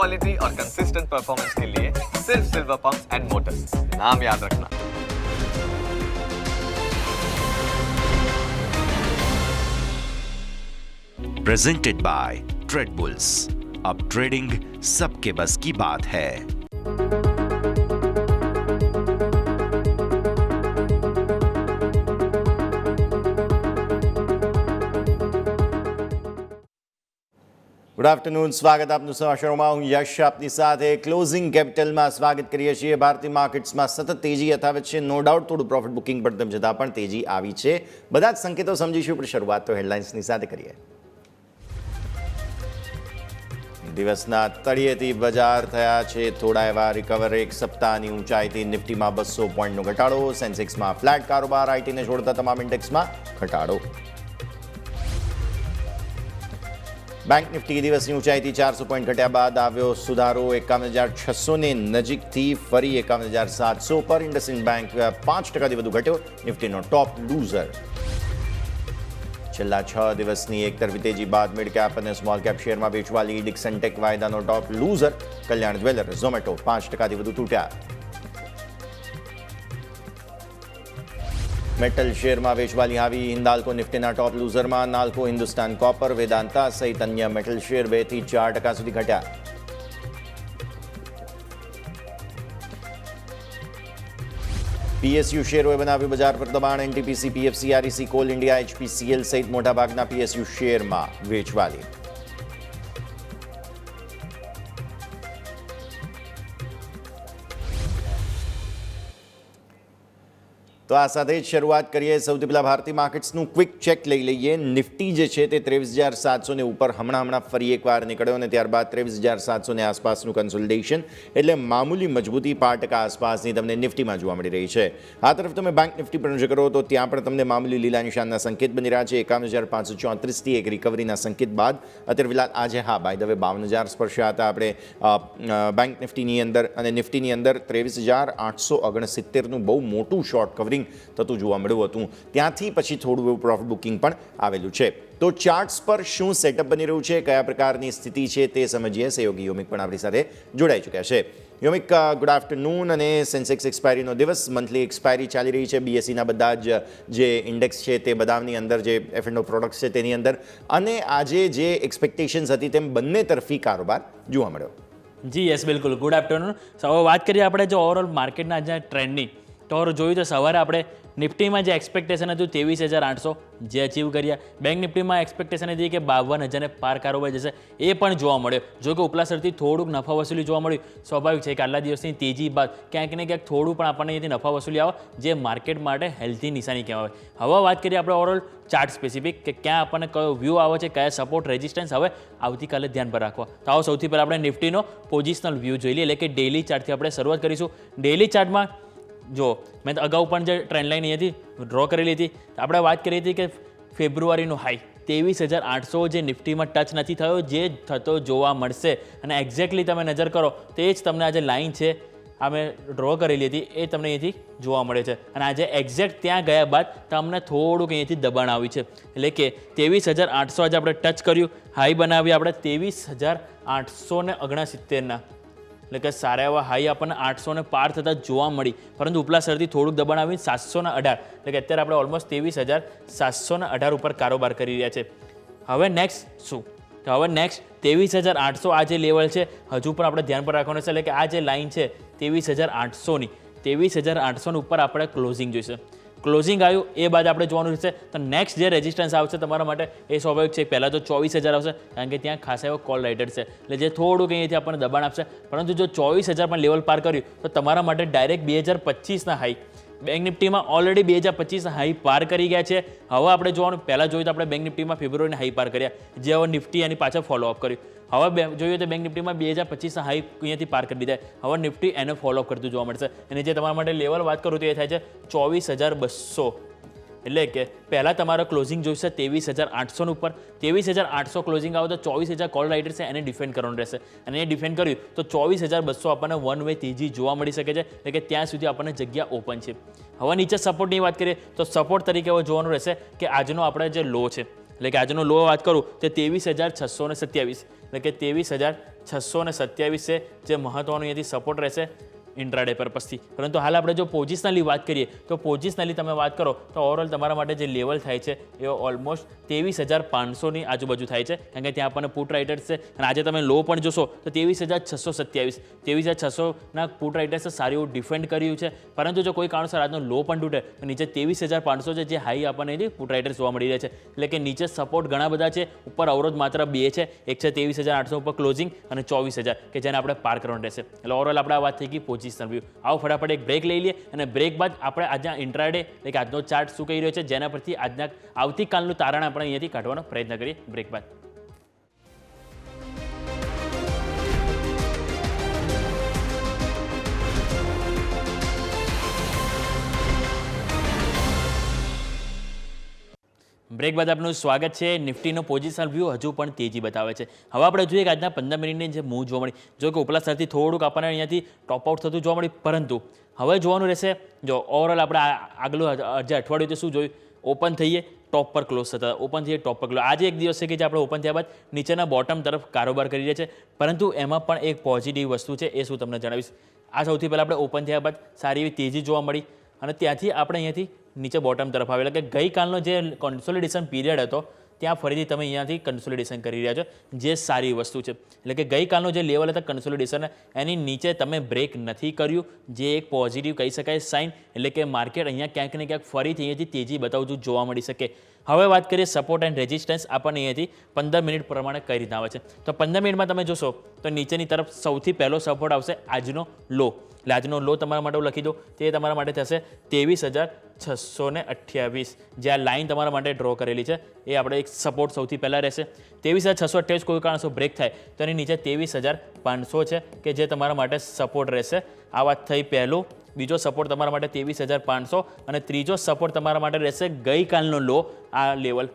Quality और consistent performance के लिए सिर्फ सिल्वर पंप्स एंड मोटर्स, नाम याद रखना। Presented by trade bulls. अब ट्रेडिंग सबके बस की बात है। ગુડ આફ્ટરનૂન, સ્વાગત આપનું સમાચારોમાં. હું યશ આપની સાથે. ક્લોઝિંગ કેપિટલમાં સ્વાગત કરીએ છીએ. ભારતીય માર્કેટ્સમાં સતત તેજી યથાવત છે. નો ડાઉટ થોડું પ્રોફિટ બુકિંગ પણ તેમ છતાં પણ તેજી આવી છે. બધા જ સંકેતો સમજીશું, પણ શરૂઆત તો હેડલાઇન્સની સાથે કરીએ. દિવસના તળિયેથી બજાર થયા છે થોડા એવા રિકવર. એક સપ્તાહની ઊંચાઈથી નિફ્ટીમાં 200 પોઈન્ટનો ઘટાડો. સેન્સેક્સમાં ફ્લેટ કારોબાર. આઈટીને છોડતા તમામ ઇન્ડેક્સમાં ઘટાડો. બેંક નિફ્ટી દિવસની ઊંચાઈથી 400 પોઈન્ટ ઘટ્યા બાદ આવ્યો સુધારો. 51,600 નજીકથી ફરી 51,700 પર. ઇન્ડસઇન્ડ બેંક 5%થી વધુ ઘટ્યો. નિફ્ટીનો ટોપ લૂઝર. છેલ્લા 6 દિવસની એકતરફી તેજી બાદ મિડ કેપ અને સ્મોલ કેપ શેરમાં વેચવાલી. ડિક્સન ટેક વાયદાનો ટોપ લૂઝર. કલ્યાણ જ્વેલર, ઝોમેટો 5%થી વધુ તૂટ્યા. મેટલ શેરમાં વેચવાલી આવી. હિન્દાલ્કો નિફ્ટીના ટોપ લૂઝરમાં. નાલ્કો, હિન્દુસ્તાન કોપર, વેદાંતા સહિત અન્ય મેટલ શેર 2 થી 4% સુધી ઘટ્યા. પીએસયુ શેરોએ બનાવ્યું બજાર પર દબાણ. NTPC, PFC, REC, call India, HPCL સહિત મોટાભાગના પીએસયુ શેરમાં વેચવાલી. તો આ સાથે જ શરૂઆત કરીએ. સૌથી પહેલાં ભારતીય માર્કેટ્સનું ક્વિક ચેક લઈ લઈએ. નિફ્ટી જે છે તે 23,700 ઉપર હમણાં ફરી એકવાર નીકળ્યો અને ત્યારબાદ 23,700 આસપાસનું કન્સોલિડેશન, એટલે મામૂલી મજબૂતી 5% આસપાસની તમને નિફ્ટીમાં જોવા મળી રહી છે. આ તરફ તમે બેંક નિફ્ટી પર નજર કરો તો ત્યાં પણ તમને મામૂલી લીલા નિશાનના સંકેત બની રહ્યા છે. 51,534થી એક રિકવરીના સંકેત બાદ અત્યારે ફિલહાલ આજે બાય ધ વે 52,000 સ્પર્શ્યા હતા આપણે બેંક નિફ્ટીની અંદર. અને નિફ્ટીની અંદર 23,869નું બહુ મોટું શોર્ટ કવરિંગ થતું જોવા મળ્યું હતું. ત્યાંથી પછી થોડું એવું પ્રોફિટ બુકિંગ પણ આવેલું છે. તો ચાર્ટ્સ પર શું સેટઅપ બની રહ્યું છે, કયા પ્રકારની સ્થિતિ છે તે સમજીએ. સહયોગી યોમિક પણ આપણી સાથે જોડાઈ ચૂક્યા છે. યોમિક, ગુડ આફ્ટરનૂન. અને સેન્સેક્સ એક્સપાયરીનો દિવસ, મંથલી એક્સપાયરી ચાલી રહી છે. બીએસસીના બધા જ જે ઇન્ડેક્સ છે તે બધાની અંદર, જે એફએનઓ પ્રોડક્ટ્સ છે તેની અંદર, અને આજે જે એક્સપેક્ટેશન્સ હતી તેમ બંને તરફી કારોબાર જોવા મળ્યો. જી યસ, બિલકુલ. Good afternoon. હવે વાત કરીએ આપણે જો ઓવરઓલ માર્કેટના જે ટ્રેન્ડની, તો જોયું તો સવારે આપણે નિફ્ટીમાં જે એક્સપેક્ટેશન હતું 23,800 જે અચીવ કર્યા. બેંક નિફ્ટીમાં એક્સપેક્ટેશન હતી કે 52,000ને પાર કારોબાર જશે, એ પણ જોવા મળ્યો. જો કે ઉપલા સ્તરથી થોડુંક નફા વસૂલી જોવા મળ્યું. સ્વાભાવિક છે કે આટલા દિવસની તેજી બાદ ક્યાંક ને ક્યાંક થોડું પણ આપણને અહીંથી નફા વસૂલી આવે, જે માર્કેટ માટે હેલ્ધી નિશાની કહેવાય. હવે વાત કરીએ આપણે ઓવરઓલ ચાર્ટ સ્પેસિફિક, કે ક્યાં આપણને કયો વ્યૂ આવે છે, કયા સપોર્ટ રેઝિસ્ટન્સ હવે આવતીકાલે ધ્યાન પર રાખવા. તો આવો સૌથી પહેલાં આપણે નિફ્ટીનો પોઝિશનલ વ્યૂ જોઈ લઈએ, એટલે કે ડેઇલી ચાર્ટથી આપણે શરૂઆત કરીશું. ડેઇલી ચાર્ટમાં જો મેં અગાઉ પણ જે ટ્રેન્ડ લાઈન હતી ડ્રો કરેલી હતી, આપણે વાત કરી હતી કે ફેબ્રુઆરીનો હાઈ 23,800 જે નિફ્ટીમાં ટચ નથી થયો, જે થતો જોવા મળશે. અને એક્ઝેક્ટલી તમે નજર કરો તે જ તમને આ જે લાઈન છે આ મેં ડ્રો કરેલી હતી એ તમને અહીંથી જોવા મળે છે. અને આજે એક્ઝેક્ટ ત્યાં ગયા બાદ તમને થોડુંક અહીંથી દબાણ આવ્યું છે, એટલે કે 23,800 આજે આપણે ટચ કર્યું. હાઈ બનાવી આપણે 23,869ના, એટલે કે સારા એવા હાઈ આપણને 800 પાર થતાં જોવા મળી. પરંતુ ઉપલા સ્તરથી થોડુંક દબાણ આવી 718, એટલે કે અત્યારે આપણે ઓલમોસ્ટ 23,718 ઉપર કારોબાર કરી રહ્યા છે. હવે નેક્સ્ટ શું? તો હવે નેક્સ્ટ 23,800 આ જે લેવલ છે હજુ પણ આપણે ધ્યાન પર રાખવાનું છે. એટલે કે આ જે લાઇન છે 23,800ની, 23,800 ઉપર આપણે ક્લોઝિંગ જોઈશે. ક્લોઝિંગ આવ્યું એ બાદ આપણે જોવાનું રહેશે તો નેક્સ્ટ જે રેઝિસ્ટન્સ આવશે તમારા માટે એ સ્વાભાવિક છે. પહેલાં તો 24,000 આવશે, કારણ કે ત્યાં ખાસા એવો કોલ રાઇટર છે, એટલે જે થોડુંક અહીંયાથી આપણને દબાણ આપશે. પરંતુ જો 24,000 પણ લેવલ પાર કર્યું તો તમારા માટે ડાયરેક્ટ 2025ના હાઈ, બેંક નિફ્ટીમાં ઓલરેડી 2025ના હાઈ પાર કરી ગયા છે. હવે આપણે જોવાનું, પહેલાં જોયું તો આપણે બેંક નિફ્ટીમાં ફેબ્રુઆરીના હાઈ પાર કર્યા, જે હવે નિફ્ટી એની પાછળ ફોલોઅપ કર્યું. હવે જોઈએ તો બેંક નિફ્ટીમાં 2025ના હાઈ અહીંયાથી પાર કરી દીધા. હવે નિફ્ટી એને ફોલોઅપ કરતું જોવા મળશે. અને જે તમારા માટે લેવલ વાત કરું તો એ થાય છે 24,200. એટલે કે પહેલાં તમારો ક્લોઝિંગ જોઈશે 23,800 ઉપર. 23,800 ક્લોઝિંગ આવે તો 24,000 કોલ રાઇટર છે એને ડિફેન્ડ કરવાનું રહેશે. અને એ ડિફેન્ડ કર્યું તો 24,200 આપણને વન વે તેજી જોવા મળી શકે છે, એટલે કે ત્યાં સુધી આપણને જગ્યા ઓપન છે. હવે નીચે સપોર્ટની વાત કરીએ તો સપોર્ટ તરીકે હવે જોવાનું રહેશે કે આજનો આપણે જે લો છે, એટલે કે આજનો લો વાત કરું તો 23,627, એટલે કે 23,627 છે જે મહત્વનું અહીંયાથી સપોર્ટ રહેશે ઇન્ટ્રાડે પર્પસથી. પરંતુ હાલ આપણે જો પોઝિશનલી વાત કરીએ તો પોઝિશનલી તમે વાત કરો તો ઓવરઓલ તમારા માટે જે લેવલ થાય છે એ ઓલમોસ્ટ 23,500ની આજુબાજુ થાય છે, કારણ કે ત્યાં આપણને પુટ રાઇટર્સ છે. અને આજે તમે લો પણ જોશો તો 23,627 પુટ રાઇટર્સે સારું એવું ડિફેન્ડ કર્યું છે. પરંતુ જો કોઈ કારણસર આજનો લો પણ તૂટે તો નીચે 23,500 છે જે હાઈ આપણને પુટ રાઇટર્સ જોવા મળી રહ્યા છે. એટલે કે નીચે સપોર્ટ ઘણા બધા છે, ઉપર અવરોધ માત્ર 2 છે. એક છે 23,800 ઉપર ક્લોઝિંગ અને 24,000 કે જેને આપણે પાર કરવાનું રહેશે. એટલે ઓવરઓલ આપણે આ વાત થઈ ગઈ પોઝિશનલ વ્યૂ. આવો ફટાફટ એક બ્રેક લઈ લઈએ અને બ્રેક બાદ આપણે આજના ઇન્ટ્રાડે એટલે કે આજનો ચાર્ટ શું કહી રહ્યો છે જેના પરથી આજના આવતીકાલનું તારણ આપણે અહીંયાથી કાઢવાનો પ્રયત્ન કરીએ બ્રેક બાદ. બ્રેક બાદ આપનું સ્વાગત છે. નિફ્ટીનો પોઝિશનલ વ્યૂ હજુ પણ તેજી બતાવે છે. હવે આપણે જોઈએ કે આજના 15 મિનિટની જે મૂવ જોવા મળી, જો કે ઉપલા સ્તરથી થોડુંક આપણને અહીંયાથી ટોપ આઉટ થતું જોવા મળી, પરંતુ હવે જોવાનું રહેશે. જો ઓવરઓલ આપણે આગલું જે અઠવાડિયું શું જોયું, ઓપન થઈએ ટોપ પર ક્લોઝ થતા, ઓપન થઈએ ટોપ પર ક્લોઝ. આજે એક દિવસ છે કે જે આપણે ઓપન થયા બાદ નીચેના બોટમ તરફ કારોબાર કરી રહ્યા છે, પરંતુ એમાં પણ એક પોઝિટિવ વસ્તુ છે, એ શું તમને જણાવીશ. આ સૌથી પહેલાં આપણે ઓપન થયા બાદ સારી એવી તેજી જોવા મળી અને ત્યાંથી આપણે અહીંયાથી નીચે બોટમ તરફ આવેલા કે ગઈકાલનો જે કન્સોલિડેશન પીરિયડ હતો ત્યાં ફરીથી તમે અહીંયાથી કન્સોલિડેશન કરી રહ્યા છો, જે સારી વસ્તુ છે. એટલે કે ગઈકાલનો જે લેવલ હતા કન્સોલિડેશન એની નીચે તમે બ્રેક નથી કર્યું, જે એક પોઝિટિવ કહી શકાય સાઇન. એટલે કે માર્કેટ અહીંયા ક્યાંક ને ક્યાંક ફરીથી અહીંયાથી તેજી બતાવતું જોવા મળી શકે. હવે વાત કરીએ સપોર્ટ એન્ડ રેઝિસ્ટન્સ આપણને અહીંયાથી 15 મિનિટ પ્રમાણે કઈ રીતના આવે છે. તો 15 મિનિટમાં તમે જોશો તો નીચેની તરફ સૌથી પહેલો સપોર્ટ આવશે આજનો લો. એટલે આજનો લો તમારા માટે લખી દો, તે તમારા માટે થશે 23,628. જે આ લાઇન તમારા માટે ડ્રો કરેલી છે એ આપણે એક સપોર્ટ સૌથી પહેલાં રહેશે. 23,628 કોઈ કારણસર બ્રેક થાય તો એની નીચે 23,500 છે કે જે તમારા માટે સપોર્ટ રહેશે. આ વાત થઈ પહેલું. બીજો સપોર્ટ તમારા માટે 23,500 અને ત્રીજો સપોર્ટ તમારા માટે રહેશે ગઈકાલનો લો, આ લેવલ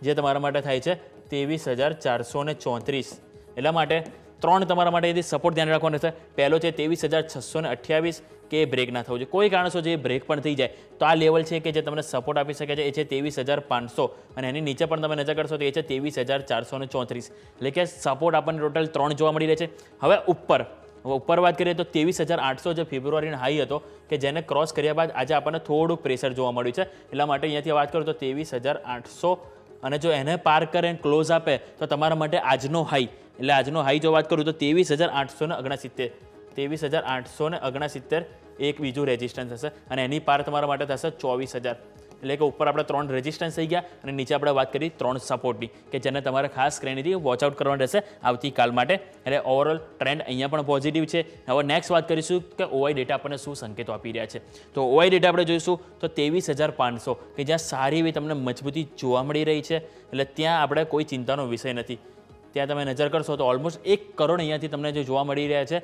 જે તમારા માટે થાય છે 23,434. એટલા માટે 3 તમારા માટે એથી સપોર્ટ ધ્યાન રાખવાનો છે. પહેલો છે 23,628 કે બ્રેક ના થવું જોઈએ. કોઈ કારણસર જે બ્રેક પણ થઈ જાય તો આ લેવલ છે કે જે તમને સપોર્ટ આપી શકે છે એ છે 23,500 અને એની નીચે પણ તમે નજર કરશો તો એ છે 23,434. એટલે કે સપોર્ટ આપણને ટોટલ 3 જોવા મળી રહે છે. હવે ઉપર વાત કરીએ તો 23,800 જે ફેબ્રુઆરીનો હાઈ હતો કે જેને ક્રોસ કર્યા બાદ આજે આપણને થોડુંક પ્રેશર જોવા મળ્યું છે. એટલા માટે અહીંયાથી વાત કરું તો 23,800 અને જો એને પાર કરે ક્લોઝ આપે તો તમારા માટે આજનો હાઈ, એટલે આજનો હાઈ જો વાત કરું તો 23,869. 23,869 એક બીજું રેઝિસ્ટન્સ હશે અને એની પાર તમારા માટે થશે 24,000. એટલે કે ઉપર આપણે 3 રેઝિસ્ટન્સ થઈ ગયા અને નીચે આપણે વાત કરી 3 સપોર્ટની કે જેને તમારે ખાસ કરીને વોચ આઉટ કરવાનું રહેશે આવતીકાલ માટે. એટલે ઓવરઓલ ટ્રેન્ડ અહીંયા પણ પોઝિટિવ છે. હવે નેક્સ્ટ વાત કરીશું કે ઓઆઈ ડેટા આપણને શું સંકેતો આપી રહ્યા છે. તો ઓઆઈ ડેટા આપણે જોઈશું તો 23,500 કે જ્યાં સારી એવી તમને મજબૂતી જોવા મળી રહી છે. એટલે ત્યાં આપણે કોઈ ચિંતાનો વિષય નથી. ત્યાં તમે નજર કરશો તો ઓલમોસ્ટ 1 કરોડ અહીંયાથી તમને જે જોવા મળી રહ્યા છે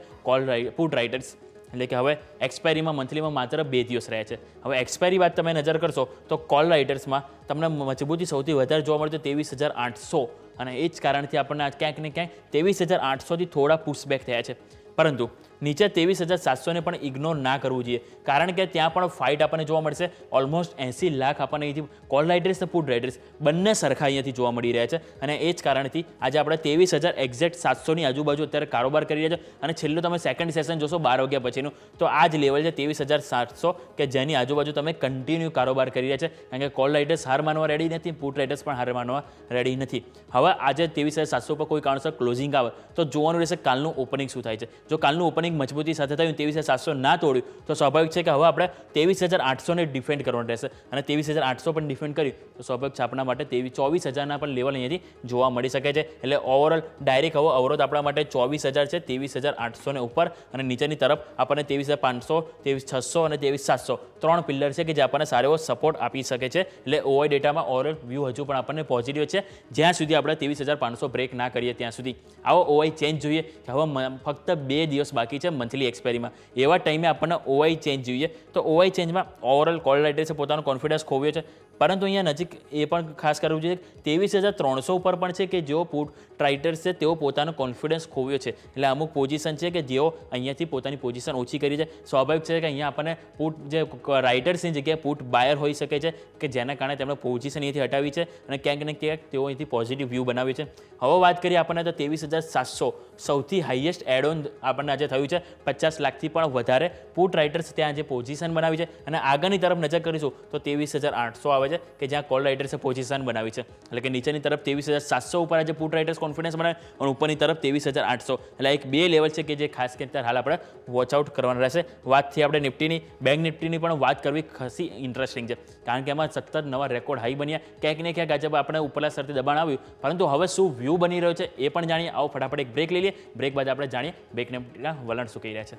પુટ રાઇટર્સ. એટલે કે હવે એક્સપાયરીમાં મંથલીમાં માત્ર 2 દિવસ રહ્યા છે. હવે એક્સપાયરી વાત તમે નજર કરશો તો કોલ રાઇટર્સમાં તમને મજબૂતી સૌથી વધારે જોવા મળે તો 23,800 અને એ જ કારણથી આપણને ક્યાંક ને ક્યાંક 23,800થી થોડા પુશબેક થયા છે. પરંતુ નીચે 23,700 ને પણ ઇગ્નોર ના કરવું જોઈએ, કારણ કે ત્યાં પણ ફાઇટ આપણને જોવા મળશે. ઓલમોસ્ટ 80 લાખ આપણને અહીંથી કોલ રાઇડર્સ અને પુટ રાઇડર્સ બંને સરખા અહીંયાથી જોવા મળી રહ્યા છે અને એ જ કારણથી આજે આપણે 23,000 એક્ઝેક્ટ 700ની આજુબાજુ અત્યારે કારોબાર કરી રહ્યા છે. અને છેલ્લું તમે સેકન્ડ સેશન જોશો 12 વાગ્યા પછીનું તો આ જ લેવલ છે 23,700 કે જેની આજુબાજુ તમે કન્ટિન્યુ કારોબાર કરી રહ્યા છે, કારણ કે કોલ રાઇડર્સ હાર માનવા રેડી નથી, પુટ રાઇડર્સ પણ હાર માનવા રેડી નથી. હવે આજે 23,700 પર કોઈ કારણસર ક્લોઝિંગ આવે તો જોવાનું રહેશે કાલનું ઓપનિંગ શું થાય છે. જો કાલનું ઓપનિંગ મજબૂતી સાથે થયું 23,700 ના તોડ્યું તો સ્વાભાવિક છે કે હવે આપણે 23,800ને ડિફેન્ડ કરવાનું રહેશે અને 23,800 પણ ડિફેન્ડ કર્યું તો સ્વાભાવિક છે આપણા માટે 24,000ના પણ લેવલ અહીંયાથી જોવા મળી શકે છે. એટલે ઓવરઓલ ડાયરેક્ટ હવે અવરોધ આપણા માટે 24,000 છે, 23,800 ને ઉપર અને નીચેની તરફ આપણને 23,500, 23,600 અને 23,700 3 પિલ્લર છે કે જે આપણને સારો એવો સપોર્ટ આપી શકે છે. એટલે ઓઆઈ ડેટામાં ઓવરઓલ વ્યૂ હજુ પણ આપણને પોઝિટિવ છે જ્યાં સુધી આપણે 23,500 બ્રેક ના કરીએ ત્યાં સુધી. આવો ઓઆઈ ચેન્જ જોઈએ કે હવે ફક્ત 2 દિવસ બાકી છે મંથલી એક્સપાયરીમાં. એવા ટાઈમે આપણને ઓઆઈ ચેન્જ જોઈએ. તો ઓઆઈ ચેન્જમાં ઓવરઓલ કોલ રાઇટર્સે પોતાનો કોન્ફિડન્સ ખોવ્યો છે, પરંતુ અહીંયા નજીક એ પણ ખાસ કરવું જોઈએ 23,300 ઉપર પણ છે કે જેઓ પુટ રાઇટર્સ છે તેઓ પોતાનો કોન્ફિડન્સ ખોવ્યો છે. એટલે અમુક પોઝિશન છે કે જેઓ અહીંયાથી પોતાની પોઝિશન ઓછી કરી છે. સ્વાભાવિક છે કે અહીંયા આપણને પુટ જે રાઇટર્સની જગ્યાએ પુટ બાયર હોઈ શકે છે કે જેના કારણે તેમણે પોઝિશન અહીંયાથી હટાવી છે અને ક્યાંક ને ક્યાંક તેઓ અહીંથી પોઝિટિવ વ્યૂ બનાવે છે. હવે વાત કરીએ આપણને તો 23,700 સૌથી હાઈએસ્ટ એડ ઓન આપણને આજે થયું છે. 50 લાખથી પણ વધારે પુટ રાઇટર્સ ત્યાં જે પોઝિશન બનાવી છે અને આગળની તરફ નજર કરીશું તો 23,800 આવે છે કે જ્યાં કોલ રાઇટર્સે પોઝિશન બનાવી છે. એટલે કે નીચેની તરફ 23,700 ઉપર આજે પુટ રાઇટર્સ કોન્ફિડન્સ બનાવે અને ઉપરની તરફ 23,800. એટલે એક બે લેવલ છે કે જે ખાસ કરીને હાલ આપણે વોચ આઉટ કરવાના રહેશે. વાતથી આપણે નિફ્ટીની બેંક નિફ્ટીની પણ વાત કરવી ખાસી ઇન્ટરેસ્ટિંગ છે, કારણ કે એમાં સતત નવા રેકોર્ડ હાઈ બન્યા. ક્યાંક ને ક્યાંક આજે આપણે ઉપરલા સ્તરથી દબાણ આવ્યું, પરંતુ હવે શું વ્યૂ બની રહ્યો છે એ પણ જાણીએ. આવો ફટાફટ એક બ્રેક લઈ લઈએ. બ્રેક બાદ આપણે જાણીએ બેંક નિફ્ટીના વલણ શું કહી રહ્યા છે.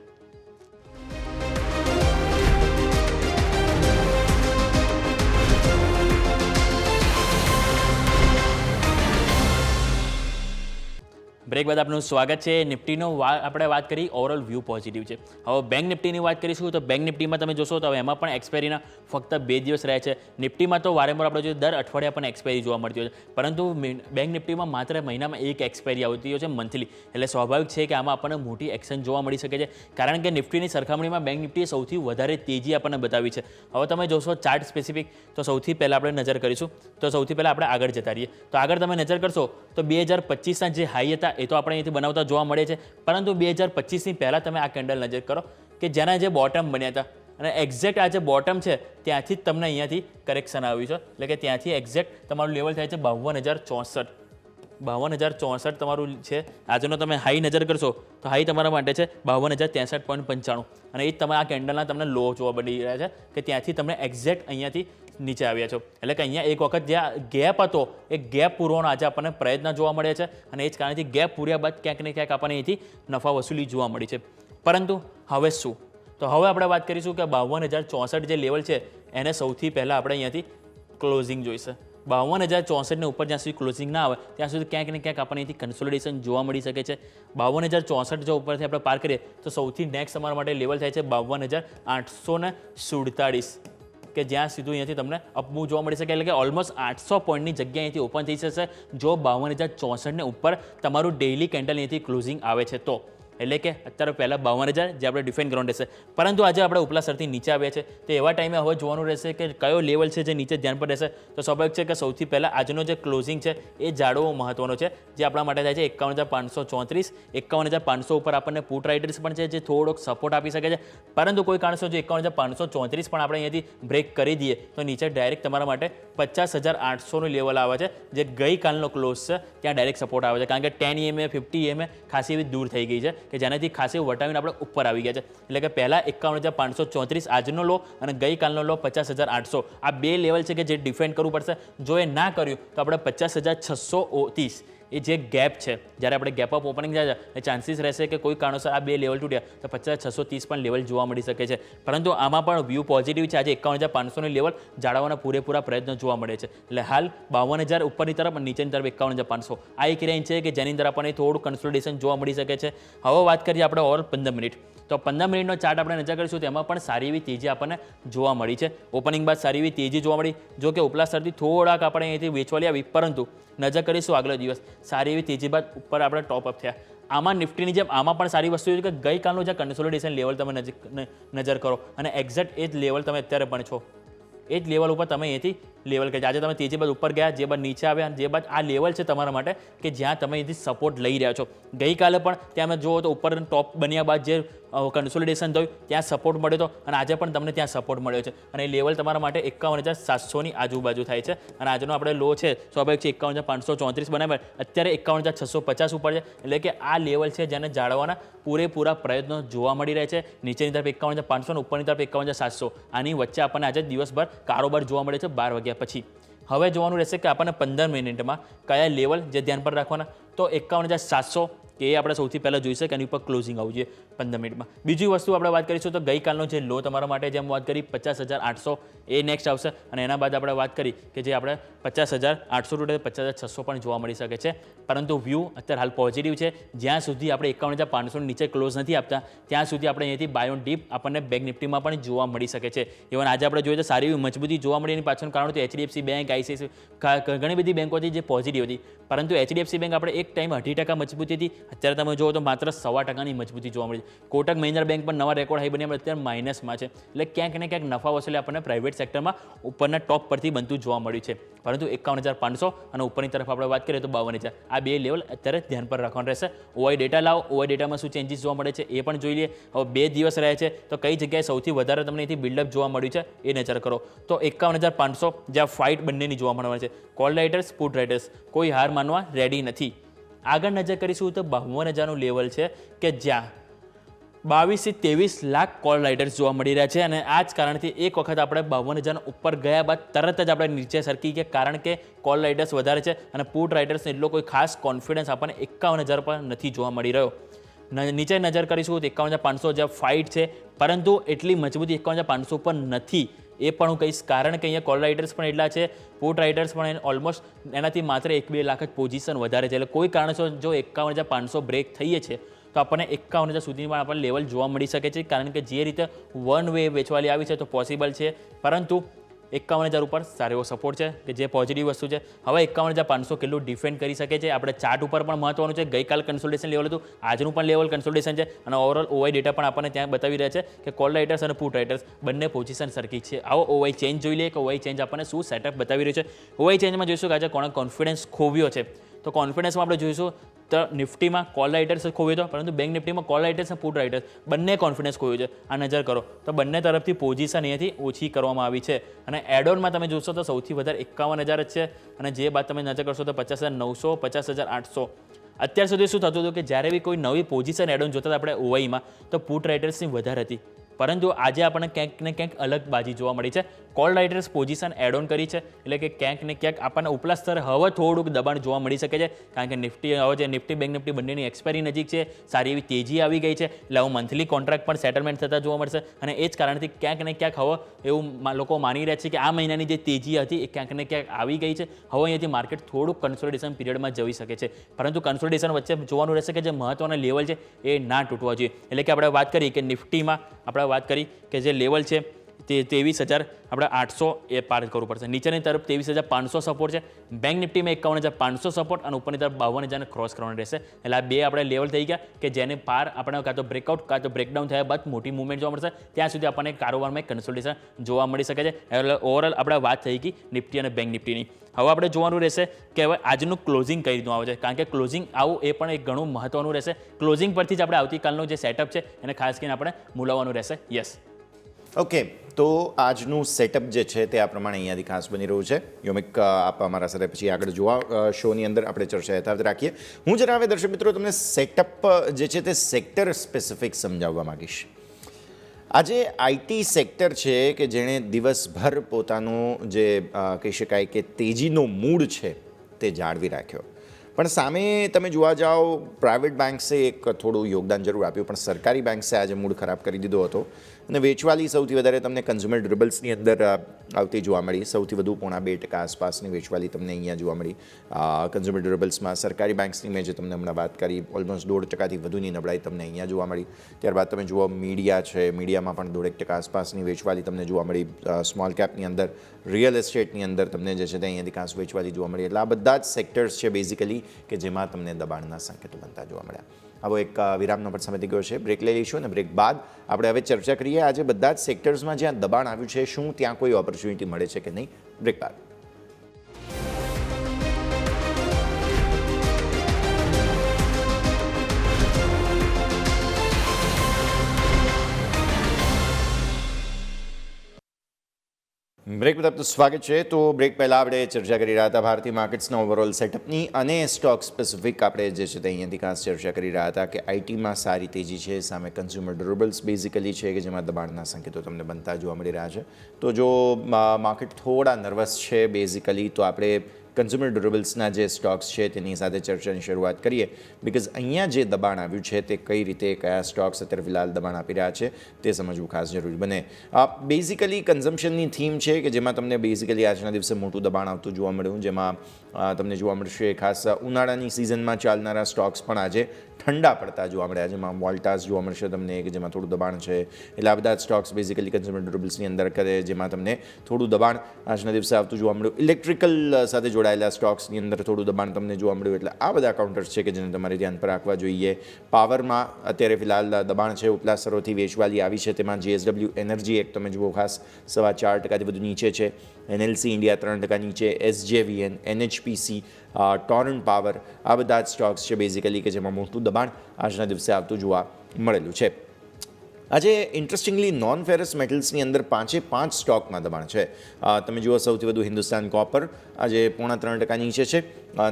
બ્રેક બાદ આપનું સ્વાગત છે. નિફ્ટીનો આપણે વાત કરી ઓવરઓલ વ્યૂ પોઝિટિવ છે. હવે બેંક નિફ્ટીની વાત કરીશું તો બેંક નિફ્ટીમાં તમે જોશો તો હવે એમાં પણ એક્સપાયરીના ફક્ત 2 દિવસ રહ્યા છે. નિફ્ટીમાં તો વારંવાર આપણે જોઈએ દર અઠવાડિયે આપણને એક્સપાયરી જોવા મળતી હોય છે, પરંતુ બેંક નિફ્ટીમાં માત્ર મહિનામાં એક એક્સપાયરી આવતી હોય છે મંથલી. એટલે સ્વાભાવિક છે કે આમાં આપણને મોટી એક્શન જોવા મળી શકે છે, કારણ કે નિફ્ટીની સરખામણીમાં બેંક નિફ્ટીએ સૌથી વધારે તેજી આપણને બતાવી છે. હવે તમે જોશો ચાર્ટ સ્પેસિફિક તો સૌથી પહેલાં આપણે નજર કરીશું. તો સૌથી પહેલાં આપણે આગળ જતા રહીએ તો આગળ તમે નજર કરશો તો 2025ના જે હાઈ હતા એ તો આપણે અહીંથી બનાવતા જોવા મળે છે, પરંતુ 2025ની પહેલાં તમે આ કેન્ડલ નજર કરો કે જેના જે બોટમ બન્યા હતા અને એક્ઝેક્ટ આ જે બોટમ છે ત્યાંથી જ તમને અહીંયાથી કરેક્શન આવ્યું છે. એટલે કે ત્યાંથી એક્ઝેક્ટ તમારું લેવલ થાય છે 52,064. 52,064 તમારું છે. આજનો તમે હાઈ નજર કરશો તો હાઈ તમારા માટે છે 52,063.95 અને એ જ તમે આ કેન્ડલના તમને લો જોવા મળી રહ્યા છે કે ત્યાંથી તમને એક્ઝેક્ટ અહીંયાથી નીચે આવ્યા છો. એટલે કે અહીંયા એક વખત જે ગેપ હતો એ ગેપ પૂરવાનો આજે આપણને પ્રયત્ન જોવા મળે છે અને એ જ કારણથી ગેપ પૂર્યા બાદ ક્યાંક ને ક્યાંક આપણને અહીંથી નફા વસૂલી જોવા મળી છે. પરંતુ હવે શું? તો હવે આપણે વાત કરીશું કે 52,064 જે લેવલ છે એને સૌથી પહેલાં આપણે અહીંયાથી ક્લોઝિંગ જોઈશે. 52,064ને ઉપર જ્યાં સુધી ક્લોઝિંગ ના આવે ત્યાં સુધી ક્યાંક ને ક્યાંક આપણને અહીંથી કન્સોલિડેશન જોવા મળી શકે છે. 52,064 જો ઉપરથી આપણે પાર કરીએ તો સૌથી નેક્સ્ટ અમારા માટે લેવલ થાય છે 52,847 કે જ્યાં સીધું અહીંયાથી તમને અપમૂવ જોવા મળી શકે. એટલે કે ઓલમોસ્ટ 800 પોઈન્ટની જગ્યા અહીંથી ઓપન થઈ જશે જો 52,064ને ઉપર તમારું ડેઇલી કેન્ડલ અહીંથી ક્લોઝિંગ આવે છે તો. એટલે કે અત્યારે પહેલાં 52,000 જે આપણે ડિફાઇન કરવાનું રહેશે, પરંતુ આજે આપણે ઉપલા સ્તરથી નીચે આવ્યા છે તો એવા ટાઈમે હવે જોવાનું રહેશે કે કયો લેવલ છે જે નીચે ધ્યાન પર રહેશે. તો સ્વાભાવિક છે કે સૌથી પહેલાં આજનો જે ક્લોઝિંગ છે એ જાળવવો મહત્વનો છે, જે આપણા માટે થાય છે 51,534. 51,500 ઉપર આપણને પુટ રાઇટર્સ પણ છે જે થોડોક સપોર્ટ આપી શકે છે, પરંતુ કોઈ કારણસર જો 51,534 પણ આપણે અહીંયાથી બ્રેક કરી દઈએ તો નીચે ડાયરેક્ટ તમારા માટે 50,800નું લેવલ આવે છે, જે ગઈકાલનો ક્લોઝ છે ત્યાં ડાયરેક્ટ સપોર્ટ આવે છે, કારણ કે 10 EMA 50 EMA ખાસી એવી દૂર થઈ ગઈ છે કે જેનાથી ખાસી વટાવીને આપણે ઉપર આવી ગયા છે. એટલે કે પહેલાં 51,534 આજનો લો અને ગઈકાલનો લો 50,800 આ બે લેવલ છે કે જે ડિફેન્ડ કરવું પડશે. જો એ ના કર્યું તો આપણે 50,630 એ જે ગેપ છે, જ્યારે આપણે ગેપ અપ ઓપનિંગ જાય છે એ ચાન્સીસ રહેશે કે કોઈ કારણોસર આ બે લેવલ તૂટ્યા તો 50,630 પણ લેવલ જોવા મળી શકે છે. પરંતુ આમાં પણ વ્યૂ પોઝિટિવ છે. આજે 51,500નું લેવલ જાળવવાના પૂરેપૂરા પ્રયત્નો જોવા મળે છે. એટલે હાલ 52,000 ઉપરની તરફ અને નીચેની તરફ 51,500 આ એક રેન્જ છે કે જેની અંદર આપણને થોડું કન્સોલિડેશન જોવા મળી શકે છે. હવે વાત કરીએ આપણે ઓવર 15 મિનિટ તો 15 મિનિટનો ચાર્ટ આપણે નજર કરીશું તો એમાં પણ સારી એવી તેજી આપણને જોવા મળી છે. ઓપનિંગ બાદ સારી એવી તેજી જોવા મળી, જો કે ઉપલા સ્તરથી થોડાક આપણે અહીંથી વેચવાલી આવી, પરંતુ નજર કરીશું આગલો દિવસ સારી એવી તેજી બાદ ઉપર આપણે ટોપ અપ થયા. આમાં નિફ્ટીની જેમ આમાં પણ સારી વસ્તુ છે કે ગઈકાલનું જે કન્સોલિડેશન લેવલ તમે નજર કરો અને એક્ઝેક્ટ એ જ લેવલ તમે અત્યારે પણ છો, એ જ લેવલ ઉપર તમે અહીંથી લેવલ કે આજે તમે તેજી બાદ ઉપર ગયા, જે બાદ નીચે આવ્યા, જે બાદ આ લેવલ છે તમારા માટે કે જ્યાં તમે અહીંથી સપોર્ટ લઈ રહ્યા છો. ગઈકાલે પણ ત્યાં અમે જુઓ તો ઉપર ટોપ બન્યા બાદ જે કન્સોલિડેશન થયું ત્યાં સપોર્ટ મળ્યો હતો અને આજે પણ તમને ત્યાં સપોર્ટ મળ્યો છે અને એ લેવલ તમારા માટે 51,700ની આજુબાજુ થાય છે. અને આજનો આપણે લો છે સ્વાભાવિક છે 51,534 બનાવ્યા, અત્યારે 51,650 ઉપર છે. એટલે કે આ લેવલ છે જેને જાળવવાના પૂરેપૂરા પ્રયત્નો જોવા મળી રહ્યા છે. નીચેની તરફ 51,500 ઉપરની તરફ 51,700. આની વચ્ચે આપણને આજે દિવસભર કારોબાર જોવા મળે છે 12 વાગ્યા પછી. હવે જોવાનું રહેશે કે આપણને 15 મિનિટમાં કયા લેવલ જે ધ્યાન પર રાખવાના તો 51,700 કે એ આપણે સૌથી પહેલાં જોઈશે કે એની ઉપર ક્લોઝિંગ આવવું જોઈએ 15 મિનિટમાં. બીજી વસ્તુ આપણે વાત કરીશું તો ગઈકાલનો જે લો તમારા માટે જેમ વાત કરી 50,800 એ નેક્સ્ટ આવશે અને એના બાદ આપણે વાત કરી કે જે આપણે 50,800 ટુ 50,600 પણ જોવા મળી શકે છે. પરંતુ વ્યૂ અત્યારે હાલ પોઝિટિવ છે. જ્યાં સુધી આપણે 51,500 નીચે ક્લોઝ નથી આપતા ત્યાં સુધી આપણે અહીંયાથી બાય ઓન ડીપ આપણને બેંક નિફ્ટીમાં પણ જોવા મળી શકે છે. ઇવન આજે આપણે જોઈએ તો સારી એવી મજબૂતી જોવા મળી એની પાછળનું કારણ તો HDFC બેંક, ICICI ઘણી બધી બેંકો હતી જે પોઝિટિવ હતી. પરંતુ HDFC બેંક આપણે એક ટાઈમ 2.5% મજબૂતી હતી, અત્યારે તમે જુઓ તો માત્ર 1.25% મજબૂતી જોવા મળી. કોટક મહિન્દ્રા બેંક પણ નવા રેકોર્ડ હાઈ બની અત્યારે માઇનસમાં છે. એટલે ક્યાંક ને ક્યાંક નફા વસૂલી આપણને પ્રાઇવેટ સેક્ટરમાં ઉપરના ટોપ પરથી બનતું જોવા મળ્યું છે. પરંતુ 51,500 અને ઉપરની તરફ આપણે વાત કરીએ તો 52,000 આ બે લેવલ અત્યારે ધ્યાન પર રાખવાનું રહેશે. OI ડેટા લાવો, OI ડેટામાં શું ચેન્જીસ જોવા મળે છે એ પણ જોઈ લઈએ. હવે 2 દિવસ રહે છે તો કઈ જગ્યાએ સૌથી વધારે તમને અહીંથી બિલ્ડઅપ જોવા મળ્યું છે એ નજર કરો તો 51,500 જ્યાં ફાઇટ બંનેની જોવા મળવાની છે. કોલ રાઇટર્સ, પુટ રાઇટર્સ કોઈ હાર માનવા રેડી નથી. આગળ નજર કરીશું તો 52,000નું લેવલ છે કે જ્યાં 22 થી 23 લાખ કોલ રાઇટર્સ જોવા મળી રહ્યા છે અને આ જ કારણથી એક વખત આપણે 52,000 ઉપર ગયા બાદ તરત જ આપણે નીચે સરકી ગયા કારણ કે કોલ રાઇટર્સ વધારે છે અને પુટ રાઇટર્સને એટલો કોઈ ખાસ કોન્ફિડન્સ આપણને 51,000 પર નથી જોવા મળી રહ્યો. નીચે નજર કરીશું તો 51,500 જ્યાં ફાઇટ છે પરંતુ એટલી મજબૂતી 51,500 પર નથી. એ પણ હું કહીશ કારણ કે અહીંયા કોલ રાઇટર્સ પણ એટલા છે, પુટ રાઇટર્સ પણ ઓલમોસ્ટ એનાથી માત્ર 1-2 લાખ જ પોઝિશન વધારે છે. એટલે કોઈ કારણસર જો 51,500 બ્રેક થઈએ છે તો આપણને 51,000 સુધીમાં આપણને લેવલ જોવા મળી શકે છે કારણ કે જે રીતે વન વે વેચવાલી આવી છે તો પોસિબલ છે. પરંતુ 51,000 ઉપર સારો એવો સપોર્ટ છે કે જે પોઝિટિવ વસ્તુ છે. હવે 51,500 કેટલું ડિફેન્ડ કરી શકે છે આપણે ચાર્ટ ઉપર પણ મહત્વનું છે. ગઈકાલ કન્સોલિડેશન લેવલ હતું, આજનું પણ લેવલ કન્સોલિડેશન છે અને ઓવરઓલ OI ડેટા પણ આપણને ત્યાં બતાવી રહ્યા છે કે કોલ રાઇટર્સ અને પુટ રાઇટર્સ બંને પોઝિશન સરખી છે. આવો OI ચેન્જ જોઈ લઈએ કે OI ચેન્જ આપણને શું સેટઅપ બતાવી રહ્યું છે. OI ચેન્જમાં જોઈશું કે આજે કોણે કોન્ફિડન્સ ખોવ્યો છે તો કોન્ફિડન્સમાં આપણે જોઈશું તો નિફ્ટીમાં કોલ રાઇટર્સ ખોવ્યો હતો પરંતુ બેંક નિફ્ટીમાં કોલ રાઇટર્સ અને પુટ રાઇટર્સ બંને કોન્ફિડન્સ ખોવ્યો છે. આ નજર કરો તો બંને તરફથી પોઝિશન અહીંયાથી ઓછી કરવામાં આવી છે અને એડઓનમાં તમે જોશો તો સૌથી વધારે 51,000 જ છે અને જે બાદ તમે નજર કરશો તો 50,900, 50,800. અત્યાર સુધી શું થતું હતું કે જ્યારે બી કોઈ નવી પોઝિશન એડઓન જોતા હતા આપણે OIમાં તો પુટ રાઇટર્સની વધારે હતી પરંતુ આજે આપણને ક્યાંક ને ક્યાંક અલગ બાજી જોવા મળી છે. Call writers position add on કરી છે એટલે કે ક્યાંક ને ક્યાંક આપણને ઉપલા સ્તરે હવે થોડુંક દબાણ જોવા મળી શકે છે કારણ કે નિફ્ટી હવે જે નિફ્ટી બેંક નિફ્ટી બંનેની એક્સપાયરી નજીક છે, સારી એવી તેજી આવી ગઈ છે એટલે હવે મંથલી કોન્ટ્રાક્ટ પણ સેટલમેન્ટ થતા જોવા મળશે અને એ જ કારણથી ક્યાંક ને ક્યાંક હવે એવું લોકો માની રહ્યા છે કે આ મહિનાની જે તેજી હતી એ ક્યાંક ને ક્યાંક આવી ગઈ છે. હવે અહીંયાથી માર્કેટ થોડુંક કન્સોલિડેશન પીરિયડમાં જઈ શકે છે પરંતુ કન્સોલિડેશન વચ્ચે જોવાનું રહેશે કે જે મહત્વના લેવલ છે એ ના તૂટવા જોઈએ. એટલે કે આપણે વાત કરી કે નિફ્ટીમાં આપણે વાત કરી કે જે લેવલ છે તે 23,000 આપણે 800 એ પાર કરવું પડશે. નીચેની તરફ 23,500 સપોર્ટ છે, બેંક નિફ્ટીમાં 51,500 સપોર્ટ અને ઉપરની તરફ 52,000 ક્રોસ કરવાનું રહેશે. એટલે આ બે આપણે લેવલ થઈ ગયા કે જેને પાર આપણે કાં તો બ્રેકઆઉટ કાં તો બ્રેકડાઉન થયા બાદ મોટી મૂવમેન્ટ જોવા મળશે. ત્યાં સુધી આપણને કારોબારમાં કન્સોલિડેશન જોવા મળી શકે છે. એટલે ઓવરઓલ આપણે વાત થઈ ગઈ નિફ્ટી અને બેંક નિફ્ટીની. હવે આપણે જોવાનું રહેશે કે હવે આજનું ક્લોઝિંગ કઈ રીતનું આવે છે કારણ કે ક્લોઝિંગ આવું એ પણ એક ઘણું મહત્વનું રહેશે. ક્લોઝિંગ પરથી જ આપણે આવતીકાલનું જે સેટઅપ છે એને ખાસ કરીને આપણે મૂલાવવાનું રહેશે. યસ ઓકે, તો આજનું સેટઅપ જે છે તે આ પ્રમાણે અહીંયાથી ખાસ બની રહ્યું છે. યોમિક આપ અમારા સાથે પછી આગળ જોવા શોની અંદર આપણે ચર્ચા યથાર્થ રાખીએ. હું જરા હવે દર્શક મિત્રો તમને સેટઅપ જે છે તે સેક્ટર સ્પેસિફિક સમજાવવા માગીશ. આજે આઈટી સેક્ટર છે કે જેણે દિવસભર પોતાનું જે કહી શકાય કે તેજીનો મૂડ છે તે જાળવી રાખ્યો પણ સામે તમે જોવા જાઓ પ્રાઇવેટ બેન્ક્સે એક થોડું યોગદાન જરૂર આપ્યું પણ સરકારી બેન્ક્સે આજે મૂડ ખરાબ કરી દીધો હતો અને વેચવાલી સૌથી વધારે તમને કન્ઝ્યુમર ડ્યુરેબલ્સની અંદર આવતી જોવા મળી. સૌથી વધુ 0.5% આસપાસની વેચવાલી તમને અહીંયા જોવા મળી કન્ઝ્યુમર ડ્યુરેબલ્સમાં. સરકારી બેન્ક્સની મેં જે તમને હમણાં વાત કરી ઓલમોસ્ટ 0.5%થી વધુની નબળાઈ તમને અહીંયા જોવા મળી. ત્યારબાદ તમે જુઓ મીડિયા છે, મીડિયામાં પણ 0.5% આસપાસની વેચવાલી તમને જોવા મળી. સ્મોલ કેપની અંદર, રિયલ એસ્ટેટની અંદર તમને જે છે તે અહીંયાથી ખાસ વેચવાલી જોવા મળી. એટલે આ બધા જ સેક્ટર્સ છે બેઝિકલી કે જેમાં તમને દબાણના સંકેતો બનતા જોવા મળ્યા. હવે એક વિરામનો પણ સમય થઈ ગયો છે, બ્રેક લઈ લઈશું અને બ્રેક બાદ આપણે હવે ચર્ચા કરીએ આજે બધા જ સેક્ટર્સમાં જ્યાં દબાણ આવ્યું છે શું ત્યાં કોઈ ઓપોર્ચ્યુનિટી મળે છે કે નહીં. બ્રેક બાદ બ્રેક બાદ આપનું સ્વાગત છે. તો બ્રેક પહેલાં આપણે ચર્ચા કરી રહ્યા હતા ભારતીય માર્કેટ્સના ઓવરઓલ સેટઅપની અને સ્ટોક સ્પેસિફિક આપણે જે છે તે અહીંયાથી ખાસ ચર્ચા કરી રહ્યા હતા કે આઈટીમાં સારી તેજી છે, સામે કન્ઝ્યુમર ડ્યુરેબલ્સ બેઝિકલી છે કે જેમાં દબાણના સંકેતો તમને બનતા જોવા મળી રહ્યા છે. તો જો માર્કેટ થોડા નર્વસ છે બેઝિકલી તો આપણે કન્ઝ્યુમર ડ્યુરેબલ્સના જે સ્ટોક્સ છે તેની સાથે ચર્ચાની શરૂઆત કરીએ બિકોઝ અહીંયા જે દબાણ આવ્યું છે તે કઈ રીતે કયા સ્ટોક્સ અત્યારે ફિલહાલ દબાણ આપી રહ્યા છે તે સમજવું ખાસ જરૂરી બને. બેઝિકલી કન્ઝમ્પશનની થીમ છે કે જેમાં તમને બેઝિકલી આજના દિવસે મોટું દબાણ આવતું જોવા મળ્યું, જેમાં તમને જોવા મળશે ખાસ ઉનાળાની સિઝનમાં ચાલનારા સ્ટોક્સ પણ આજે ઠંડા પડતા જોવા મળ્યા, જેમાં વોલ્ટાસ જોવા મળશે તમને કે જેમાં થોડું દબાણ છે. એટલે આ બધા સ્ટોક્સ બેઝિકલી કન્ઝ્યુમર ડ્યુરેબલ્સની અંદર કરે જેમાં તમને થોડું દબાણ આજના દિવસે આવતું જોવા મળ્યું. ઇલેક્ટ્રિકલ સાથે જોડાયેલા સ્ટોક્સની અંદર થોડું દબાણ તમને જોવા મળ્યું. એટલે આ બધા કાઉન્ટર્સ છે કે જેને તમારે ધ્યાન પર રાખવા જોઈએ. પાવરમાં અત્યારે ફિલહાલ દબાણ છે, ઉપલા સ્તરોથી વેચવાલી આવી છે, તેમાં JSW એનર્જી એક તમે જુઓ ખાસ 4.25% વધુ નીચે છે, NLC ઇન્ડિયા 3% નીચે, SJVN, NHPC, ટોરન્ટ પાવર, આ બધા જ સ્ટોક્સ છે બેઝિકલી કે જેમાં મોટું દબાણ આજના દિવસે આવતું જોવા મળેલું છે. આજે ઇન્ટરેસ્ટિંગલી નોન ફેરસ મેટલ્સની અંદર 5 સ્ટોકમાં દબાણ છે. તમે જુઓ સૌથી વધુ હિન્દુસ્તાન કોપર આજે 3.25% નીચે છે,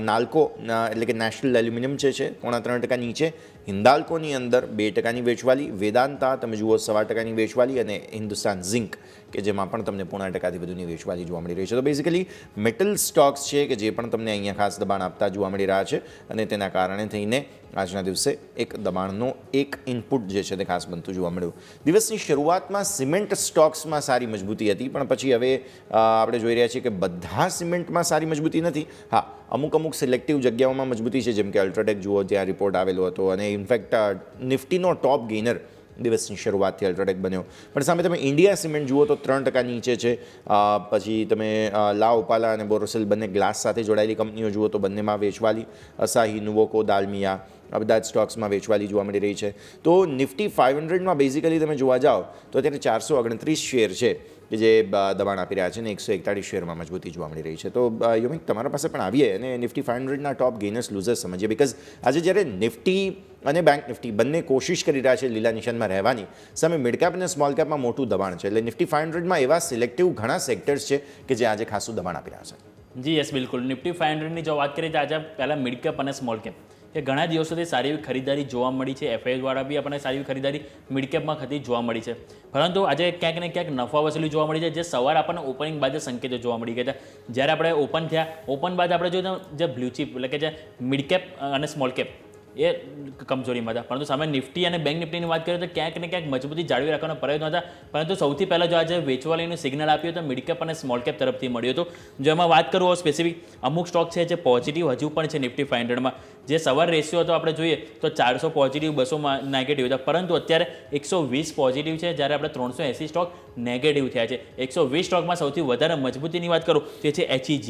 નાલ્કો એટલે કે નેશનલ એલ્યુમિનિયમ છે 3.25% નીચે, હિન્દાલ્કોની અંદર 2%ની વેચવાલી, વેદાંતા તમે જુઓ 1.25%ની વેચવાલી અને હિન્દુસ્તાન ઝિંક કે જેમાં પણ તમને 0.5% વધુની વેચવાલી જોવા મળી રહી છે. તો બેઝિકલી મેટલ સ્ટોક્સ છે કે જે પણ તમને અહીંયા ખાસ દબાણ આપતા જોવા મળી રહ્યા છે અને તેના કારણે થઈને આજના દિવસે એક દબાણનો એક ઇનપુટ જે છે તે ખાસ બનતું જોવા મળ્યું. દિવસની શરૂઆતમાં સિમેન્ટ સ્ટોક્સમાં સારી મજબૂતી હતી, પણ પછી હવે આપણે જોઈ રહ્યા છીએ કે બધા સિમેન્ટમાં સારી મજબૂતી નથી. હા, અમુક સિલેક્ટિવ જગ્યાઓમાં મજબૂતી છે, જેમ કે અલ્ટ્રાટેક જુઓ ત્યાં રિપોર્ટ આવેલો હતો અને ઇનફેક્ટ નિફ્ટીનો ટોપ ગેઇનર દિવસની શરૂઆતથી અલ્ટ્રાટેક બન્યો. પણ સામે તમે ઇન્ડિયા સિમેન્ટ જુઓ તો 3% નીચે છે. પછી તમે લા ઓપાલા અને બોરોસિલ બંને ગ્લાસ સાથે જોડાયેલી કંપનીઓ જુઓ તો બંનેમાં વેચવાલી, અસાહી, નુવોકો, દાલમિયા આ બધા જ સ્ટોક્સમાં વેચવાલી જોવા મળી રહી છે. તો નિફ્ટી 500માં બેઝિકલી તમે જોવા જાઓ તો અત્યારે 429 શેર છે કે જે દબાણ આપી રહ્યા છે અને 141 શેરમાં મજબૂતી જોવા મળી રહી છે. તો યોમિક તમારા પાસે પણ આવીએ અને નિફ્ટી 500ના ટોપ ગેઇનર્સ લૂઝર્સ સમજીએ, બિકોઝ આજે જ્યારે નિફ્ટી અને બેંક નિફ્ટી બંને કોશિશ કરી રહ્યા છે લીલા નિશાનમાં રહેવાની, સામે મિડ કેપ અને સ્મોલ કેપમાં મોટું દબાણ છે. એટલે નિફ્ટી 500માં એવા સિલેક્ટિવ ઘણા સેક્ટર્સ છે કે જે આજે ખાસું દબાણ આપી રહ્યા છે. જી યસ, બિલકુલ. નિફ્ટી 500ની જો વાત કરીએ તો આજે પહેલાં મિડ કેપ અને સ્મોલ કેપ એ ઘણા દિવસોથી સારી એવી ખરીદારી જોવા મળી છે. FISવાળા બી આપણને સારી એવી ખરીદારી મિડ કેપમાં થતી જોવા મળી છે, પરંતુ આજે ક્યાંક ને ક્યાંક નફા વસૂલી જોવા મળી છે, જે સવારે આપણને ઓપનિંગ બાદ સંકેતો જોવા મળી ગયા હતા. જ્યારે આપણે ઓપન થયા, ઓપન બાદ આપણે જોયું જે બ્લુ ચીપ એટલે કે જે મિડ કેપ અને સ્મોલ કેપ એ કમજોરીમાં હતા, પરંતુ સામે નિફ્ટી અને બેંક નિફ્ટીની વાત કરીએ તો ક્યાંક ને ક્યાંક મજબૂતી જાળવી રાખવાનો પ્રયત્ન હતા. પરંતુ સૌથી પહેલાં જો આજે વેચવાલીનું સિગ્નલ આપ્યું તો મિડ કેપ અને સ્મોલ કેપ તરફથી મળ્યું હતું. જો એમાં વાત કરું સ્પેસિફિક અમુક સ્ટોક છે જે પોઝિટિવ હજુ પણ છે નિફ્ટી 500માં. જે સવાર રેશિયો હતો આપણે જોઈએ તો 400 પોઝિટિવ, 200 નેગેટિવ હતા, પરંતુ અત્યારે 120 પોઝિટિવ છે, જ્યારે આપણે 380 સ્ટોક નેગેટિવ થયા છે. 120 સ્ટોકમાં સૌથી વધારે મજબૂતીની વાત કરું તે છે HEG,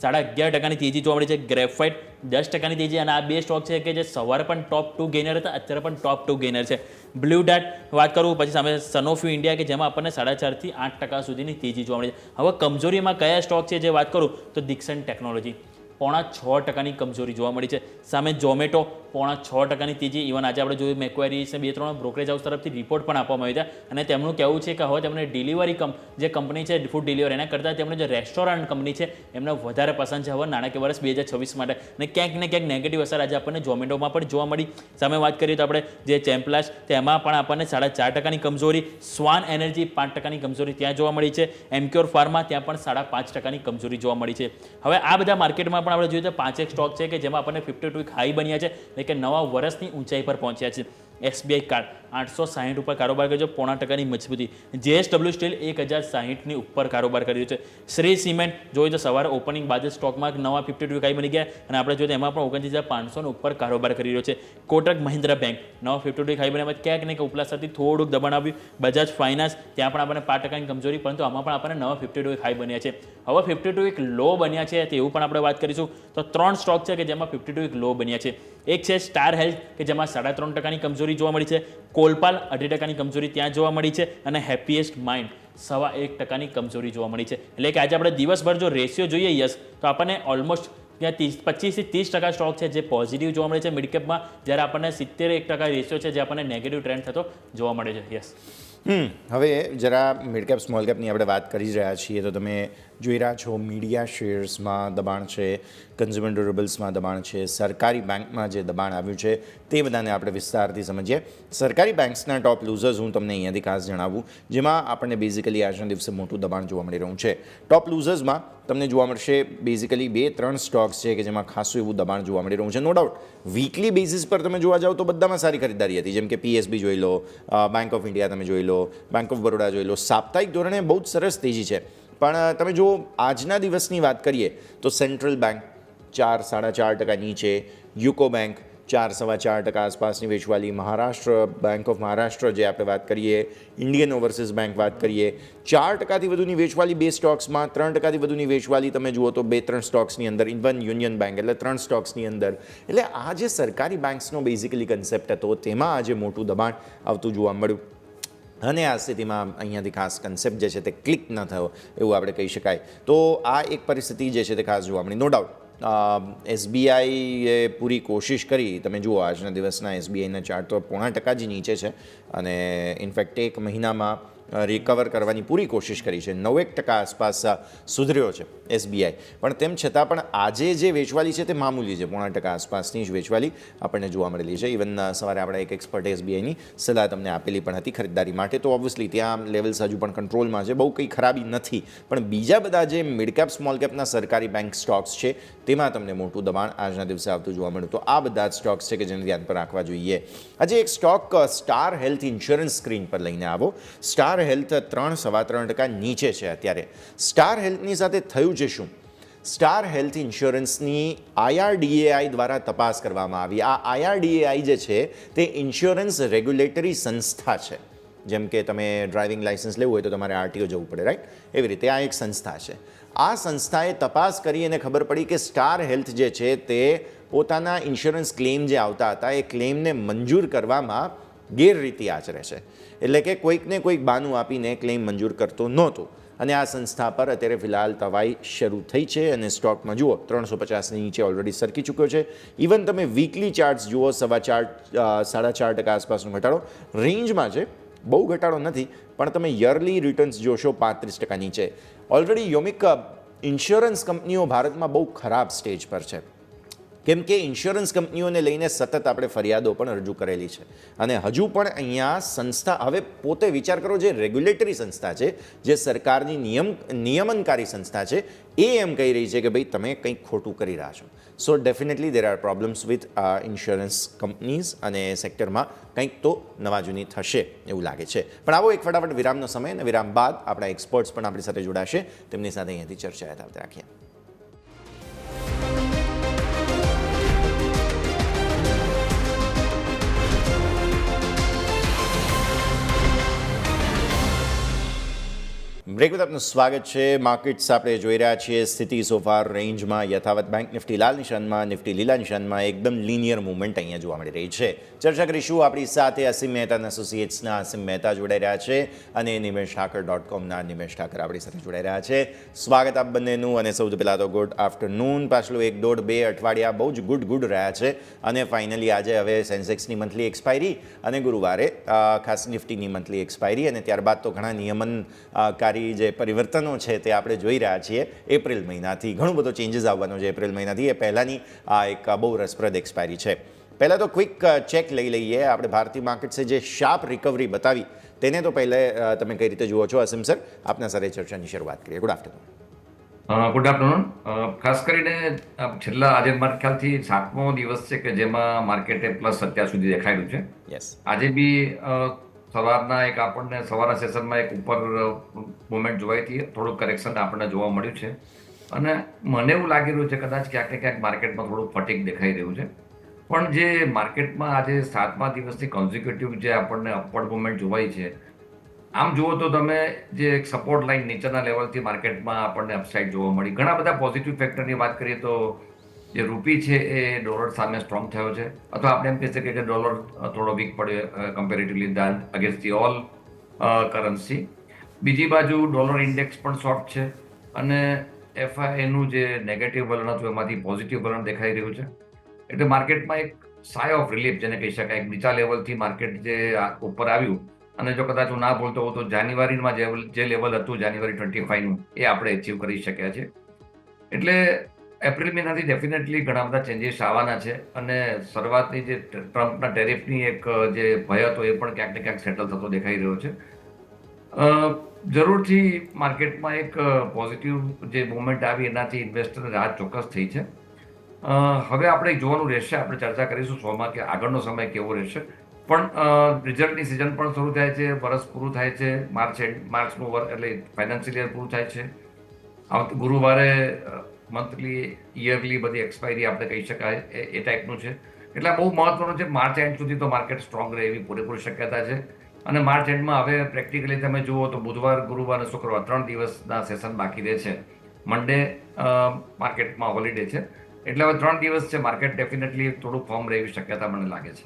11.5% તેજી જોવા મળી છે, ગ્રેફાઇટ 10% તેજી, અને આ બે સ્ટોક છે કે જે સવારે પણ ટોપ 2 ગેઇનર હતા, અત્યારે પણ ટોપ 2 ગેઇનર છે. બ્લુ ડાર્ટ વાત કરું, પછી સામે સનોફી ઇન્ડિયા કે જેમાં આપણને 4.5% થી 8% સુધીની તેજી જોવા મળી છે. હવે કમજોરીમાં કયા સ્ટોક છે જે વાત કરું તો દિક્સન ટેકનોલોજી 6.5%ની કમજોરી જોવા મળી છે. સામે ઝોમેટો 6.5%ની તેજી. ઇવન આજે આપણે જોયું મેક્વેરીઝને 2-3 બ્રોકરેજ હાઉસ તરફથી રિપોર્ટ પણ આપવામાં આવ્યા હતા અને તેમનું કહેવું છે કે હવે તેમને ડિલિવરી જે કંપની છે ફૂડ ડિલિવરી એના કરતાં તેમને જે રેસ્ટોરન્ટ કંપની છે એમને વધારે પસંદ છે હવે નાણાકીય વર્ષ 2026 માટે. અને ક્યાંક ને ક્યાંક નેગેટિવ અસર આજે આપણને ઝોમેટોમાં પણ જોવા મળી. સામે વાત કરીએ તો આપણે જે ચેમ્પ્લાસ તેમાં પણ આપણને 4.5%ની કમજોરી, સ્વાન એનર્જી 5%ની કમજોરી ત્યાં જોવા મળી છે, એમક્યોર ફાર્મા ત્યાં પણ 5.5%ની કમજોરી જોવા મળી છે. હવે આ બધા માર્કેટમાં પણ આપણે જોઈએ તો 5 સ્ટોક છે કે જેમાં આપણને 52 વીક હાઈ બન્યા છે, એટલે કે નવા વર્ષની ઊંચાઈ પર પહોંચ્યા છે. SBI કાર્ડ 860 ઉપર કારોબાર કર્યો, 0.5%ની મજબૂતી. JSW સ્ટીલ 1060ની ઉપર કારોબાર કર્યો છે. શ્રી સિમેન્ટ જોઈએ તો સવારે ઓપનિંગ બાદ સ્ટોકમાં નવા 52 વીક હાઈ બની ગયા અને આપણે જોઈએ તો એમાં પણ 29,500 ઉપર કારોબાર કરી રહ્યો છે. કોટક મહિન્દ્રા બેંક નવા 52 વીક હાઈ બન્યા બાદ ક્યાંક ને ક્યાંક ઉપલા સ્તરથી થોડુંક દબાણ આવ્યું. બજાજ ફાઇનાન્સ ત્યાં પણ આપણને 5%ની કમજોરી, પરંતુ આમાં પણ આપણને નવા 52 વીક હાઈ બન્યા છે. હવે 52 વીક લો બન્યા છે તેવું પણ આપણે વાત કરીશું. તો 3 સ્ટોક છે કે જેમાં 52 વીક લો બન્યા છે. એક છે સ્ટાર હેલ્થ કે જેમાં 3.5%ની કમજોરી જોવા મળી છે, કોલપાલ 2.5%ની કમજોરી ત્યાં જોવા મળી છે અને હેપીએસ્ટ માઇન્ડ 1.25%ની કમજોરી જોવા મળી છે. એટલે કે આજે આપણે દિવસભર જો રેશિયો જોઈએ યસ તો આપણને ઓલમોસ્ટ ત્યાં 25 થી 30% સ્ટોક છે જે પોઝિટિવ જોવા મળે છે મિડ કેપમાં, જ્યારે આપણને 71% રેશિયો છે જે આપણને નેગેટિવ ટ્રેન્ડ થતો જોવા મળે છે. યસ. હવે જરા મિડ કેપ સ્મોલ કેપની આપણે વાત કરી રહ્યા છીએ તો તમે જોઈ રહ્યા છો મીડિયા શેર્સમાં દબાણ છે, કન્ઝ્યુમર ડ્યુરેબલ્સમાં દબાણ છે, સરકારી બેંકમાં જે દબાણ આવ્યું છે તે બધાને આપણે વિસ્તારથી સમજીએ. સરકારી બેંક્સના ટોપ લૂઝર્સ હું તમને અહીંયાથી ખાસ જણાવું, જેમાં આપણને બેઝિકલી આજના દિવસે મોટું દબાણ જોવા મળી રહ્યું છે. ટોપ લૂઝર્સમાં તમને જોવા મળશે બેઝિકલી 2-3 સ્ટોક્સ છે કે જેમાં ખાસું એવું દબાણ જોવા મળી રહ્યું છે. નો ડાઉટ વીકલી બેઝિસ પર તમે જોવા જાઓ તો બધામાં સારી ખરીદારી હતી, જેમ કે PSB જોઈ લો, બેંક ઓફ ઇન્ડિયા તમે જોઈ લો, બેંક ઓફ બરોડા જોઈ લો. સાપ્તાહિક ધોરણે બહુ જ સરસ તેજી છે. પણ તમે જો આજના દિવસની વાત કરીએ તો સેન્ટ્રલ બેંક 4-4.5% નીચે, યુકો બેંક 4-4.25% આસપાસની વેચવાલી, મહારાષ્ટ્ર બેંક ઓફ મહારાષ્ટ્ર જે આપણે વાત કરીએ, ઇન્ડિયન ઓવરસીઝ બેંક વાત કરીએ, 4%થી વધુની વેચવાલી 2 સ્ટોક્સમાં, 3%થી વધુની વેચવાલી તમે જુઓ તો 2-3 સ્ટોક્સની અંદર, ઇવન યુનિયન બેંક એટલે 3 સ્ટોક્સની અંદર. એટલે આ જે સરકારી બેંક્સનો બેઝિકલી કન્સેપ્ટ હતો તેમાં આજે મોટું દબાણ આવતું જોવા મળ્યું. અને આ સ્થિતિમાં અહીંયાથી ખાસ કન્સેપ્ટ જે છે તે ક્લિક ન થયો એવું આપણે કહી શકાય. તો આ એક પરિસ્થિતિ જે છે તે ખાસ જોવા મળી. નો ડાઉટ SBIએ પૂરી કોશિશ કરી. તમે જુઓ આજના દિવસના SBIના ચાર્ટ તો 0.5% જ નીચે છે અને ઇનફેક્ટ એક મહિનામાં રિકવર કરવાની પૂરી કોશિશ કરી છે. 9% આસપાસ સુધર્યો છે SBI, પણ તેમ છતાં પણ આજે જે વેચવાલી છે તે મામૂલી છે. 0.5% આસપાસની જ વેચવાલી આપણને જોવા મળેલી છે. ઇવન સવારે આપણે એક એક્સપર્ટ SBIની સલાહ તમને આપેલી પણ હતી ખરીદારી માટે. તો ઓબ્વિયસલી ત્યાં લેવલ્સ હજુ પણ કંટ્રોલમાં છે, બહુ કંઈ ખરાબી નથી. પણ બીજા બધા જે મિડ કેપ સ્મોલ કેપના સરકારી બેંક સ્ટોક્સ છે તેમાં તમને મોટું દબાણ આજના દિવસે આવતું જોવા મળ્યું. તો આ બધા જ સ્ટોક્સ છે કે જેને ધ્યાન પર રાખવા જોઈએ. આજે એક stock star health insurance screen પર લઈને આવો. સ્ટાર હેલ્થ 3-3.25% નીચે છે અત્યારે. સ્ટાર હેલ્થની સાથે થયું છે શું? સ્ટાર હેલ્થ ઇન્સ્યોરન્સની IRDAI દ્વારા તપાસ કરવામાં આવી. આ IRDAI જે છે તે ઇન્સ્યોરન્સ રેગ્યુલેટરી સંસ્થા છે. જેમ કે તમે ડ્રાઇવિંગ લાઇસન્સ લેવું હોય તો તમારે RTO જવું પડે, રાઈટ? એવી રીતે આ એક સંસ્થા છે. આ સંસ્થાએ તપાસ કરી અને ખબર પડી કે સ્ટાર હેલ્થ જે છે તે પોતાના ઇન્સ્યોરન્સ ક્લેમ જે આવતા હતા એ ક્લેમને મંજૂર કરવામાં ગેરરીતિ આચરે છે. એટલે કે કોઈકને કોઈક બહાનું આપીને ક્લેમ મંજૂર કરતો નહોતો. અને આ સંસ્થા પર અત્યારે ફિલહાલ તવાઈ શરૂ થઈ છે અને સ્ટોકમાં જુઓ 350ની નીચે ઓલરેડી સરકી ચૂક્યો છે. ઇવન તમે વીકલી ચાર્ટ્સ જુઓ 4.5% આસપાસનો ઘટાડો રેન્જમાં છે, બહુ ઘટાડો નથી. પણ તમે યરલી રિટર્ન્સ જોશો 35% નીચે. ઓલરેડી યોમિક ઇન્સ્યોરન્સ કંપનીઓ ભારતમાં બહુ ખરાબ સ્ટેજ પર છે, કેમ કે ઇન્સ્યોરન્સ કંપનીઓને લઈને સતત આપણે ફરિયાદો પણ રજૂ કરેલી છે. અને હજુ પણ અહીંયા સંસ્થા, હવે પોતે વિચાર કરો, જે રેગ્યુલેટરી સંસ્થા છે, જે સરકારની નિયમનકારી સંસ્થા છે, એ એમ કહી રહી છે કે ભાઈ તમે કંઈક ખોટું કરી રહ્યા છો. સો definitely there are problems with insurance companies અને સેક્ટરમાં કંઈક તો નવા જૂની થશે એવું લાગે છે. પણ આવો એક ફટાફટ વિરામનો સમય, અને વિરામ બાદ આપણા એક્સપર્ટ્સ પણ આપણી સાથે જોડાશે. તેમની સાથે અહીંયાથી ચર્ચા યથાવત રાખીએ. બ્રેક બાદ આપનું સ્વાગત છે. માર્કેટ્સ આપણે જોઈ રહ્યા છીએ સ્થિતિ સોફાર રેન્જમાં યથાવત. બેંક નિફ્ટી લાલ નિશાનમાં, નિફ્ટી લીલા નિશાનમાં, એકદમ લિનિયર મૂવમેન્ટ અહીંયા જોવા મળી રહી છે. ચર્ચા કરીશું આપણી સાથે અસીમ મહેતા એસોસિએટ્સના અસીમ મહેતા જોડાઈ રહ્યા છે અને nimeshthakar.comના નિમેશ ઠાકર આપણી સાથે જોડાઈ રહ્યા છે. સ્વાગત આપ બંનેનું. અને સૌથી પહેલાં તો ગુડ આફ્ટરનૂન. પાછલું 1-1.5-2 અઠવાડિયા બહુ જ ગુડ રહ્યા છે અને ફાઇનલી આજે હવે સેન્સેક્સની મંથલી એક્સપાયરી અને ગુરુવારે ખાસ નિફ્ટીની મંથલી એક્સપાયરી, અને ત્યારબાદ તો ઘણા નિયમનકારી જે પરિવર્તનો છે તે આપણે જોઈ રહ્યા છીએ. એપ્રિલ મહિનાથી ઘણું બધો ચેન્જીસ આવવાનો છે. એપ્રિલ મહિનાથી એ પહેલાંની આ એક બહુ રસપ્રદ એક્સપાયરી છે. પહેલાં તો ક્વિક ચેક લઈ લઈએ. આપણે ભારતીય માર્કેટ્સે જે શાર્પ રિકવરી બતાવી તેને તો પહેલાં તમે કઈ રીતે જુઓ છો અસીમ સર? આપના સાથે ચર્ચાની શરૂઆત કરીએ. Good afternoon. Good afternoon. ખાસ કરીને છેલ્લા આજે મારા ખ્યાલથી 7મો દિવસ છે કે જેમાં માર્કેટે પ્લસ અત્યાર સુધી દેખાયેલું છે. યસ. આજે બી સવારના એક આપણને સવારના સેશનમાં એક ઉપર મુવમેન્ટ જોવાઈ હતી, થોડુંક કરેક્શન આપણને જોવા મળ્યું છે. અને મને એવું લાગી રહ્યું છે કદાચ ક્યાંક ને ક્યાંક માર્કેટમાં થોડું ફટીક દેખાઈ રહ્યું છે. પણ જે માર્કેટમાં આજે 7મા દિવસથી કોન્ઝિક્યુટિવ જે આપણને અપવર્ડ મુવમેન્ટ જોવાઈ છે, આમ જુઓ તો તમે જે એક સપોર્ટ લાઇન નીચેના લેવલથી માર્કેટમાં આપણને અપસાઇડ જોવા મળી. ઘણા બધા પોઝિટિવ ફેક્ટરની વાત કરીએ તો જે રૂપી છે એ ડોલર સામે સ્ટ્રોંગ થયો છે, અથવા આપણે એમ કહી શકીએ કે ડોલર થોડો વીક પડ્યો comparatively than against the all currency. બીજી બાજુ ડોલર ઇન્ડેક્સ પણ શોર્ટ છે અને FIનું જે નેગેટિવ વલણ હતું એમાંથી પોઝિટિવ વલણ દેખાઈ રહ્યું છે. એટલે માર્કેટમાં એક સાય ઓફ રિલીફ જેને કહી શકાય, એક નીચા લેવલથી માર્કેટ જે ઉપર આવ્યું, અને જો કદાચ હું ના બોલતો હોઉં તો જાન્યુઆરીમાં જે લેવલ હતું જાન્યુઆરી 25નું એ આપણે એચીવ કરી શક્યા છે. એટલે એપ્રિલ મહિનાથી ડેફિનેટલી ઘણા બધા ચેન્જીસ આવવાના છે અને શરૂઆતની જે ટ્રમ્પના ટેરિફની એક જે ભય હતો એ પણ ક્યાંક ને ક્યાંક સેટલ થતો દેખાઈ રહ્યો છે. જરૂરથી માર્કેટમાં એક પોઝિટિવ જે મુવમેન્ટ આવી એનાથી ઇન્વેસ્ટરને રાહત ચોક્કસ થઈ છે. હવે આપણે જોવાનું રહેશે, આપણે ચર્ચા કરીશું શોમાં કે આગળનો સમય કેવો રહેશે. પણ રિઝલ્ટની સિઝન પણ શરૂ થાય છે, વર્ષ પૂરું થાય છે, માર્ચનું એટલે ફાઇનાન્શિયલ યર પૂરું થાય છે. ગુરુવારે મંથલી યરલી બધી એક્સપાયરી આપણે કહી શકાય એ ટાઈપનું છે. એટલે બહુ મહત્વનું છે. માર્ચ એન્ડ સુધી તો માર્કેટ સ્ટ્રોંગ રહે એવી પૂરેપૂરી શક્યતા છે. અને માર્ચ એન્ડમાં હવે પ્રેક્ટિકલી તમે જુઓ તો બુધવાર, ગુરુવાર અને શુક્રવાર 3 દિવસના સેશન બાકી રહે છે. મંડે માર્કેટમાં હોલિડે છે, એટલે હવે 3 દિવસ છે. માર્કેટ ડેફિનેટલી થોડું ફોર્મ રહે એવી શક્યતા મને લાગે છે.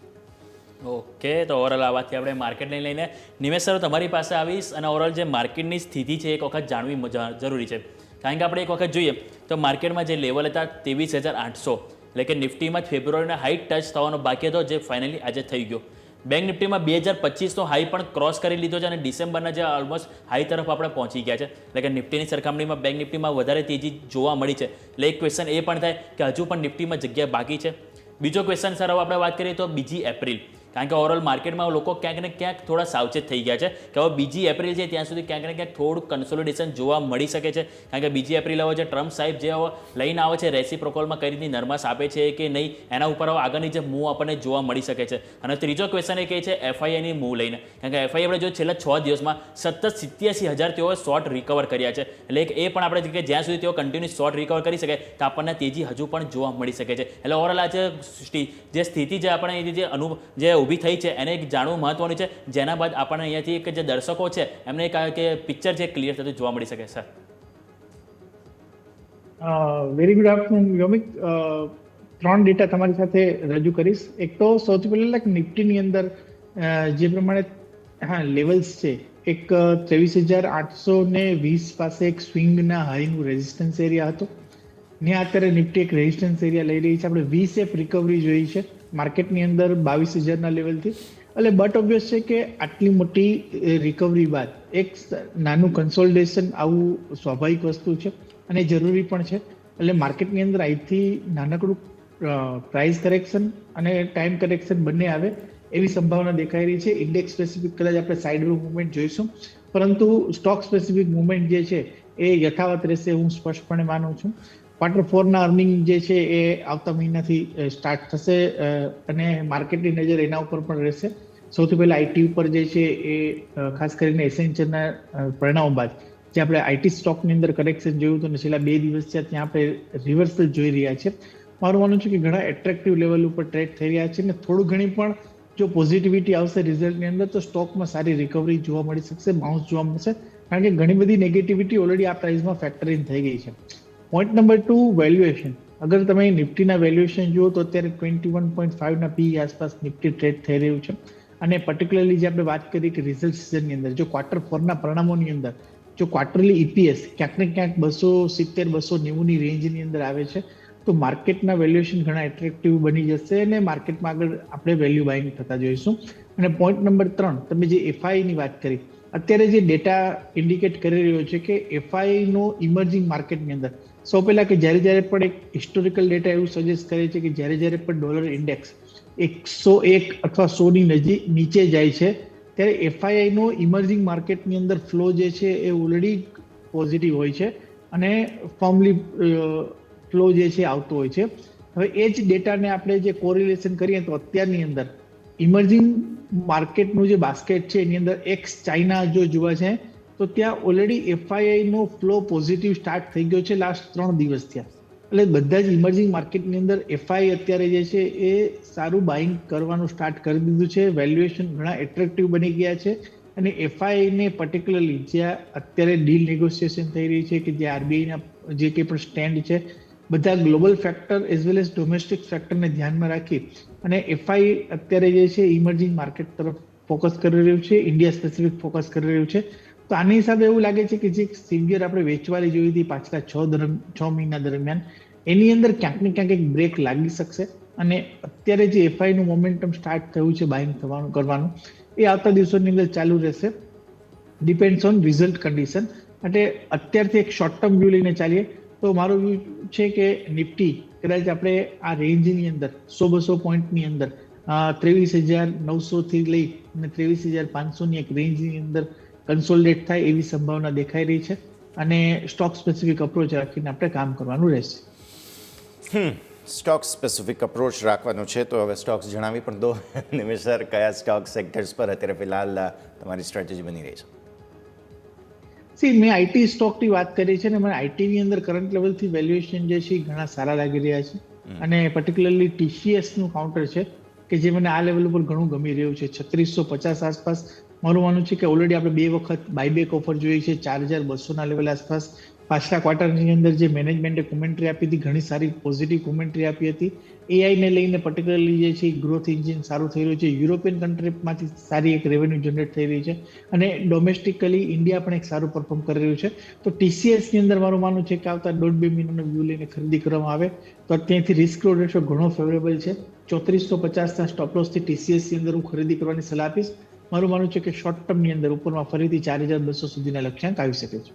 ઓકે, તો ઓવરઓલ આ વાતથી આપણે માર્કેટને લઈને નિમેશ સર તમારી પાસે આવીશ અને ઓવરઓલ જે માર્કેટની સ્થિતિ છે એક વખત જાણવી જરૂરી છે. કારણ કે આપણે એક વખત જોઈએ તો માર્કેટમાં જે લેવલ હતા 23,800 એટલે કે નિફ્ટીમાં જ ફેબ્રુઆરીના હાઈ ટચ થવાનો બાકી હતો, જે ફાઇનલી આજે થઈ ગયો. બેંક નિફ્ટીમાં 2025નો હાઈ પણ ક્રોસ કરી લીધો છે અને ડિસેમ્બરના જે ઓલમોસ્ટ હાઈ તરફ આપણે પહોંચી ગયા છે. એટલે કે નિફ્ટીની સરખામણીમાં બેંક નિફ્ટીમાં વધારે તેજી જોવા મળી છે. એટલે એક ક્વેશ્ચન એ પણ થાય કે હજુ પણ નિફ્ટીમાં જગ્યા બાકી છે. બીજો ક્વેશ્ચન સર હવે આપણે વાત કરીએ તો બીજી એપ્રિલ, કારણ કે ઓવરઓલ માર્કેટમાં લોકો ક્યાંક ને ક્યાંક થોડા સાવચેત થઈ ગયા છે કે હવે બીજી એપ્રિલ છે ત્યાં સુધી ક્યાંક ને ક્યાંક થોડું કન્સોલિડેશન જોવા મળી શકે છે. કારણ કે બીજી એપ્રિલ હવે જે ટ્રમ્પ સાહેબ જે લઈને આવે છે રેસિપ્રોકલમાં કઈ રીતની નરમાશ આપે છે કે નહીં, એના ઉપર હવે આગળની જે મૂવ આપણને જોવા મળી શકે છે. અને ત્રીજો ક્વેશ્ચન એ કહે છે એફઆઈઆઈની મૂવ લઈને, કારણ કે એફઆઈ આપણે જો છેલ્લા 6 દિવસમાં સતત 87,000 તેઓએ શોર્ટ રિકવર કર્યા છે. એટલે એ પણ આપણે કે જ્યાં સુધી તેઓ કન્ટિન્યુ શોર્ટ રિકવર કરી શકે તો આપણને તેજી હજુ પણ જોવા મળી શકે છે. એટલે ઓવરઓલ આ જે સ્થિતિ જે આપણે જે ઊભી થઈ છે એને એક જાણવું મહત્વનું છે, જેના બાદ આપણને અહીંયાથી એક જે દર્શકો છે એમને કે પિક્ચર છે ક્લિયર થતું જોવા મળી શકે. સર વેરી ગુડ આફ્ટરનૂન યોમિક. 3 ડેટા તમારી સાથે રજૂ કરીશ. એક તો સૌથી પહેલા નિફ્ટીની અંદર જે પ્રમાણે લેવલ્સ છે, એક 23,820 પાસે એક સ્વિંગના હાઈનું રેઝિસ્ટન્સ એરિયા હતો. ત્યાં અત્યારે નિફ્ટી એક રેઝિસ્ટન્સ એરિયા લઈ રહી છે. આપણે V-શેપ રિકવરી જોઈ છે માર્કેટની અંદર 22,000ના લેવલથી. એટલે બટ ઓબ્વિયસ છે કે આટલી મોટી રિકવરી બાદ એક નાનું કન્સોલિડેશન આવું સ્વાભાવિક વસ્તુ છે અને જરૂરી પણ છે. એટલે માર્કેટની અંદર અહીંથી નાનકડું પ્રાઇસ કરેક્શન અને ટાઈમ કરેક્શન બંને આવે એવી સંભાવના દેખાઈ રહી છે. ઇન્ડેક્સ સ્પેસિફિક કદાચ આપણે સાઇડવેવ મુવમેન્ટ જોઈશું, પરંતુ સ્ટોક સ્પેસિફિક મુવમેન્ટ જે છે એ યથાવત રહેશે હું સ્પષ્ટપણે માનું છું. Q4ના અર્નિંગ જે છે એ આવતા મહિનાથી સ્ટાર્ટ થશે અને માર્કેટની નજર એના ઉપર પણ રહેશે. સૌથી પહેલા આઈટી ઉપર જે છે એ ખાસ કરીને એસેન્ચરના પરિણામો બાદ જે આપણે આઈટી સ્ટોકની અંદર કરેક્શન જોયું હતું અને છેલ્લા 2 દિવસ છે ત્યાં આપણે રિવર્સલ જોઈ રહ્યા છે. મારું માનવું છે કે ઘણા એટ્રેક્ટિવ લેવલ ઉપર ટ્રેડ થઈ રહ્યા છે અને થોડું ઘણી પણ જો પોઝિટિવિટી આવશે રિઝલ્ટની અંદર તો સ્ટોકમાં સારી રિકવરી જોવા મળી શકશે, બાઉન્સ જોવા મળશે. કારણ કે ઘણી બધી નેગેટિવિટી ઓલરેડી આ પ્રાઇસમાં ફેક્ટર ઇન થઈ ગઈ છે. Point number 2, valuation. અગર તમે નિફ્ટીના વેલ્યુએશન જુઓ તો અત્યારે 21.5ના પી આસપાસ નિફ્ટી ટ્રેડ થઈ રહ્યું છે. અને પર્ટિક્યુલરલી જે આપણે વાત કરી કે રિઝલ્ટ સિઝનની અંદર જો Q4ના પરિણામોની અંદર જો ક્વાર્ટરલી EPS ક્યાંક ને ક્યાંક 270-290ની રેન્જની અંદર આવે છે તો માર્કેટના વેલ્યુએશન ઘણા એટ્રેક્ટિવ બની જશે અને માર્કેટમાં આગળ આપણે વેલ્યુ બાઇંગ થતા જોઈશું. અને પોઈન્ટ નંબર 3, તમે જે એફઆઈની વાત કરી, અત્યારે જે ડેટા ઇન્ડિકેટ કરી રહ્યો છે કે એફઆઈનો ઇમર્જિંગ માર્કેટની અંદર સૌ પહેલા કે જ્યારે પણ એક હિસ્ટોરિકલ ડેટા એવું સજેસ્ટ કરે છે કે જ્યારે પણ ડોલર ઇન્ડેક્સ 101 અથવા 100ની નીચે જાય છે ત્યારે એફઆઈઆઈનો ઇમર્જિંગ માર્કેટની અંદર ફ્લો જે છે એ ઓલરેડી પોઝિટિવ હોય છે અને ફોર્મલી ફ્લો જે છે આવતો હોય છે. હવે એ જ ડેટાને આપણે જે કોરિલેશન કરીએ તો અત્યારની અંદર ઇમર્જિંગ માર્કેટનું જે બાસ્કેટ છે એની અંદર એક્સ ચાઇના જો જોવા છે તો ત્યાં ઓલરેડી એફઆઈઆઈનો ફ્લો પોઝિટિવ સ્ટાર્ટ થઈ ગયો છે લાસ્ટ 3 દિવસ થયા. એટલે બધા જ ઇમર્જિંગ માર્કેટની અંદર એફઆઈ અત્યારે જે છે એ સારું બાઇંગ કરવાનું સ્ટાર્ટ કરી દીધું છે. વેલ્યુએશન ઘણા એટ્રેક્ટિવ બની ગયા છે અને એફઆઈને પર્ટિક્યુલરલી જ્યાં અત્યારે ડીલ નેગોશિએશન થઈ રહી છે કે જે આરબીઆઈના જે કંઈ પણ સ્ટેન્ડ છે બધા global factor as well as domestic ફેક્ટરને ધ્યાનમાં રાખી અને એફઆઈ અત્યારે જે છે ઇમર્જિંગ માર્કેટ તરફ ફોકસ કરી રહ્યું છે, ઇન્ડિયા સ્પેસિફિક ફોકસ કરી રહ્યું છે. તો આની હિસાબે એવું લાગે છે કે જે સિવિયર આપણે વેચવાલી જોઈ હતી પાછલા 6 મહિના દરમિયાન એની અંદર ક્યાંક ને ક્યાંક એક બ્રેક લાગી શકશે અને અત્યારે જે એફઆઈનું મોમેન્ટમ સ્ટાર્ટ થયું છે બાઇંગ કરવાનું એ આવતા દિવસોની અંદર ચાલુ રહેશે. Depends on result condition. એટલે અત્યારથી એક શોર્ટ ટર્મ વ્યૂ લઈને ચાલીએ તો મારો વ્યૂ છે કે નિફ્ટી કદાચ આપણે આ રેન્જની અંદર 100-200 પોઈન્ટની અંદર 23,900 થી લઈ અને 23,500 એક રેન્જની અંદર કન્સોલિડેટ થાય એવી સંભાવના દેખાઈ રહી છે અને સ્ટોક સ્પેસિફિક અપ્રોચ રાખીને આપણે કામ કરવાનું રહેશે. સ્ટોક સ્પેસિફિક અપ્રોચ રાખવાનો છે તો હવે સ્ટોક્સ જણાવી પણ દો નિમેશ સર, કયા સ્ટોક સેક્ટર્સ પર અત્યારે ફિલહાલ તમારી સ્ટ્રેટેજી બની રહી છે? મેં આઈટી સ્ટોકની વાત કરી છે ને મને આઈટીની અંદર કરંટ લેવલથી વેલ્યુએશન જે છે એ ઘણા સારા લાગી રહ્યા છે અને પર્ટિક્યુલરલી ટીસીએસનું કાઉન્ટર છે કે જે મને આ લેવલ ઉપર ઘણું ગમી રહ્યું છે. 3650 આસપાસ મારું માનવું છે કે ઓલરેડી આપણે 2 વખત બાયબેક ઓફર જોઈ છે 4200 લેવલ આસપાસ. પાછલા ક્વાર્ટરની અંદર જે મેનેજમેન્ટે કોમેન્ટ્રી આપી હતી ઘણી સારી પોઝિટિવ કોમેન્ટ્રી આપી હતી. એઆઈને લઈને પર્ટિક્યુલરલી જે છે ગ્રોથ એન્જિન સારું થઈ રહ્યું છે. યુરોપિયન કન્ટ્રીમાંથી સારી એક રેવન્યુ જનરેટ થઈ રહી છે અને ડોમેસ્ટિકલી ઇન્ડિયા પણ એક સારું પરફોર્મ કરી રહ્યું છે. તો ટીસીએસની અંદર મારું માનવું છે કે આવતા 1.5-2 મહિનાનો વ્યૂ લઈને ખરીદી કરવામાં આવે તો ત્યાંથી રિસ્ક રોડ રેશિયો ઘણો ફેવરેબલ છે. 3450ના સ્ટોપ લોસથી ટીસીએસની અંદર હું ખરીદી કરવાની સલાહ આપીશ. મારું માનવું છે કે શોર્ટ ટર્મની અંદર ઉપરમાં ફરીથી 4200 સુધીના લક્ષ્યાંક આવી શકે છે.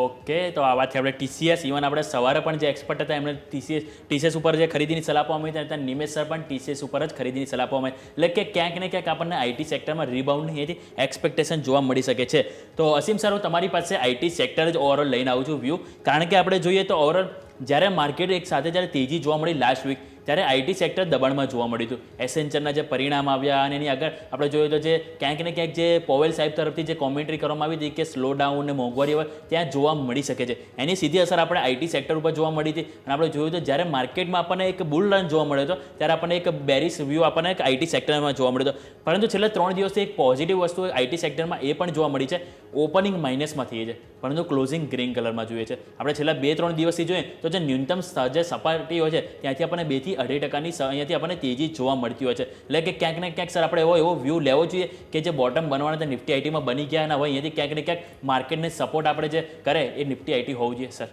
ઓકે, તો આ વાતથી આપણે ટીસીએસ, ઇવન આપણે સવારે પણ જે એક્સપર્ટ હતા એમણે ટીસીએસ ઉપર જે ખરીદીની સલાહ આપવામાં આવી ત્યાં નિમેશ સર પણ ટીસીએસ ઉપર જ ખરીદીની સલાહ આપવામાં આવી. એટલે કે ક્યાંક ને ક્યાંક આપણને આઈટી સેક્ટરમાં રિબાઉન્ડની એથી એક્સપેક્ટેશન જોવા મળી શકે છે. તો અસીમ સર, હું તમારી પાસે આઈટી સેક્ટર જ ઓવરઓલ લઈને આવું છું વ્યૂ, કારણ કે આપણે જોઈએ તો ઓવરઓલ જ્યારે માર્કેટ એક સાથે જ્યારે તેજી જોવા મળી લાસ્ટ વીક ત્યારે આઈટી સેક્ટર દબાણમાં જોવા મળ્યું હતું. એસેન્ચરના જે પરિણામ આવ્યા અને એની આગળ આપણે જોયું તો જે ક્યાંક ને ક્યાંક જે પોવેલ સાહેબ તરફથી જે કોમેન્ટ્રી કરવામાં આવી હતી કે સ્લો ડાઉન ને મોંઘવારી હવે ત્યાં જોવા મળી શકે છે, એની સીધી અસર આપણે આઈટી સેક્ટર ઉપર જોવા મળી હતી. અને આપણે જોયું તો જ્યારે માર્કેટમાં આપણને એક બુલ રન જોવા મળ્યો હતો ત્યારે આપણને એક બેરિશ વ્યૂ આપણને એક આઈટી સેક્ટરમાં જોવા મળ્યો હતો. પરંતુ છેલ્લા 3 દિવસથી એક પોઝિટિવ વસ્તુ આઈટી સેક્ટરમાં એ પણ જોવા મળી છે, ઓપનિંગ માઇનસમાં થઈ છે પરંતુ ક્લોઝિંગ ગ્રીન કલરમાં જોઈએ છે. આપણે છેલ્લા 2-3 દિવસથી જોઈએ તો જે ન્યૂનતમ જે સપાટી હોય છે ત્યાંથી આપણને 2-2.5% અહીંયાથી આપણને તેજી જોવા મળતી હોય છે. એટલે કે ક્યાંક ને ક્યાંક સર આપણે એવો વ્યૂ લેવો જોઈએ કે જે બોટમ બનવાના હતા નિફ્ટી આઈટીમાં બની ગયા અને હવે અહીંયાથી ક્યાંક ને ક્યાંક માર્કેટને સપોર્ટ આપણે જે કરે એ નિફ્ટી આઈટી હોવું જોઈએ સર.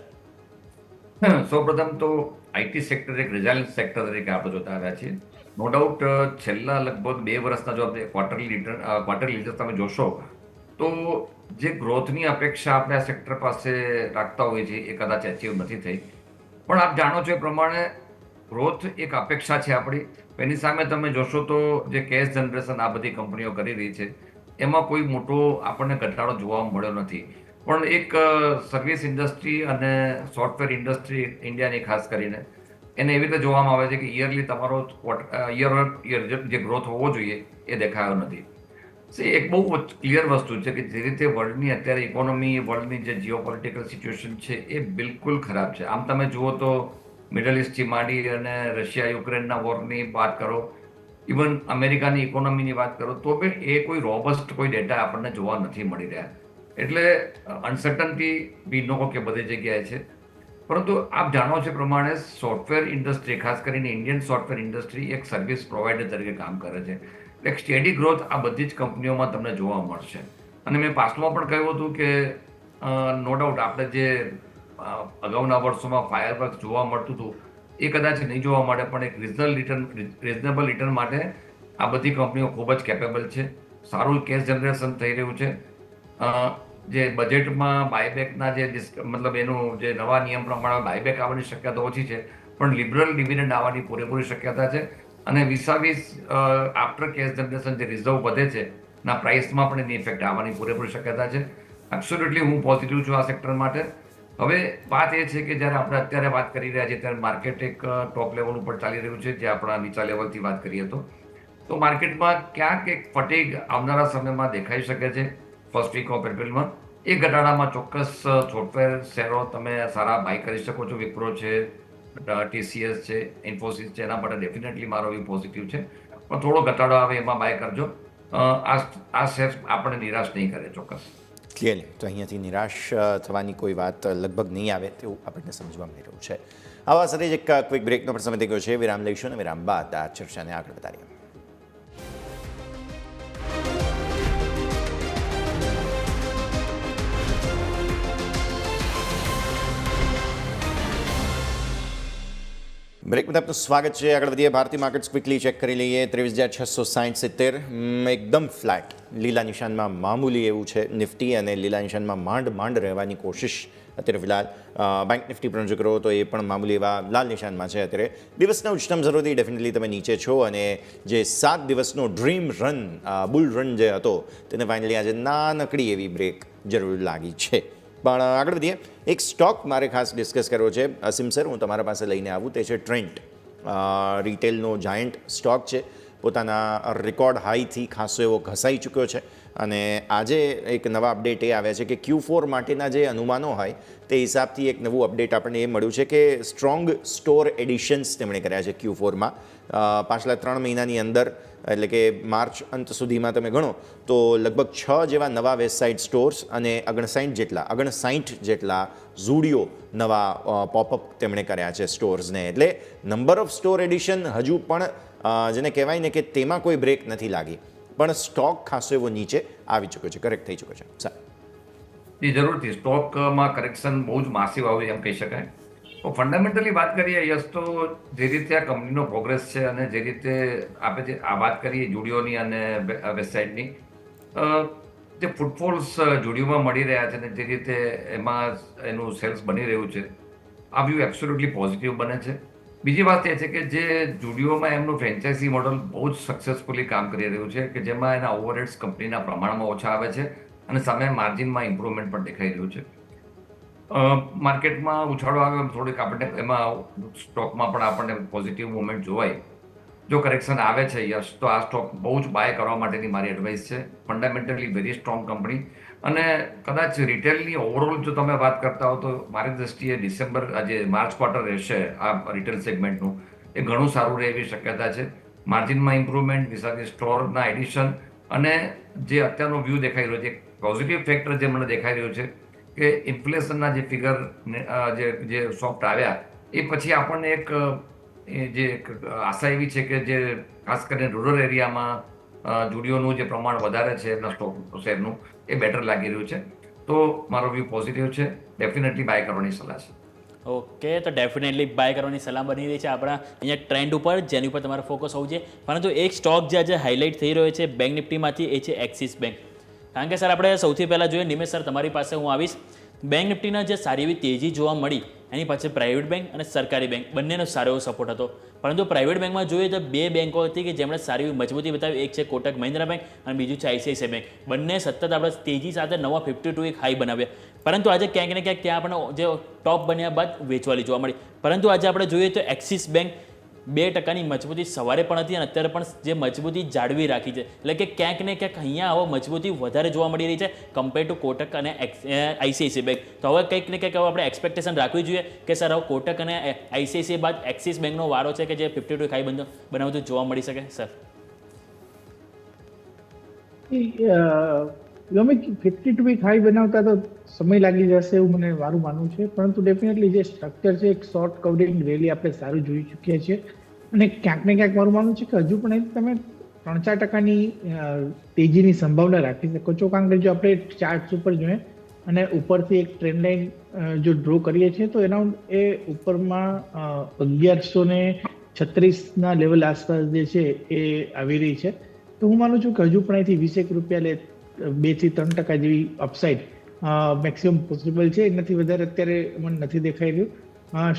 સૌપ્રથમ તો આઈટી સેક્ટર એક રિઝાઇલન્ટ સેક્ટર તરીકે આપણે જોતા આવ્યા છીએ. નો ડાઉટ છેલ્લા લગભગ 2 વર્ષના જો આપણે ક્વાર્ટરલી રિઝલ્ટ તમે જોશો તો જે ગ્રોથની અપેક્ષા આપણે આ સેક્ટર પાસે રાખતા હોઈએ છીએ એ કદાચ અચીવ નથી થઈ. પણ આપ જાણો છો એ પ્રમાણે ગ્રોથ એક અપેક્ષા છે આપણી. એની સામે તમે જોશો તો જે કેશ જનરેશન આ બધી કંપનીઓ કરી રહી છે એમાં કોઈ મોટો આપણને ઘટાડો જોવા મળ્યો નથી. પણ એક સર્વિસ ઇન્ડસ્ટ્રી અને સોફ્ટવેર ઇન્ડસ્ટ્રી ઇન્ડિયાની ખાસ કરીને એને એવી રીતે જોવામાં આવે છે કે યરલી તમારો યર જે ગ્રોથ હોવો જોઈએ એ દેખાયો નથી. એક બહુ ક્લિયર વસ્તુ છે કે જે રીતે વર્લ્ડની અત્યારે ઇકોનોમી, વર્લ્ડની જે જીઓપોલિટિકલ સિચ્યુએશન છે એ બિલકુલ ખરાબ છે. આમ તમે જુઓ તો મિડલ ઇસ્ટથી માંડી અને રશિયા યુક્રેનના વોરની વાત કરો, ઇવન અમેરિકાની ઇકોનોમીની વાત કરો તો બી એ કોઈ રોબસ્ટ કોઈ ડેટા આપણને જોવા નથી મળી રહ્યા. એટલે અનસર્ટનટી બી નો કે બધી જગ્યાએ છે. પરંતુ આપ જાણો છો પ્રમાણે સોફ્ટવેર ઇન્ડસ્ટ્રી, ખાસ કરીને ઇન્ડિયન સોફ્ટવેર ઇન્ડસ્ટ્રી એક સર્વિસ પ્રોવાઈડર તરીકે કામ કરે છે. એક સ્ટેડી ગ્રોથ આ બધી જ કંપનીઓમાં તમને જોવા મળશે. અને મેં પાછળમાં પણ કહ્યું હતું કે નો ડાઉટ આપણે જે અગાઉના વર્ષોમાં ફાયરવર્ક્સ જોવા મળતું હતું એ કદાચ નહીં જોવા મળે, પણ એક રિઝનેબલ રિટર્ન માટે આ બધી કંપનીઓ ખૂબ જ કેપેબલ છે. સારું કેશ જનરેશન થઈ રહ્યું છે. જે બજેટમાં બાયબેકના જે મતલબ એનું જે નવા નિયમ પ્રમાણે બાયબેક આવવાની શક્યતા ઓછી છે, પણ લિબરલ ડિવિડન્ડ આવવાની પૂરેપૂરી શક્યતા છે. અને વિસાવીસ આફ્ટર કેશ જનરેશન જે રિઝર્વ વધે છે ના પ્રાઇસમાં પણ એની ઇફેક્ટ આવવાની પૂરેપૂરી શક્યતા છે. એબ્સોલ્યુટલી હું પોઝિટિવ છું આ સેક્ટર માટે. હવે વાત એ છે કે જ્યારે આપણે અત્યારે વાત કરી રહ્યા છીએ ત્યારે માર્કેટ એક ટોપ લેવલ ઉપર ચાલી રહ્યું છે, જે આપણા નીચા લેવલથી વાત કરીએ તો માર્કેટમાં ક્યાંક એક ફટીગ આવનારા સમયમાં દેખાઈ શકે છે. ફર્સ્ટ વીક ઓફ એપ્રિલમાં એ ઘટાડામાં ચોક્કસ સોફ્ટવેર શેરો તમે સારા બાય કરી શકો છો. વિપ્રો છે, TCS છે, ઇન્ફોસિસ છે, એના માટે ડેફિનેટલી મારો વ્યૂ પોઝિટિવ છે. પણ થોડો ઘટાડો આવે એમાં બાય કરજો. આ શેર આપણને નિરાશ નહીં કરે ચોક્કસ. ક્લિયરલી તો અહીંયાથી નિરાશ થવાની કોઈ વાત લગભગ નહીં આવે તેવું આપણને સમજવા મળી રહ્યું છે. આવા સાથે જ એક ક્વિક બ્રેકનો પણ સમય થઈ ગયો છે. વિરામ લઈશું અને વિરામ બાદ આ ચર્ચાને આગળ વધારીએ. બ્રેક બાદ આપનું સ્વાગત છે. આગળ વધીએ. ભારતીય માર્કેટ્સ ક્વિકલી ચેક કરી લઈએ. 23,660 એકદમ ફ્લેટ, લીલા નિશાનમાં મામૂલી એવું છે નિફ્ટી, અને લીલા નિશાનમાં માંડ રહેવાની કોશિશ અત્યારે ફિલહાલ બેંક નિફ્ટી પણ જો કરો તો એ પણ મામૂલી એવા લાલ નિશાનમાં છે અત્યારે. દિવસના ઉચ્ચતમ જરૂરથી ડેફિનેટલી તમે નીચે છો, અને જે 7 દિવસનો ડ્રીમ રન, બુલ રન જે હતો તેને ફાઇનલી આજે નાનકડી એવી બ્રેક જરૂર લાગી છે. પણ આગળ વધીએ. એક સ્ટોક મારે ખાસ ડિસ્કસ કરવો છે અસીમ સર, હું તમારા પાસે લઈને આવું, તે છે ટ્રેન્ટ. રિટેલનો જાયન્ટ સ્ટોક છે, પોતાના રેકોર્ડ હાઈથી ખાસો એવો ઘસાઈ ચૂક્યો છે, અને આજે એક નવા અપડેટ એ આવ્યા છે કે Q4 માટેના જે અનુમાનો હોય તે હિસાબથી એક નવું અપડેટ આપણને એ મળ્યું છે કે સ્ટ્રોંગ સ્ટોર એડિશન્સ તેમણે કર્યા છે Q4માં. પાછલા 3 મહિનાની અંદર, એટલે કે માર્ચ અંત સુધીમાં તમે ગણો તો લગભગ 6 જેવા નવા વેબસાઇટ સ્ટોર્સ અને 59 જેટલા ઝૂડિયો નવા પોપઅપ તેમણે કર્યા છે સ્ટોર્સને. એટલે નંબર ઓફ સ્ટોર એડિશન હજુ પણ જેને કહેવાય ને કે તેમાં કોઈ બ્રેક નથી લાગી, પણ સ્ટોક ખાસો એવો નીચે આવી ચૂક્યો છે, કરેક્ટ થઈ ચૂક્યો છે. એ જરૂરથી સ્ટોકમાં કરેક્શન બહુ જ માસિવ આવ્યું એમ કહી શકાય. તો ફંડામેન્ટલી વાત કરીએ યસ, તો જે રીતે આ કંપનીનો પ્રોગ્રેસ છે અને જે રીતે આપણે જે આ વાત કરીએ જુડિયોની અને વેબસાઇટની, જે ફૂટફોલ્સ જુડિયોમાં મળી રહ્યા છે અને જે રીતે એમાં એનું સેલ્સ બની રહ્યું છે, આ વ્યૂ એબ્સોલ્યુટલી પોઝિટિવ બને છે. બીજી વાત એ છે કે જે જુડિયોમાં એમનું ફ્રેન્ચાઇઝી મોડલ બહુ જ સક્સેસફુલી કામ કરી રહ્યું છે, કે જેમાં એના ઓવરહેડ્સ કંપનીના પ્રમાણમાં ઓછા આવે છે અને સામે માર્જિનમાં ઇમ્પ્રુવમેન્ટ પણ દેખાઈ રહ્યું છે. માર્કેટમાં ઉછાળો આવે થોડીક આપણને એમાં સ્ટોકમાં પણ આપણને પોઝિટિવ મુવમેન્ટ જોવાય. જો કરેક્શન આવે છે યસ, તો આ સ્ટોક બહુ જ બાય કરવા માટેની મારી એડવાઇસ છે. ફંડામેન્ટલી વેરી સ્ટ્રોંગ કંપની, અને કદાચ રિટેલની ઓવરઓલ જો તમે વાત કરતા હો તો મારી દ્રષ્ટિએ જે માર્ચ ક્વાર્ટર રહેશે આ રિટેલ સેગમેન્ટનું, એ ઘણું સારું રહે એવી શક્યતા છે. માર્જિનમાં ઇમ્પ્રુવમેન્ટ, વિસાથી સ્ટોરના એડિશન, અને જે અત્યારનો વ્યૂ દેખાઈ રહ્યો છે, પોઝિટિવ ફેક્ટર જે મને દેખાઈ રહ્યો છે કે ઇન્ફ્લેશનના જે ફિગર જે સોફ્ટ આવ્યા એ પછી આપણને એક આશા એવી છે કે જે ખાસ કરીને રૂરલ એરિયામાં જુડિયોનું જે પ્રમાણ વધારે છે એમના સ્ટોક શેરનું, એ બેટર લાગી રહ્યું છે. તો મારો વ્યૂ પોઝિટિવ છે, ડેફિનેટલી બાય કરવાની સલાહ છે. ઓકે, તો ડેફિનેટલી બાય કરવાની સલાહ બની રહી છે આપણા અહીંયા ટ્રેન્ડ ઉપર, જેની ઉપર તમારે ફોકસ હોવું છે. પરંતુ એક સ્ટોક જે આજે હાઇલાઇટ થઈ રહ્યો છે બેંક નિફ્ટીમાંથી, એ છે એક્સિસ બેંક. કારણ કે સર આપણે સૌથી પહેલાં જોઈએ, નિમેશ સર તમારી પાસે હું આવીશ. બેંક નિફ્ટીના જે સારી એવી તેજી જોવા મળી, એની પાછળ પ્રાઇવેટ બેંક અને સરકારી બેંક બંનેનો સારો એવો સપોર્ટ હતો. પરંતુ પ્રાઇવેટ બેંકમાં જોઈએ તો 2 બેંકો હતી કે જેમણે સારી એવી મજબૂતી બતાવી. એક છે કોટક મહિન્દ્રા બેંક અને બીજું છે ICICI બેંક. બંને સતત આપણે તેજી સાથે નવા 52 એક હાઈ બનાવ્યા. પરંતુ આજે ક્યાંક ને ક્યાંક ત્યાં આપણે જે ટોપ બન્યા બાદ વેચવાલી જોવા મળી. પરંતુ આજે આપણે જોઈએ તો એક્સિસ બેંક 2% મજબૂતી સવારે પણ હતી અને અત્યારે પણ જે મજબૂતી જાળવી રાખી છે. એટલે કે ક્યાંક ને ક્યાંક અહીંયા આવો મજબૂતી વધારે જોવા મળી રહી છે કમ્પેર ટુ કોટક અને ICICI બેંક. તો હવે કંઈક ને કંઈક હવે આપણે એક્સપેક્ટેશન રાખવી જોઈએ કે સર હવે કોટક અને ICICI બાદ એક્સિસ બેંકનો વારો છે કે જે 52 હાઈ બનાવતું જોવા મળી શકે. સર ગમે 52 વીક હાઈ બનાવતા તો સમય લાગી જશે એવું મને મારું માનવું છે, પરંતુ ડેફિનેટલી જે સ્ટ્રક્ચર છે, એક શોર્ટ કવરિંગ રેલી આપણે સારું જોઈ ચૂક્યા છીએ, અને ક્યાંક ને ક્યાંક મારું માનવું છે કે હજુ પણ તમે 3-4% તેજીની સંભાવના રાખી શકો છો. કારણ કે જો આપણે ચાર્ટ્સ ઉપર જોઈએ અને ઉપરથી એક ટ્રેન્ડ લાઇન જો ડ્રો કરીએ છીએ તો એરાઉન્ડ એ ઉપરમાં 1136ના લેવલ આસપાસ જે છે એ આવી રહી છે. તો હું માનું છું કે હજુ પણ અહીંથી 20 રૂપિયા 2-3% જેવી અપસાઇડ મેક્સિમમ પોસિબલ છે. એનાથી વધારે અત્યારે મને નથી દેખાઈ રહ્યું.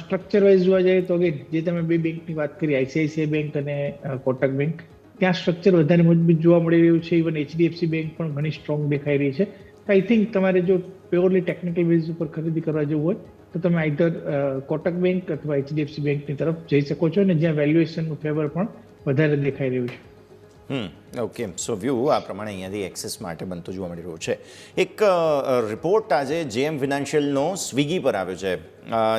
સ્ટ્રક્ચર વાઇઝ જોવા જઈએ તો જે તમે 2 બેંકની વાત કરી, ICICI બેંક અને કોટક બેંક, ત્યાં સ્ટ્રક્ચર વધારે મજબૂત જોવા મળી રહ્યું છે. ઇવન HDFC બેંક પણ ઘણી સ્ટ્રોંગ દેખાઈ રહી છે. આઈ થિંક તમારે જો પ્યોરલી ટેકનિકલ બેઝ ઉપર ખરીદી કરવા જેવું હોય તો તમે આઈધર કોટક બેંક અથવા HDFC બેંકની તરફ જઈ શકો છો, અને જ્યાં વેલ્યુએશનનું ફેવર પણ વધારે દેખાઈ રહ્યું છે. ઓકે, સો વ્યૂ આ પ્રમાણે અહીંયાથી એક્સેસ માટે બનતો જોવા મળી રહ્યો છે. એક રિપોર્ટ આજે JM ફિનાન્શિયલનો સ્વિગી પર આવ્યો છે.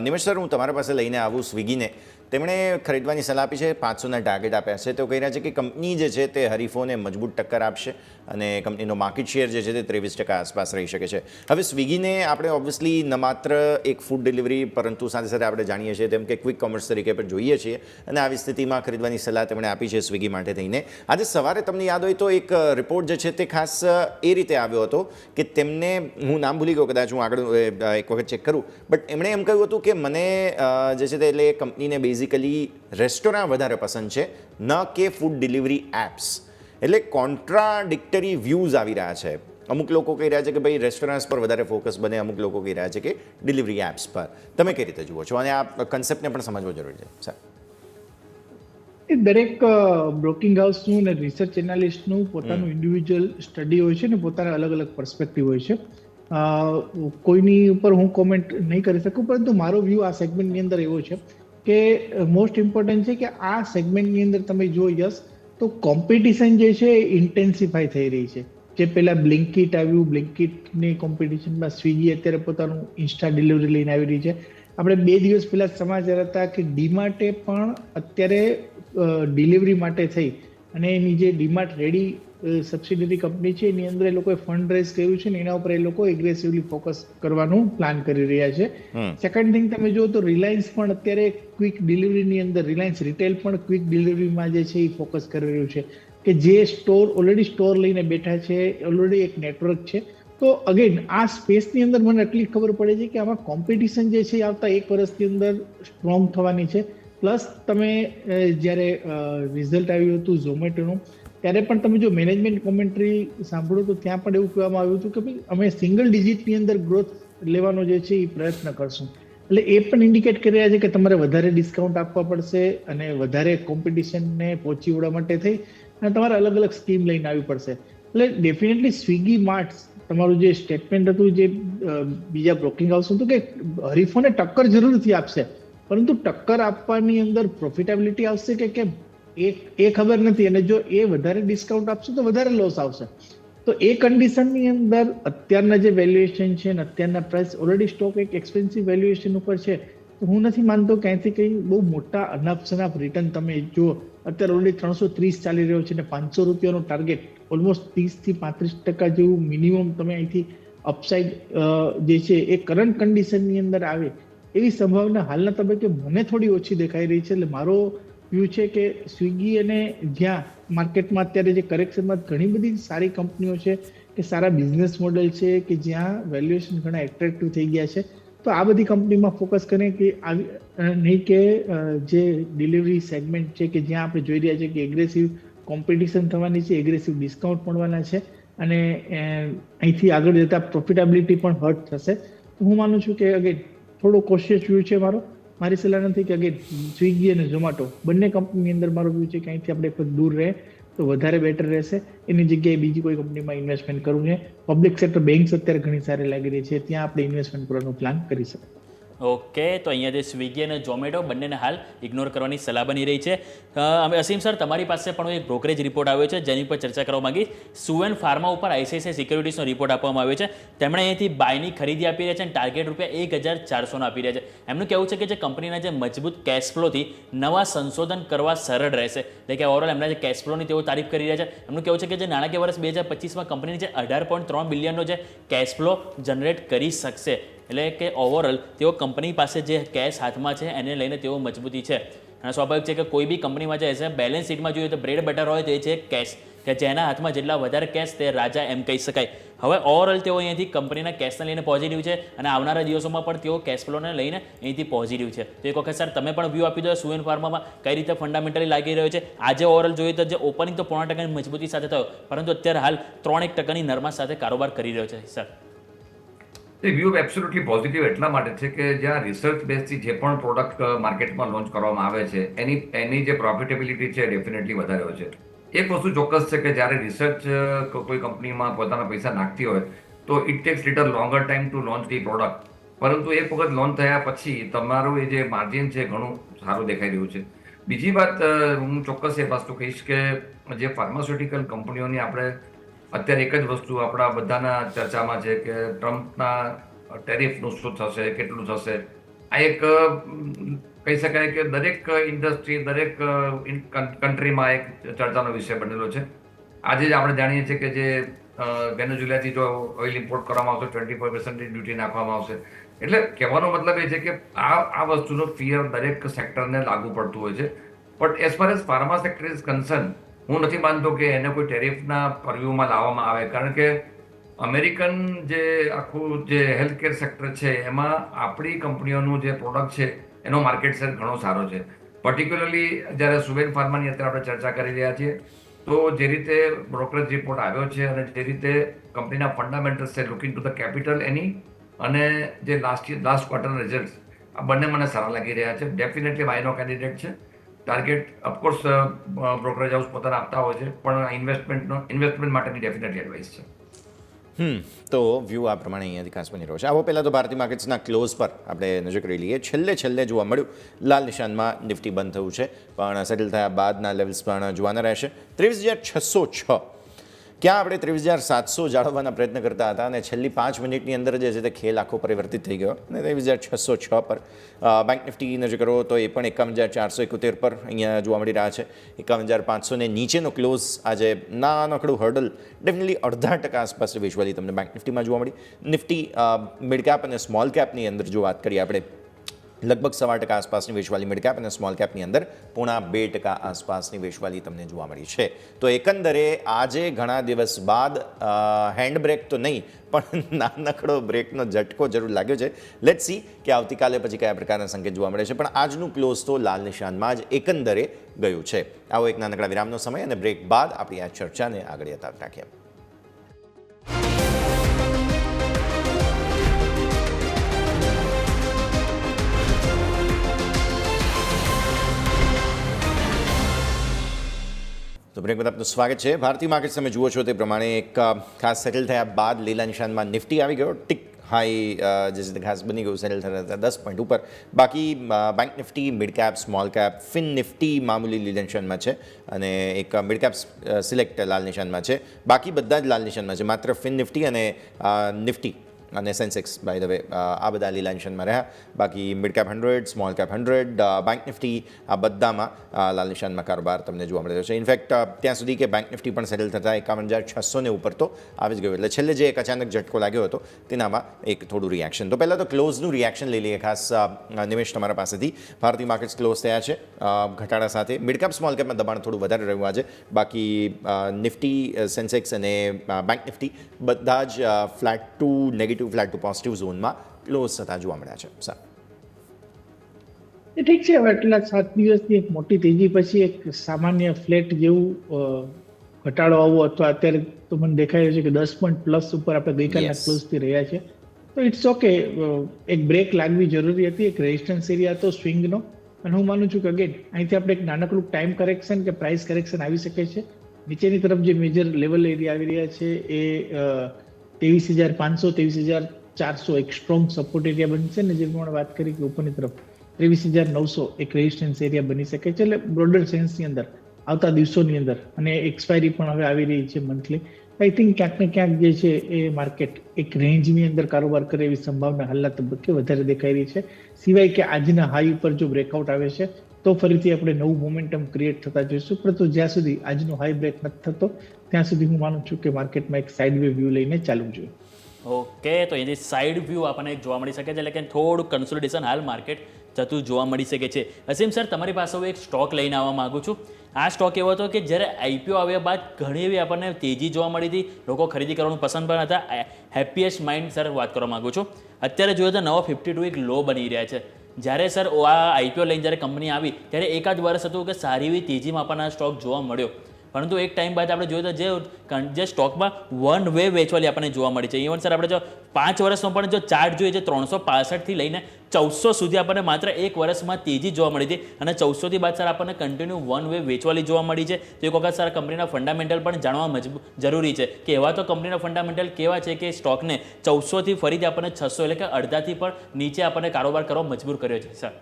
નિમેશ સર, હું તમારા પાસે લઈને આવું સ્વિગીને. તેમણે ખરીદવાની સલાહ આપી છે, 500ના ટાર્ગેટ આપ્યા છે. તેઓ કહી રહ્યા છે કે કંપની જે છે તે હરીફોને મજબૂત ટક્કર આપશે અને કંપનીનો માર્કેટ શેર જે છે તે 23% આસપાસ રહી શકે છે. હવે સ્વિગીને આપણે ઓબ્વિયસલી ન માત્ર એક ફૂડ ડિલિવરી, પરંતુ સાથે સાથે આપણે જાણીએ છીએ તેમ કે ક્વિક કોમર્સ તરીકે પણ જોઈએ છીએ, અને આવી સ્થિતિમાં ખરીદવાની સલાહ તેમણે આપી છે સ્વિગી માટે થઈને. આજે સવારે તમને યાદ હોય તો એક રિપોર્ટ જે છે તે ખાસ એ રીતે આવ્યો હતો કે તેમને, હું નામ ભૂલી ગયો, કદાચ હું આગળ એક વખત ચેક કરું, બટ એમણે એમ કહ્યું હતું કે મને જે છે તે એટલે કંપનીને બેઝિક બેઝિકલી રેસ્ટોરાં વધારે પસંદ છે, ન કે ફૂડ ડિલિવરી એપ્સ. એટલે કોન્ટ્રાડિક્ટરી વ્યૂઝ આવી રહ્યા છે. અમુક લોકો કહી રહ્યા છે કે ભાઈ રેસ્ટોરન્ટ્સ પર વધારે ફોકસ બને, અમુક લોકો કહી રહ્યા છે કે ડિલિવરી એપ્સ પર. તમે કઈ રીતે જુઓ છો? અને આ કન્સેપ્ટને પણ સમજવો જરૂરી છે સર. એ દરેક બ્રોકિંગ હાઉસનું અને રિસર્ચ એનાલિસ્ટનું પોતાનું ઇન્ડિવિજ્યુઅલ સ્ટડી હોય છે ને પોતાના અલગ અલગ પર્સપેક્ટિવ હોય છે. કોઈની ઉપર હું કોમેન્ટ નહીં કરી શકું, પરંતુ મારો વ્યૂ આ સેગમેન્ટની અંદર એવો છે કે મોસ્ટ ઇમ્પોર્ટન્ટ છે કે આ સેગમેન્ટની અંદર તમે જો યસ તો કોમ્પિટિશન જે છે એ ઇન્ટેન્સિફાઈ થઈ રહી છે. જે પહેલા બ્લિંકિટ આવ્યું, બ્લિંકિટની કોમ્પિટિશનમાં સ્વિગી અત્યારે પોતાનું ઇન્સ્ટા ડિલિવરી લઈને આવી રહી છે. આપણે 2 દિવસ પહેલા સમાચાર હતા કે ડીમાર્ટે પણ અત્યારે ડિલિવરી માટે થઈ અને એની જે ડીમાર્ટ રેડી સબસિડરી કંપની છે એની અંદર એ લોકોએ ફંડ રેઝ કર્યું છે ને એના ઉપર એ લોકો એગ્રેસિવલી ફોકસ કરવાનું પ્લાન કરી રહ્યા છે. સેકન્ડ થિંગ તમે જો તો રિલાયન્સ પણ અત્યારે ક્વિક ડિલિવરીની અંદર, રિલાયન્સ રિટેલ પણ ક્વિક ડિલિવરીમાં જે છે એ ફોકસ કરી રહ્યું છે કે જે ઓલરેડી સ્ટોર લઈને બેઠા છે, ઓલરેડી એક નેટવર્ક છે. તો અગેન આ સ્પેસની અંદર મને એટલી ખબર પડે છે કે આમાં કોમ્પિટિશન જે છે એ આવતા 1 વર્ષની અંદર સ્ટ્રોંગ થવાની છે. પ્લસ તમે જ્યારે રિઝલ્ટ આવ્યું હતું ઝોમેટોનું ત્યારે પણ તમે જો મેનેજમેન્ટ કોમેન્ટ્રી સાંભળો તો ત્યાં પણ એવું કહેવામાં આવ્યું હતું કે ભાઈ અમે સિંગલ ડિજિટની અંદર ગ્રોથ લેવાનો જે છે એ પ્રયત્ન કરશું. એટલે એ પણ ઇન્ડિકેટ કરી રહ્યા છે કે તમારે વધારે ડિસ્કાઉન્ટ આપવા પડશે અને વધારે કોમ્પિટિશનને પહોંચી વળવા માટે થઈ અને તમારે અલગ અલગ સ્કીમ લઈને આવવી પડશે. એટલે ડેફિનેટલી સ્વિગી માર્ટ્સ તમારું જે સ્ટેટમેન્ટ હતું જે બીજા બ્રોકિંગ હાઉસ હતું કે હરીફોને ટક્કર જરૂરથી આપશે, પરંતુ ટક્કર આપવાની અંદર પ્રોફિટેબિલિટી આવશે કે કેમ એ ખબર નથી. અને જો એ વધારે ડિસ્કાઉન્ટ આપશે તો વધારે લોસ આવશે. તો એ કન્ડિશનની અંદર અત્યારના જે વેલ્યુએશન છે અને અત્યારના પ્રાઇસ ઓલરેડી સ્ટોક એક એક્સપેન્સિવ વેલ્યુએશન ઉપર છે, તો હું નથી માનતો ક્યાંયથી કંઈ બહુ મોટા અનાપ રિટર્ન તમે જુઓ. અત્યારે ઓલરેડી 330 ચાલી રહ્યો છે અને 500 રૂપિયાનો ટાર્ગેટ ઓલમોસ્ટ 30 થી 35% જેવું મિનિમમ તમે અહીંથી અપસાઇડ જે છે એ કરંટ કન્ડિશનની અંદર આવે એવી સંભાવના હાલના તબક્કે મને થોડી ઓછી દેખાઈ રહી છે. એટલે મારો વ્યૂ છે કે સ્વિગી અને જ્યાં માર્કેટમાં અત્યારે જે કરેક્શનમાં ઘણી બધી સારી કંપનીઓ છે કે સારા બિઝનેસ મોડેલ છે કે જ્યાં વેલ્યુએશન ઘણા એટ્રેક્ટિવ થઈ ગયા છે, તો આ બધી કંપનીમાં ફોકસ કરીએ કે નહીં કે જે ડિલિવરી સેગમેન્ટ છે કે જ્યાં આપણે જોઈ રહ્યા છીએ કે એગ્રેસિવ કોમ્પિટિશન થવાની છે, એગ્રેસિવ ડિસ્કાઉન્ટ મળવાના છે અને અહીંથી આગળ જતાં પ્રોફિટેબિલિટી પણ હર્ટ થશે. તો હું માનું છું કે અગેન થોડો કોશિયસ વ્યૂ છે મારી સલાહ નથી કે અગેન સ્વિગી અને ઝોમેટો બંને કંપનીની અંદર મારો વ્યૂ છે કે અહીંથી આપણે કોઈ દૂર રહે તો વધારે બેટર રહેશે. એની જગ્યાએ બીજી કોઈ કંપનીમાં ઇન્વેસ્ટમેન્ટ કરવું છે. પબ્લિક સેક્ટર બેંક્સ અત્યારે ઘણી સારી લાગી રહી છે, ત્યાં આપણે ઇન્વેસ્ટમેન્ટ કરવાનો પ્લાન કરી શકીએ. ઓકે, તો અહીંયા જે સ્વિગી અને ઝોમેટો બંનેને હાલ ઇગ્નોર કરવાની સલાહ બની રહી છે. અસીમ સર, તમારી પાસે પણ એક બ્રોકરેજ રિપોર્ટ આવ્યો છે જેની પર ચર્ચા કરવા માંગી. સુવેન ફાર્મા ઉપર ICICI સિક્યુરિટીઝનો રિપોર્ટ આપવામાં આવ્યો છે. તેમણે અહીંથી બાયની ખરીદી આપી રહ્યા છે અને ટાર્ગેટ ₹1400 આપી રહ્યા છે. એમનું કહેવું છે કે જે કંપનીના જે મજબૂત કેશ ફ્લોથી નવા સંશોધન કરવા સરળ રહેશે. એટલે કે ઓવરઓલ એમના જે કેશ ફ્લોની તેઓ તારીફ કરી રહ્યા છે. એમનું કહેવું છે કે જે નાણાકીય વર્ષ 2025માં કંપની જે $18.3 બિલિયનનો જે કેશ ફ્લો જનરેટ કરી શકશે. એટલે કે ઓવરઓલ તેઓ કંપની પાસે જે કેશ હાથમાં છે એને લઈને તેઓ મજબૂતી છે. અને સ્વાભાવિક છે કે કોઈ બી કંપનીમાં જે હશે બેલેન્સ શીટમાં જોઈએ તો બ્રેડ બટર હોય તો એ છે કેશ, કે જેના હાથમાં જેટલા વધારે કેશ તે રાજા એમ કહી શકાય. હવે ઓવરઓલ તેઓ અહીંયાથી કંપનીના કેશને લઈને પોઝિટિવ છે અને આવનારા દિવસોમાં પણ તેઓ કેશ ફ્લોને લઈને અહીંથી પોઝિટિવ છે. તો એક વખત સર તમે પણ વ્યૂ આપી દો સુવેન ફાર્મામાં કઈ રીતે ફંડામેન્ટલી લાગી રહ્યો છે. આજે ઓવરઓલ જોઈએ તો જે ઓપનિંગ તો 0.5% મજબૂતી સાથે થયો, પરંતુ અત્યારે હાલ 3% નરમાશ સાથે કારોબાર કરી રહ્યો છે સર. એ વ્યૂ એબ્સોલ્યુટલી પોઝિટિવ એટલા માટે છે કે જ્યાં રિસર્ચ બેઝથી જે પણ પ્રોડક્ટ માર્કેટમાં લોન્ચ કરવામાં આવે છે એની જે પ્રોફિટેબિલિટી છે ડેફિનેટલી વધારે હોય છે. એક વસ્તુ ચોક્કસ છે કે જ્યારે રિસર્ચ કોઈ કંપનીમાં પોતાના પૈસા નાખતી હોય તો it tax little longer time to launch the product. પરંતુ એક વખત લોન્ચ થયા પછી તમારું એ જે માર્જિન છે ઘણું સારું દેખાઈ રહ્યું છે. બીજી વાત હું ચોક્કસ એ વસ્તુ કહીશ કે જે ફાર્માસ્યુટિકલ કંપનીઓની આપણે અત્યારે એક જ વસ્તુ આપણા બધાના ચર્ચામાં છે કે ટ્રમ્પના ટેરિફનું શું થશે, કેટલું થશે. આ એક કહી શકાય કે દરેક ઇન્ડસ્ટ્રી, દરેક કન્ટ્રીમાં એક ચર્ચાનો વિષય બનેલો છે. આજે જ આપણે જાણીએ છીએ કે જે વેનેઝુએલાથી જો ઓઇલ ઇમ્પોર્ટ કરવામાં આવશે 24% ડ્યુટી નાખવામાં આવશે. એટલે કહેવાનો મતલબ એ છે કે આ વસ્તુનો ફિયર દરેક સેક્ટરને લાગુ પડતું હોય છે. But as far as pharma sector is concern, હું નથી માનતો કે એને કોઈ ટેરિફના પરવ્યુમાં લાવવામાં આવે, કારણ કે અમેરિકન જે આખું જે હેલ્થકેર સેક્ટર છે એમાં આપણી કંપનીઓનું જે પ્રોડક્ટ છે એનો માર્કેટ શેર ઘણો સારો છે. પર્ટિક્યુલરલી જ્યારે સુવેન ફાર્માની અત્યારે આપણે ચર્ચા કરી રહ્યા છીએ, તો જે રીતે બ્રોકરેજ રિપોર્ટ આવ્યો છે અને જે રીતે કંપનીના ફંડામેન્ટલ્સ છે, લુકિંગ ટુ ધ કેપિટલ એની અને જે લાસ્ટ ક્વાર્ટરના રિઝલ્ટ, આ બંને મને સારા લાગી રહ્યા છે. ડેફિનેટલી બાયનો કેન્ડિડેટ છે. ટાર્ગેટ ઓફકોર્સ બ્રોકરેજ હાઉસ પોતાના આપતા હોય છે, પણ ઇન્વેસ્ટમેન્ટ માટેની ડેફિનેટલી એડવાઇસ છે. તો વ્યૂ આ પ્રમાણે અહીંયાથી ખાસ બની રહ્યો છે. આવો પહેલાં તો ભારતીય માર્કેટ્સના ક્લોઝ પર આપણે નજર કરી લઈએ. છેલ્લે જોવા મળ્યું લાલ નિશાનમાં નિફ્ટી બંધ થયું છે, પણ સેટલ થયા બાદના લેવલ્સ પણ જોવાના રહેશે. 23,606 ક્યાં આપણે 23,700 જાળવવાના પ્રયત્ન કરતા હતા અને છેલ્લી 5 મિનિટની અંદર જે છે તે ખેલ આખો પરિવર્તિત થઈ ગયો અને 23,606 પર બેંક નિફ્ટી નજર કરો તો એ પણ 51,471 પર અહીંયા જોવા મળી રહ્યા છે. 51,500 ને નીચેનો ક્લોઝ આજે નાનકડું હર્ડલ ડેફિનેટલી 0.5% આસપાસ વિઝ્યુઅલી તમને બેંક નિફ્ટીમાં જોવા મળી. નિફ્ટી મિડ કેપ અને સ્મોલ કેપની અંદર જો વાત કરીએ આપણે, લગભગ 1.25% આસપાસની વેચવાલી મિડ કેપ અને સ્મોલ કેપની અંદર 0.5% આસપાસની વેચવાલી તમને જોવા મળી છે. તો એકંદરે આજે ઘણા દિવસ બાદ હેન્ડબ્રેક તો નહીં પણ નાનકડો બ્રેકનો ઝટકો જરૂર લાગ્યો છે. લેટ્સ સી કે આવતીકાલે પછી કયા પ્રકારના સંકેત જોવા મળે છે, પણ આજનું ક્લોઝ તો લાલ નિશાનમાં જ એકંદરે ગયું છે. આવો એક નાનકડા વિરામનો સમય અને બ્રેક બાદ આપણી આ ચર્ચાને આગળ યથાવત રાખીએ. તો બ્રેક બાદ આપનું સ્વાગત છે. ભારતીય માર્કેટ્સ તમે જુઓ છો તે પ્રમાણે એક ખાસ સેટલ થયા બાદ લીલા નિશાનમાં નિફ્ટી આવી ગયો. ટિક હાઈ જે છે તે ખાસ બની ગયું, સેટલ થતા 10 પોઈન્ટ ઉપર. બાકી bank Nifty, mid cap, small cap, fin Nifty મામૂલી લીલા નિશાનમાં છે અને એક મિડ કેપ સિલેક્ટ લાલ નિશાનમાં છે. બાકી બધા જ લાલ નિશાનમાં છે. માત્ર ફિન નિફ્ટી અને નિફ્ટી અને સેન્સેક્સ બાય ધ વે આ બધા લીલા નિશાનમાં રહ્યા. બાકી mid cap 100, small cap 100, bank Nifty આ બધામાં લાલ નિશાનમાં કારોબાર તમને જોવા મળી રહ્યો છે. ઇનફેક્ટ ત્યાં સુધી કે બેંક નિફ્ટી પણ સેટલ થતાં 51,600 ને ઉપર તો આવી જ ગયું. એટલે છેલ્લે જે એક અચાનક ઝટકો લાગ્યો હતો તેનામાં એક થોડું રિએક્શન. તો પહેલાં તો ક્લોઝનું રિએક્શન લઈ લઈએ ખાસ નિમેશ તમારા પાસેથી. ભારતીય માર્કેટ્સ ક્લોઝ થયા છે ઘટાડા સાથે. મિડ કેપ સ્મોલ કેપમાં દબાણ થોડું વધારે રહ્યું આજે. બાકી નિફ્ટી, સેન્સેક્સ અને બેંક નિફ્ટી બધા જ flat to negative, flat to positive ઝોનમાં ક્લોઝ થતા જોવા મળ્યા છે. સર એ ઠીક છે. હવે એટલા 7 દિવસની એક મોટી તેજી પછી એક સામાન્ય ફ્લેટ જેવું ઘટાડો આવવો અથવા અત્યારે તો મને દેખાય રહ્યું છે કે 10 પોઈન્ટ પ્લસ ઉપર આપણે ગઈકાલના ક્લોઝથી રહ્યા છે. તો ઇટ્સ ઓકે. એક બ્રેક લાગવી જરૂરી હતી. એક રેઝિસ્ટન્સ એરિયા હતો સ્વિંગનો અને હું માનું છું કે અગેન અહીંથી આપણે એક નાનકડું ટાઈમ કરેક્શન કે પ્રાઇસ કરેક્શન આવી શકે છે. નીચેની તરફ જે મેજર લેવલ એરિયા આવી રહ્યા છે એ 23,500, 23,400 એક સ્ટ્રોંગ સપોર્ટ એરિયા બનશે ને જે પ્રમાણે વાત કરી કે ઉપરની તરફ 23,900 એક રેઝિસ્ટન્સ એરિયા બની શકે છે. એટલે બ્રોડર સેન્સની અંદર આવતા દિવસોની અંદર અને એક્સપાયરી પણ હવે આવી રહી છે મંથલી. આઈ થિંક ક્યાંક ને ક્યાંક જે છે એ માર્કેટ એક રેન્જની અંદર કારોબાર કરે એવી સંભાવના હાલના તબક્કે વધારે દેખાઈ રહી છે. સિવાય કે આજના હાઈ ઉપર જો બ્રેકઆઉટ આવે છે તો ફરીથી આપણે નવું મોમેન્ટમ ક્રિએટ થતા જોઈશું. પરંતુ જ્યાં સુધી આજનો હાઈ બ્રેક નથી થતો ત્યાં સુધી હું માનું છું કે માર્કેટમાં એક સાઇડ વે વ્યૂ લઈને ચાલવું જોઈએ. ઓકે, તો એની સાઇડ વ્યૂ આપણને જોવા મળી શકે છે, એટલે કે થોડું કન્સોલિડેશન હાલ માર્કેટ થતું જોવા મળી શકે છે. અસીમ સર, તમારી પાસે હું એક સ્ટોક લઈને આવવા માગું છું. આ સ્ટોક એવો હતો કે જ્યારે આઈપીઓ આવ્યા બાદ ઘણી એવી આપણને તેજી જોવા મળી હતી, લોકો ખરીદી કરવાનું પસંદ પણ હતા. હેપીએસ્ટ માઇન્ડ સર વાત કરવા માગું છું. અત્યારે જોઈએ તો નવો 52 એક લો બની રહ્યા છે. જ્યારે સર આ આઈપીઓ લઈને જ્યારે કંપની આવી ત્યારે એકાદ વર્ષ હતું કે સારી એવી તેજીમાં આપણને આ સ્ટોક જોવા મળ્યો, પરંતુ એક ટાઈમ બાદ આપણે જોઈએ તો જે સ્ટોકમાં વન વે વેચવાલી આપણને જોવા મળી છે. ઇવન સર આપણે જો 5 વર્ષનો પણ જો ચાર્ટ જોઈએ છે 365થી લઈને 1400 સુધી આપણને માત્ર એક વર્ષમાં તેજી જોવા મળી હતી અને 1400થી બાદ સર આપણને કન્ટિન્યુ વન વે વેચવાલી જોવા મળી છે. તો એક વખત સર કંપનીના ફંડામેન્ટલ પણ જાણવા જરૂરી છે કે એવા તો કંપનીના ફંડામેન્ટલ કેવા છે કે સ્ટોકને 1400થી ફરીથી આપણને 600 એટલે કે અડધાથી પણ નીચે આપણને કારોબાર કરવા મજબૂર કર્યો છે. સર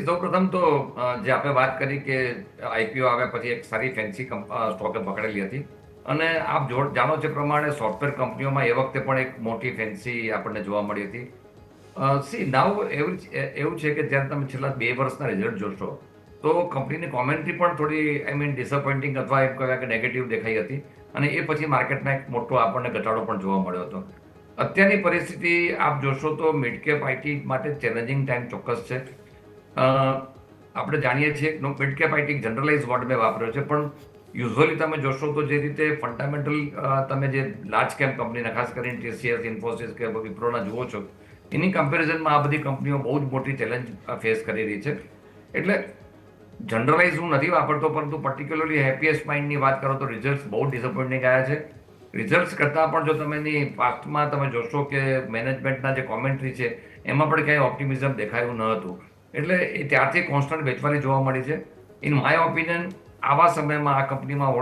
સૌપ્રથમ તો જે આપણે વાત કરી કે આઈપીઓ આવ્યા પછી એક સારી ફેન્સી સ્ટોકે પકડેલી હતી અને આપ જાણો છો પ્રમાણે સોફ્ટવેર કંપનીઓમાં એ વખતે પણ એક મોટી ફેન્સી આપણને જોવા મળી હતી. સી નાવ એવું છે કે જ્યારે તમે છેલ્લા 2 વર્ષના રિઝલ્ટ જોશો તો કંપનીની કોમેન્ટ્રી પણ થોડી ડિસઅપોઇન્ટિંગ અથવા એમ કહેવાય કે નેગેટિવ દેખાઈ હતી અને એ પછી માર્કેટમાં એક મોટો આપણને ઘટાડો પણ જોવા મળ્યો હતો. અત્યારની પરિસ્થિતિ આપ જોશો તો મિડ કેપ આઈટી માટે ચેલેન્જિંગ ટાઈમ ચોક્કસ છે. આપણે જાણીએ છીએ mid cap IT generalize word મેં વાપર્યો છે, પણ યુઝ્યુઅલી તમે જોશો તો જે રીતે ફંડામેન્ટલ તમે જે લાર્જ કેપ કંપનીના ખાસ કરીને ટીસીએસ, ઇન્ફોસિસ કે વિપ્રોના જુઓ છો એની કમ્પેરિઝનમાં આ બધી કંપનીઓ બહુ જ મોટી ચેલેન્જ ફેસ કરી રહી છે. એટલે જનરલાઇઝ હું નથી વાપરતો, પરંતુ પર્ટિક્યુલરલી હેપીએસ્ટ માઇન્ડની વાત કરો તો રિઝલ્ટ બહુ ડિસઅપોઇન્ટિંગ આવ્યા છે. રિઝલ્ટ્સ કરતાં પણ જો તમે એની પાસ્ટમાં તમે જોશો કે મેનેજમેન્ટના જે કોમેન્ટ્રી છે એમાં પણ ક્યાંય ઓપ્ટિમિઝમ દેખાયું ન હતું. એટલે એ ત્યારથી કોન્સ્ટન્ટ વેચવાની જોવા મળી છે. ઇન માય ઓપિનિયન આવા સમયમાં આ કંપનીમાં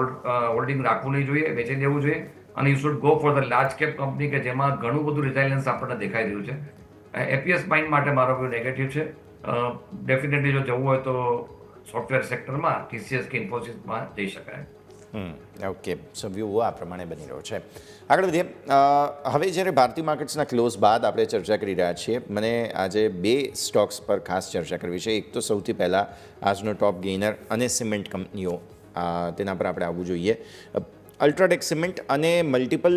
હોલ્ડિંગ રાખવું નહીં જોઈએ, વેચી દેવું જોઈએ, અને you should go for the large cap company કે જેમાં ઘણું બધું રિઝાઇલન્સ આપણને દેખાઈ રહ્યું છે. એપીએસ માઇન્ડ માટે મારો વ્યૂ નેગેટિવ છે. ડેફિનેટલી જો જવું હોય તો સોફ્ટવેર સેક્ટરમાં TCS કે ઇન્ફોસિસમાં જઈ શકાય. ઓકે, સો વ્યૂ આ પ્રમાણે બની રહ્યો છે. આગળ વધીએ. હવે જ્યારે ભારતીય માર્કેટ્સના ક્લોઝ બાદ આપણે ચર્ચા કરી રહ્યા છીએ, મને આજે 2 સ્ટોક્સ પર ખાસ ચર્ચા કરવી છે. એક તો સૌથી પહેલાં આજનો ટોપ ગેઇનર અને સિમેન્ટ કંપનીઓ, તેના પર આપણે આવવું જોઈએ. અલ્ટ્રાટેક સિમેન્ટ અને મલ્ટિપલ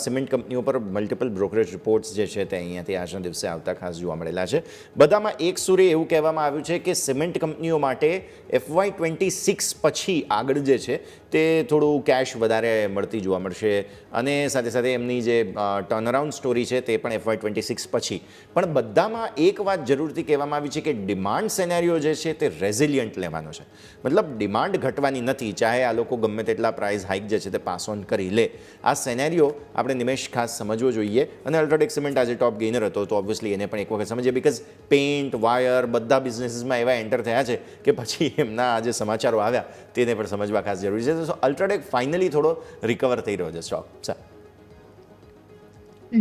સિમેન્ટ કંપનીઓ પર મલ્ટિપલ બ્રોકરેજ રિપોર્ટ્સ જે છે તે અહીંયાથી આજના દિવસે આવતા ખાસ જોવા મળેલા છે. બધામાં એક સુરે એવું કહેવામાં આવ્યું છે કે સિમેન્ટ કંપનીઓ માટે FY26 પછી આગળ જે છે તે થોડું કેશ વધારે મળતી જોવા મળશે, અને સાથે સાથે એમની જે ટર્નઅરાઉન્ડ સ્ટોરી છે તે પણ FY26 પછી. પણ બધામાં એક વાત જરૂરથી કહેવામાં આવી છે કે ડિમાન્ડ સેનેરિયો જે છે તે રેઝિલિયન્ટ લેવાનો છે. મતલબ ડિમાન્ડ ઘટવાની નથી, ચાહે આ લોકો ગમે તેટલા પ્રાઇસ હાઇક જે છે તે પાસ ઓન કરી લે. આ સેનેરિયો આપણે નિમેશ ખાસ સમજવો જોઈએ. અને અલ્ટ્રાટેક સિમેન્ટ આજે ટોપ ગેઇનર હતો તો ઓબ્વિયસલી એને પણ એક વખત સમજીએ, બિકોઝ પેઇન્ટ, વાયર બધા બિઝનેસીસમાં એવા એન્ટર થયા છે કે પછી એમના જે સમાચારો આવ્યા તેને પણ સમજવા ખાસ જરૂરી છે. તો અલ્ટ્રાટેક ફાઇનલી થોડો રિકવર થઈ રહ્યો છે સ્ટોક.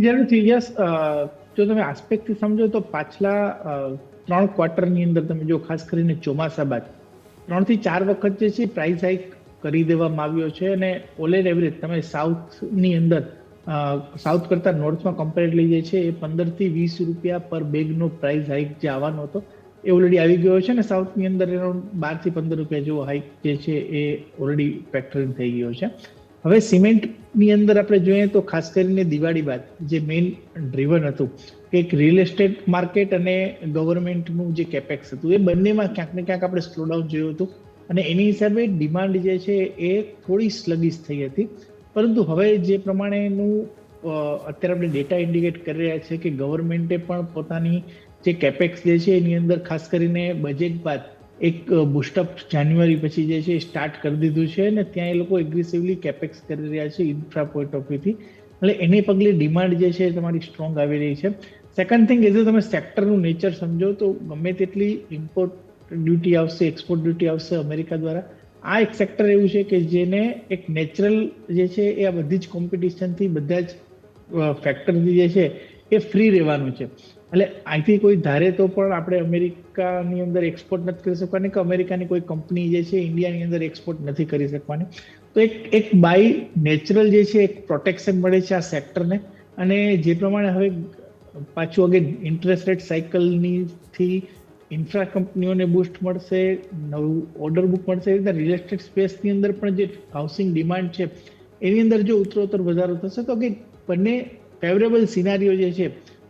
જરૂરથી યસ. જો તમે આસ્પેક્ટથી સમજો તો પાછલા 3 ક્વાર્ટરની અંદર તમે જો ખાસ કરીને ચોમાસા બાદ 3 થી 4 વખત જે છે પ્રાઇસ હાઇક કરી દેવામાં આવ્યો છે, અને ઓલ એવરેજ તમે સાઉથની અંદર સાઉથ કરતાં નોર્થમાં કમ્પેરેટલી જે છે એ 15 થી 20 રૂપિયા પર બેગનો પ્રાઇસ હાઇક જે આવવાનો હતો એ ઓલરેડી આવી ગયો છે, અને સાઉથની અંદર એરાઉન્ડ 12 થી 15 રૂપિયા જેવો હાઇક જે છે એ ઓલરેડી ફેક્ટરિંગ થઈ ગયો છે. હવે સિમેન્ટની અંદર આપણે જોઈએ તો ખાસ કરીને દિવાળી બાદ જે મેઇન ડ્રીવન હતું કે એક રિયલ એસ્ટેટ માર્કેટ અને ગવર્મેન્ટનું જે કેપેક્સ હતું એ બંનેમાં ક્યાંક ને ક્યાંક આપણે સ્લોડાઉન જોયું હતું, અને એની હિસાબે ડિમાન્ડ જે છે એ થોડી સ્લગિશ થઈ હતી. પરંતુ હવે જે પ્રમાણેનું અત્યારે આપણે ડેટા ઇન્ડિકેટ કરી રહ્યા છે કે ગવર્મેન્ટે પણ પોતાની જે કેપેક્સ જે છે એની અંદર ખાસ કરીને બજેટ બાદ એક બુસ્ટઅપ જાન્યુઆરી પછી જે છે સ્ટાર્ટ કરી દીધું છે, અને ત્યાં એ લોકો એગ્રેસિવલી કેપેક્સ કરી રહ્યા છે ઇન્ફ્રા પોઈન્ટ ઓફ વ્યૂથી. એટલે એને પગલે ડિમાન્ડ જે છે તમારી સ્ટ્રોંગ આવી રહી છે. સેકન્ડ થિંગ એ તમે સેક્ટરનું નેચર સમજો તો ગમે તેટલી ઇમ્પોર્ટ ડ્યુટી આવશે, એક્સપોર્ટ ડ્યુટી આવશે અમેરિકા દ્વારા, આ એક સેક્ટર એવું છે કે જેને એક નેચરલ જે છે એ આ બધી જ કોમ્પિટિશનથી બધા જ ફેક્ટરથી જે છે એ ફ્રી રહેવાનું છે. એટલે અહીંથી કોઈ ધારે તો પણ આપણે અમેરિકાની અંદર એક્સપોર્ટ નથી કરી શકવાની, કે અમેરિકાની કોઈ કંપની જે છે ઇન્ડિયાની અંદર એક્સપોર્ટ નથી કરી શકવાની. તો એક બાય નેચરલ જે છે એક પ્રોટેક્શન મળે છે આ સેક્ટરને. અને જે પ્રમાણે હવે પાછું અગેન ઇન્ટરેસ્ટ રેટ સાયકલથી ઇન્ફ્રા કંપનીઓને બૂસ્ટ મળશે, નવું ઓર્ડર બુક મળશે, એ રીતે રિયલ એસ્ટેટ સ્પેસની અંદર પણ જે હાઉસિંગ ડિમાન્ડ છે એની અંદર જો ઉત્તરોત્તર વધારો થશે તો કે બંને ફેવરેબલ સિનારીઓ જે છે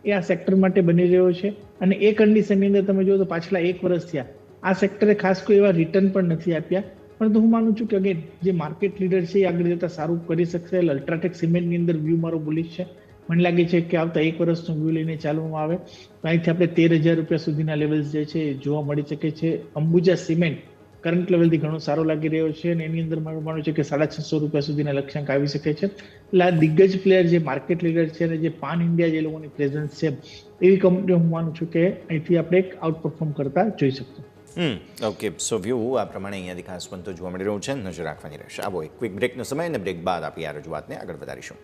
એ આ સેક્ટર માટે બની રહ્યો છે. અને એ કન્ડિશનની અંદર તમે જો તો પાછલા 1 વર્ષ થયા આ સેક્ટરે ખાસ કોઈ એવા રિટર્ન પણ નથી આપ્યા. પરંતુ હું માનું છું કે અગેન જે માર્કેટ લીડર છે એ આગળ જતાં સારું કરી શકશે. અલ્ટ્રાટેક સિમેન્ટની અંદર વ્યૂ મારો બુલિશ છે. મને લાગે છે કે આવતા 1 વર્ષનું વ્યૂ લઈને ચાલવામાં આવે તો અહીંથી આપણે 13,000 રૂપિયા સુધીના લેવલ્સ જે છે જોવા મળી શકે છે. અંબુજા સિમેન્ટ કરંટ લેવલથી ઘણો સારો લાગી રહ્યો છે, અને એની અંદર મારું માનવું છે કે 650 રૂપિયા સુધીના લક્ષ્યાંક આવી શકે છે. એટલે આ દિગ્ગજ પ્લેયર જે માર્કેટ લીડર છે અને જે પાન ઇન્ડિયા જે લોકોની પ્રેઝન્સ છે એવી કંપનીઓ હું માનું છું કે અહીંથી આપણે એક આઉટ પરફોર્મ કરતા જોઈ શકશું. ઓકે, સો વ્યૂ આ પ્રમાણે અહીંયાથી ખાસ પણ તો જોવા મળી રહ્યું છે, નજર રાખવાની રહેશે. આવો એક ક્વિક બ્રેકનો સમય, અને બ્રેક બાદ આપણી આ રજૂઆતને આગળ વધારીશું.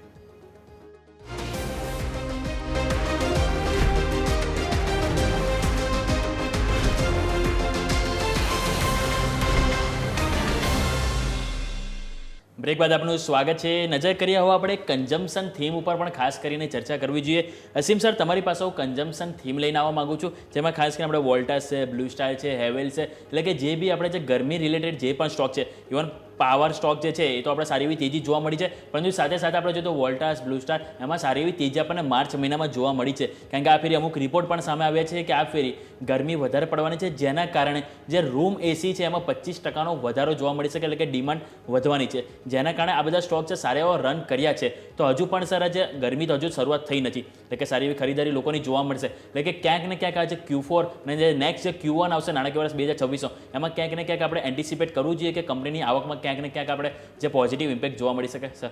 બ્રેક બાદ આપનું સ્વાગત છે. નજર કરીએ હવે આપણે કન્ઝમ્પશન થીમ ઉપર પણ ખાસ કરીને ચર્ચા કરવી જોઈએ. અસીમ સર, તમારી પાસે હું કન્ઝમ્પશન થીમ લઈને આવવા માગું છું, જેમાં ખાસ કરીને આપણે વોલ્ટાસ છે, બ્લુ સ્ટાર છે, હેવેલ્સ છે, એટલે કે જે બી આપણે જે ગરમી રિલેટેડ જે પણ સ્ટોક છે, ઇવન પાવર સ્ટોક જે છે એ તો આપણે સારી એવી તેજી જોવા મળી છે, પરંતુ સાથે સાથે આપણે જોઈએ તો વોલ્ટાસ, બ્લુ સ્ટાર એમાં સારી એવી તેજી આપણને માર્ચ મહિનામાં જોવા મળી છે. કારણ કે આ ફેરી અમુક રિપોર્ટ પણ સામે આવ્યા છે કે આ ફેરી ગરમી વધારે પડવાની છે, જેના કારણે જે રૂમ એસી છે એમાં 25% વધારો જોવા મળી શકે, એટલે કે ડિમાન્ડ વધવાની છે, જેના કારણે આ બધા સ્ટોક છે સારા એવા રન કર્યા છે. તો હજુ પણ સર જે ગરમી તો હજુ શરૂઆત થઈ નથી, એટલે કે સારી એવી ખરીદારી લોકોની જોવા મળશે. એટલે કે ક્યાંક ને ક્યાંક આ જે Q4 અને જે નેક્સ્ટ જે Q1 આવશે નાણાકીય વર્ષ 2026 એમાં ક્યાંક ને ક્યાંક આપણે એન્ટિસિપેટ કરવું જોઈએ કે કંપનીની આવકમાં ક્યાંક ને ક્યાંક આપણે જે પોઝિટિવ ઇમ્પેક્ટ જોવા મળી શકે. સર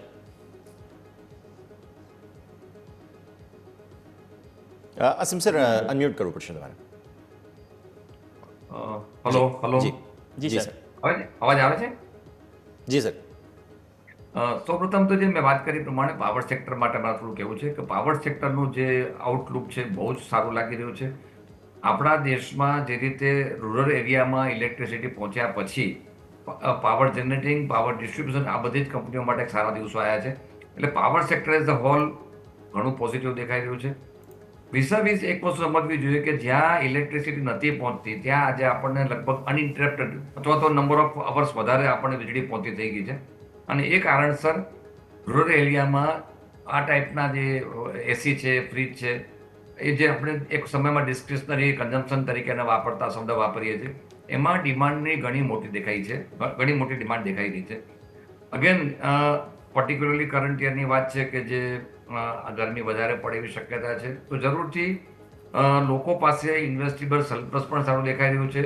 અસીમ સર, અનમ્યુટ કરવું પડશે તમારે. હલો. જી સર. અવાજ આવે છે? જી સર. સૌપ્રથમ તો જે મેં વાત કરી પ્રમાણે પાવર સેક્ટર માટે મારે થોડું કહેવું છે કે પાવર સેક્ટરનું જે આઉટલુક છે બહુ જ સારું લાગી રહ્યું છે. આપણા દેશમાં જે રીતે રૂરલ એરિયામાં ઇલેક્ટ્રિસિટી પહોંચ્યા પછી પાવર જનરેટિંગ, પાવર ડિસ્ટ્રીબ્યુશન આ બધી જ કંપનીઓ માટે એક સારા દિવસો આવ્યા છે. એટલે power sector as the whole ઘણું પોઝિટિવ દેખાઈ રહ્યું છે. વીસ એક વસ્તુ સમજવી જોઈએ કે જ્યાં ઇલેક્ટ્રિસિટી નથી પહોંચતી ત્યાં આજે આપણને લગભગ અનઇન્ટરપ્ટેડ અથવા તો નંબર ઓફ અવર્સ વધારે આપણને વીજળી પહોંચતી થઈ ગઈ છે. અને એ કારણસર રૂરલ એરિયામાં આ ટાઈપના જે એસી છે, ફ્રીજ છે, એ જે આપણે એક સમયમાં ડિસ્ક્રિશનરી કન્ઝમ્પશન તરીકે વાપરતા શબ્દ વાપરીએ છીએ, એમાં ડિમાન્ડની ઘણી મોટી ડિમાન્ડ દેખાઈ રહી છે. અગેન પર્ટિક્યુલરલી કરંટ યરની વાત છે કે જે ગરમી વધારે પડે એવી શક્યતા છે, તો જરૂરથી લોકો પાસે ઇન્વેસ્ટેબલ સરપ્લસ પણ સારું દેખાઈ રહ્યું છે.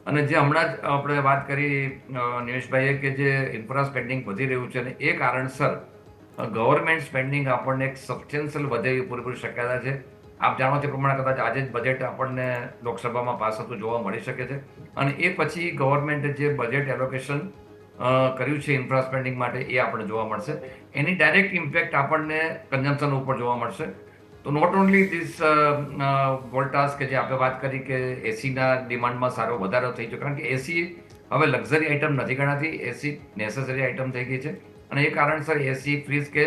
અને જે હમણાં જ આપણે વાત કરી નિમેશભાઈએ કે જે ઇન્ફ્રા સ્પેન્ડિંગ વધી રહ્યું છે અને એ કારણસર ગવર્મેન્ટ સ્પેન્ડિંગ આપણને એક સબસ્ટેન્શિયલ વધે એવી પૂરેપૂરી શક્યતા છે. આપ જાણો તે પ્રમાણે કદાચ આજે જ બજેટ આપણને લોકસભામાં પાસ થતું જોવા મળી શકે છે. અને એ પછી ગવર્મેન્ટે જે બજેટ એલોકેશન કર્યું છે ઇન્ફ્રા સ્પેન્ડિંગ માટે એ આપણને જોવા મળશે. એની ડાયરેક્ટ ઇમ્પેક્ટ આપણને કન્ઝમ્પશન ઉપર જોવા મળશે. તો નોટ ઓનલી ધીસ વોલ્ટાસ કે જે આપણે વાત કરી કે એસીના ડિમાન્ડમાં સારો વધારો થઈ છે, કારણ કે એસી હવે લક્ઝરી આઇટમ નથી ગણાતી, એસી નેસેસરી આઇટમ થઈ ગઈ છે. અને એ કારણસર એસી, ફ્રીજ કે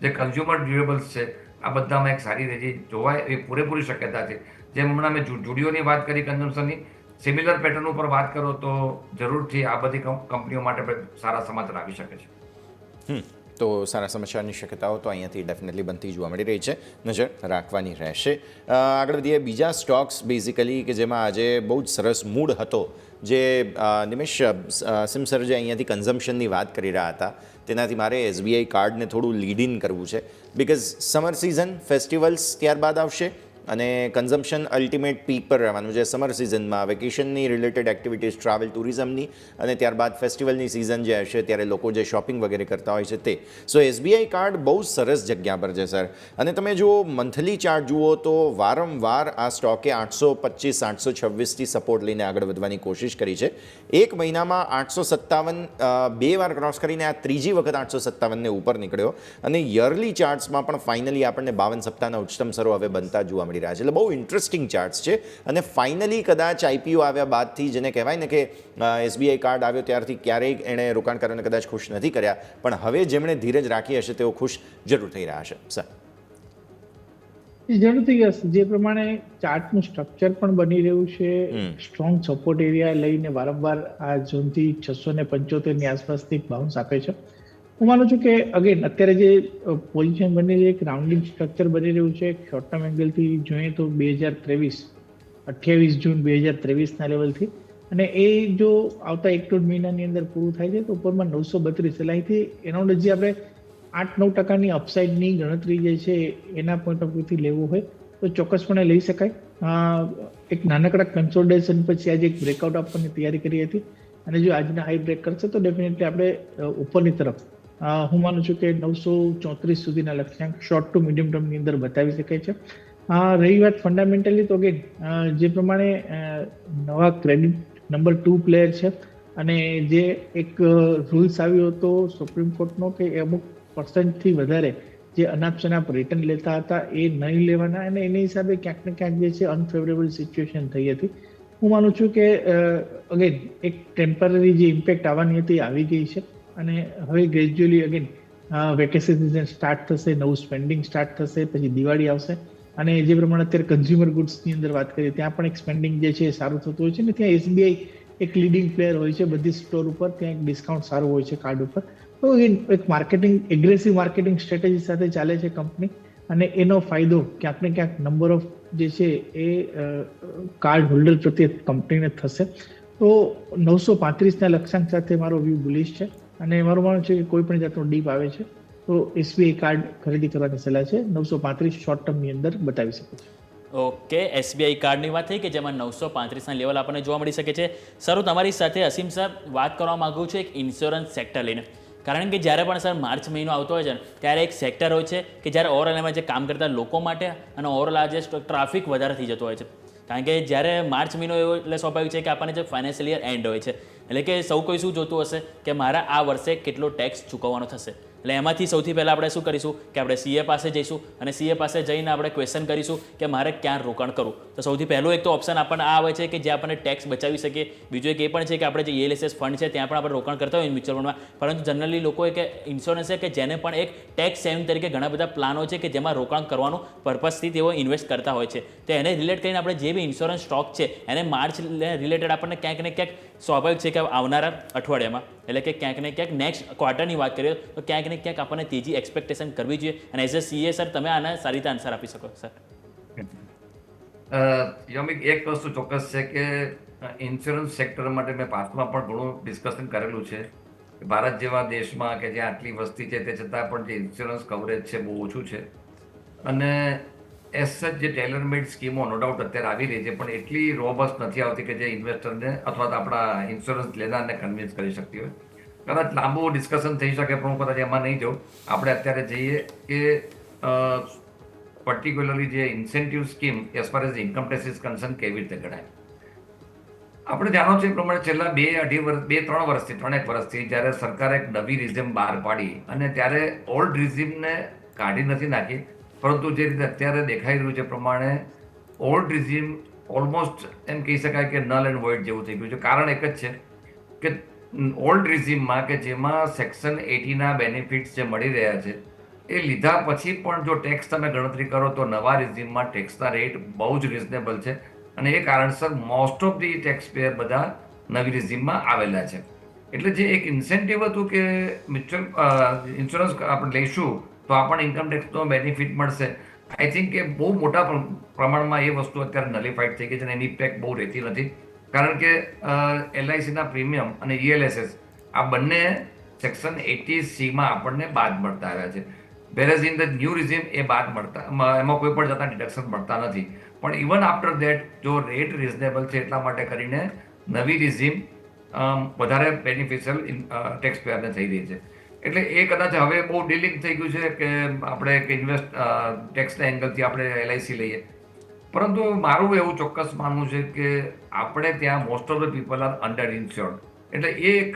જે કન્ઝ્યુમર ડ્યુરેબલ્સ છે આ બધામાં એક સારી રેજી જોવાય એવી પૂરેપૂરી શક્યતા છે. જેમ હમણાં મેં જુડિયોની વાત કરી કન્ઝમ્પશનની, સિમિલર પેટર્ન ઉપર વાત કરો તો જરૂરથી આ બધી કંપનીઓ માટે સારા સમાચાર આવી શકે છે. તો સારા સમાચારની શક્યતાઓ તો અહીંયાથી ડેફિનેટલી બનતી જોવા મળી રહી છે, નજર રાખવાની રહેશે. આગળ વધીએ બીજા સ્ટોક્સ બેઝિકલી કે જેમાં આજે બહુ જ સરસ મૂડ હતો. જે નિમેશ સિમસર જે અહીંયાથી કન્ઝમ્પશનની વાત કરી રહ્યા હતા તેનાથી મારે SBI કાર્ડને થોડું લીડ ઇન કરવું છે, બિકોઝ સમર સિઝન, ફેસ્ટિવલ્સ ત્યારબાદ આવશે અને કન્ઝમ્પશન અલ્ટિમેટ પીક પર રહેવાનું છે સમર સિઝનમાં, વેકેશનની રિલેટેડ એક્ટિવિટીઝ, ટ્રાવેલ ટુરિઝમની, અને ત્યારબાદ ફેસ્ટિવલની સિઝન જે હશે ત્યારે લોકો જે શોપિંગ વગેરે કરતા હોય છે તે. સો SBI કાર્ડ બહુ સરસ જગ્યા પર છે સર. અને તમે જો મંથલી ચાર્ટ જુઓ તો વારંવાર આ સ્ટોકે 825, 826થી સપોર્ટ લઈને આગળ વધવાની કોશિશ કરી છે. એક મહિનામાં 857 બે વાર ક્રોસ કરીને આ ત્રીજી વખત 857ને ઉપર નીકળ્યો. અને યરલી ચાર્ટ્સમાં પણ ફાઇનલી આપણને 52 સપ્તાહના ઉચ્ચતમ સરો હવે બનતા જોવા મળી રહ્યા છે. એટલે બહુ ઇન્ટરેસ્ટિંગ ચાર્ટ્સ છે. અને ફાઇનલી કદાચ IPO આવ્યા બાદથી જેને કહેવાય ને કે SBI કાર્ડ આવ્યો ત્યારથી ક્યારેય એણે રોકાણકારોને કદાચ ખુશ નથી કર્યા, પણ હવે જેમણે ધીરજ રાખી હશે તેઓ ખુશ જરૂર થઈ રહ્યા હશે. સર જરૂર થઈ જશે. જે પ્રમાણે ચાર્ટનું સ્ટ્રક્ચર પણ બની રહ્યું છે, સ્ટ્રોંગ સપોર્ટ એરિયા લઈને વારંવાર આ ઝોનથી 675ની આસપાસથી બાઉન્સ આપે છે. હું માનું છું કે અગેન અત્યારે જે પોઝિશન બની રહી એક રાઉન્ડિંગ સ્ટ્રક્ચર બની રહ્યું છે. શોર્ટ ટર્મ એંગલથી જોઈએ તો 2023 28 જૂન 2023ના લેવલથી, અને એ જો આવતા 1-1.5 મહિનાની અંદર પૂરું થાય છે તો ઉપરમાં 932, એટલે અહીંથી એરાઉન્ડ જે આપણે 8-9% અપસાઇડની ગણતરી જે છે એના પોઈન્ટ ઓફ વ્યૂથી લેવું હોય તો ચોક્કસપણે લઈ શકાય. એક નાનકડા કન્સોલિડેશન પછી આજે એક બ્રેકઆઉટ આપવાની તૈયારી કરી હતી, અને જો આજના હાઈ બ્રેક કરશે તો ડેફિનેટલી આપણે ઉપરની તરફ હું માનું છું કે 934 સુધીના લક્ષ્યાંક શોર્ટ ટુ મીડિયમ ટર્મની અંદર બતાવી શકાય છે. રહી વાત ફંડામેન્ટલી તો અગેન જે પ્રમાણે નવા ક્રેડિટ નંબર 2 પ્લેયર છે, અને જે એક રૂલ્સ આવ્યો હતો સુપ્રીમ કોર્ટનો કે અમુક % વધારે જે અનાપ શનાપ રિટર્ન લેતા હતા એ નહીં લેવાના, અને એની હિસાબે ક્યાંક ને ક્યાંક જે છે અનફેવરેબલ સિચ્યુએશન થઈ હતી. હું માનું છું કે અગેન એક ટેમ્પરરી જે ઇમ્પેક્ટ આવવાની હતી આવી ગઈ છે, અને હવે gradually again vacation season start થશે, નવું સ્પેન્ડિંગ સ્ટાર્ટ થશે, પછી દિવાળી આવશે, અને જે પ્રમાણે અત્યારે કન્ઝ્યુમર ગુડ્સની અંદર વાત કરીએ ત્યાં પણ એક સ્પેન્ડિંગ જે છે સારું થતું હોય છે, ને ત્યાં SBI એક લીડિંગ પ્લેયર હોય છે બધી સ્ટોર ઉપર, ત્યાં એક ડિસ્કાઉન્ટ સારું હોય છે કાર્ડ ઉપર. તો એ એક માર્કેટિંગ એગ્રેસિવ માર્કેટિંગ સ્ટ્રેટેજી સાથે ચાલે છે કંપની, અને એનો ફાયદો ક્યાંક ને ક્યાંક નંબર ઓફ જે છે એ કાર્ડ હોલ્ડર પ્રત્યે કંપનીને થશે. તો 935ના લક્ષ્યાંક સાથે મારો વ્યૂ બુલિશ છે, અને મારું માનવું છે કે કોઈ પણ જાતનો ડીપ આવે છે તો SBI કાર્ડ ખરીદી કરવાની સલાહ છે. 935 શોર્ટ ટર્મની અંદર બતાવી શકે છે. ઓકે, SBI કાર્ડની વાત થઈ કે જેમાં 935ના લેવલ આપણને જોવા મળી શકે છે. સર, હું તમારી સાથે અસીમ સર વાત કરવા માગું છું એક ઇન્સ્યોરન્સ સેક્ટર લઈને, કારણ કે જ્યારે પણ સર માર્ચ મહિનો આવતો હોય છે ને ત્યારે એક સેક્ટર હોય છે કે જ્યારે ઓવરઓલ એમાં જે કામ કરતા લોકો માટે અને ઓવરઓલ આ જે ટ્રાફિક વધારે થઈ જતો હોય છે. કારણ કે જ્યારે માર્ચ મહિનો એવો એટલે સ્વાભાવિક છે કે આપણને જે ફાઇનાન્શિયલ યર એન્ડ હોય છે, એટલે કે સૌ કોઈ શું જોતું હશે કે મારા આ વર્ષે કેટલો ટેક્સ ચૂકવવાનો થશે. એટલે એમાંથી સૌથી પહેલાં આપણે શું કરીશું કે આપણે CA પાસે જઈશું, અને CA પાસે જઈને આપણે ક્વેશ્ચન કરીશું કે મારે ક્યાં રોકાણ કરવું. તો સૌથી પહેલું એક તો ઓપ્શન આપણને આ આવે છે કે જે આપણને ટેક્સ બચાવી શકીએ. બીજું એક એ પણ છે કે આપણે જે ELSS ફંડ છે ત્યાં પણ આપણે રોકાણ કરતા હોય મ્યુચ્યુઅલ ફંડમાં, પરંતુ જનરલી લોકોએ કે ઇન્સ્યોરન્સ છે કે જેને પણ એક ટેક્સ સેવિંગ તરીકે ઘણા બધા પ્લાનો છે કે જેમાં રોકાણ કરવાનું પર્પઝથી તેઓ ઇન્વેસ્ટ કરતા હોય છે. તો એને રિલેટ કરીને આપણે જે બી ઇન્સ્યોરન્સ સ્ટોક છે એને માર્ચ રિલેટેડ આપણને ક્યાંક ને ક્યાંક સ્વાભાવિક છે કે આવનારા અઠવાડિયામાં, એટલે કે ક્યાંક ને ક્યાંક નેક્સ્ટ ક્વાર્ટરની વાત કરીએ તો ક્યાંક ને ક્યાંક આપણને તેજી એક્સપેક્ટેશન કરવી જોઈએ. અને એઝ અ CA સર તમે આને સારી રીતે આન્સર આપી શકો સર. યમિક, એક વસ્તુ ચોક્કસ છે કે ઇન્સ્યોરન્સ સેક્ટર માટે મેં પાસ્ટમાં પણ ઘણું ડિસ્કશન કરેલું છે. ભારત જેવા દેશમાં કે જ્યાં આટલી વસ્તી છે તે છતાં પણ જે ઇન્સ્યોરન્સ કવરેજ છે બહુ ઓછું છે, અને એઝ સચ જે ટેલર મેડ સ્કીમો નો ડાઉટ અત્યારે આવી રહી છે પણ એટલી રોબસ્ટ નથી આવતી કે જે ઇન્વેસ્ટરને અથવા તો આપણા ઇન્સ્યોરન્સ લેનારને કન્વિન્સ કરી શકતી હોય. કદાચ લાંબુ ડિસ્કશન થઈ શકે પણ હું કદાચ એમાં નહીં જાઉં. આપણે અત્યારે જઈએ કે પર્ટિક્યુલરલી જે incentive scheme as far as income tax is concern કેવી રીતે ગણાય. આપણે જાણો છો એ પ્રમાણે છેલ્લા 2-3 વર્ષથી જ્યારે સરકારે એક નવી રિઝિમ બહાર પાડી અને ત્યારે ઓલ્ડ રિઝિમને કાઢી નથી નાખી, પરંતુ જે રીતે અત્યારે દેખાઈ રહ્યું છે પ્રમાણે ઓલ્ડ રિઝિમ ઓલમોસ્ટ એમ કહી શકાય કે નલ એન્ડ વોઇડ જેવું થઈ ગયું છે. કારણ એક જ છે કે ઓલ્ડ રિઝિમમાં કે જેમાં સેક્શન 80ના બેનિફિટ્સ જે મળી રહ્યા છે એ લીધા પછી પણ જો ટેક્સ તમે ગણતરી કરો તો નવા રિઝિમમાં ટેક્સના રેટ બહુ જ રિઝનેબલ છે, અને એ કારણસર most of the tax payer બધા નવી રિઝિમમાં આવેલા છે. એટલે જે એક ઇન્સેન્ટિવ હતું કે મ્યુચ્યુઅલ ઇન્સ્યોરન્સ આપણે લઈશું તો આપણને ઇન્કમ ટેક્સનો બેનિફિટ મળશે, આઈ થિંક કે બહુ મોટા પ્રમાણમાં એ વસ્તુ અત્યારે નલિફાઈડ થઈ ગઈ છે અને એની ઇમ્પેક્ટ બહુ રહેતી નથી. કારણ કે LICના પ્રીમિયમ અને ELSS આ બંને સેક્શન 80C આપણને બાદ મળતા આવ્યા છે. વેરેઝ ઇન ધ ન્યૂ રિઝિમ એ બાદ મળતા, એમાં કોઈ પણ જાતના ડિડક્શન મળતા નથી. પણ ઇવન આફ્ટર દેટ જો રેટ રિઝનેબલ છે એટલા માટે કરીને નવી રિઝિમ વધારે બેનિફિશિયલ ટેક્સ પેયરને થઈ રહી છે. એટલે એ કદાચ હવે બહુ ડીલિંગ થઈ ગયું છે કે આપણે ઇન્વેસ્ટ ટેક્સના એંગલથી આપણે LIC લઈએ. પરંતુ મારું એવું ચોક્કસ માનવું છે કે આપણે ત્યાં most of the people are underinsured. એટલે એ એક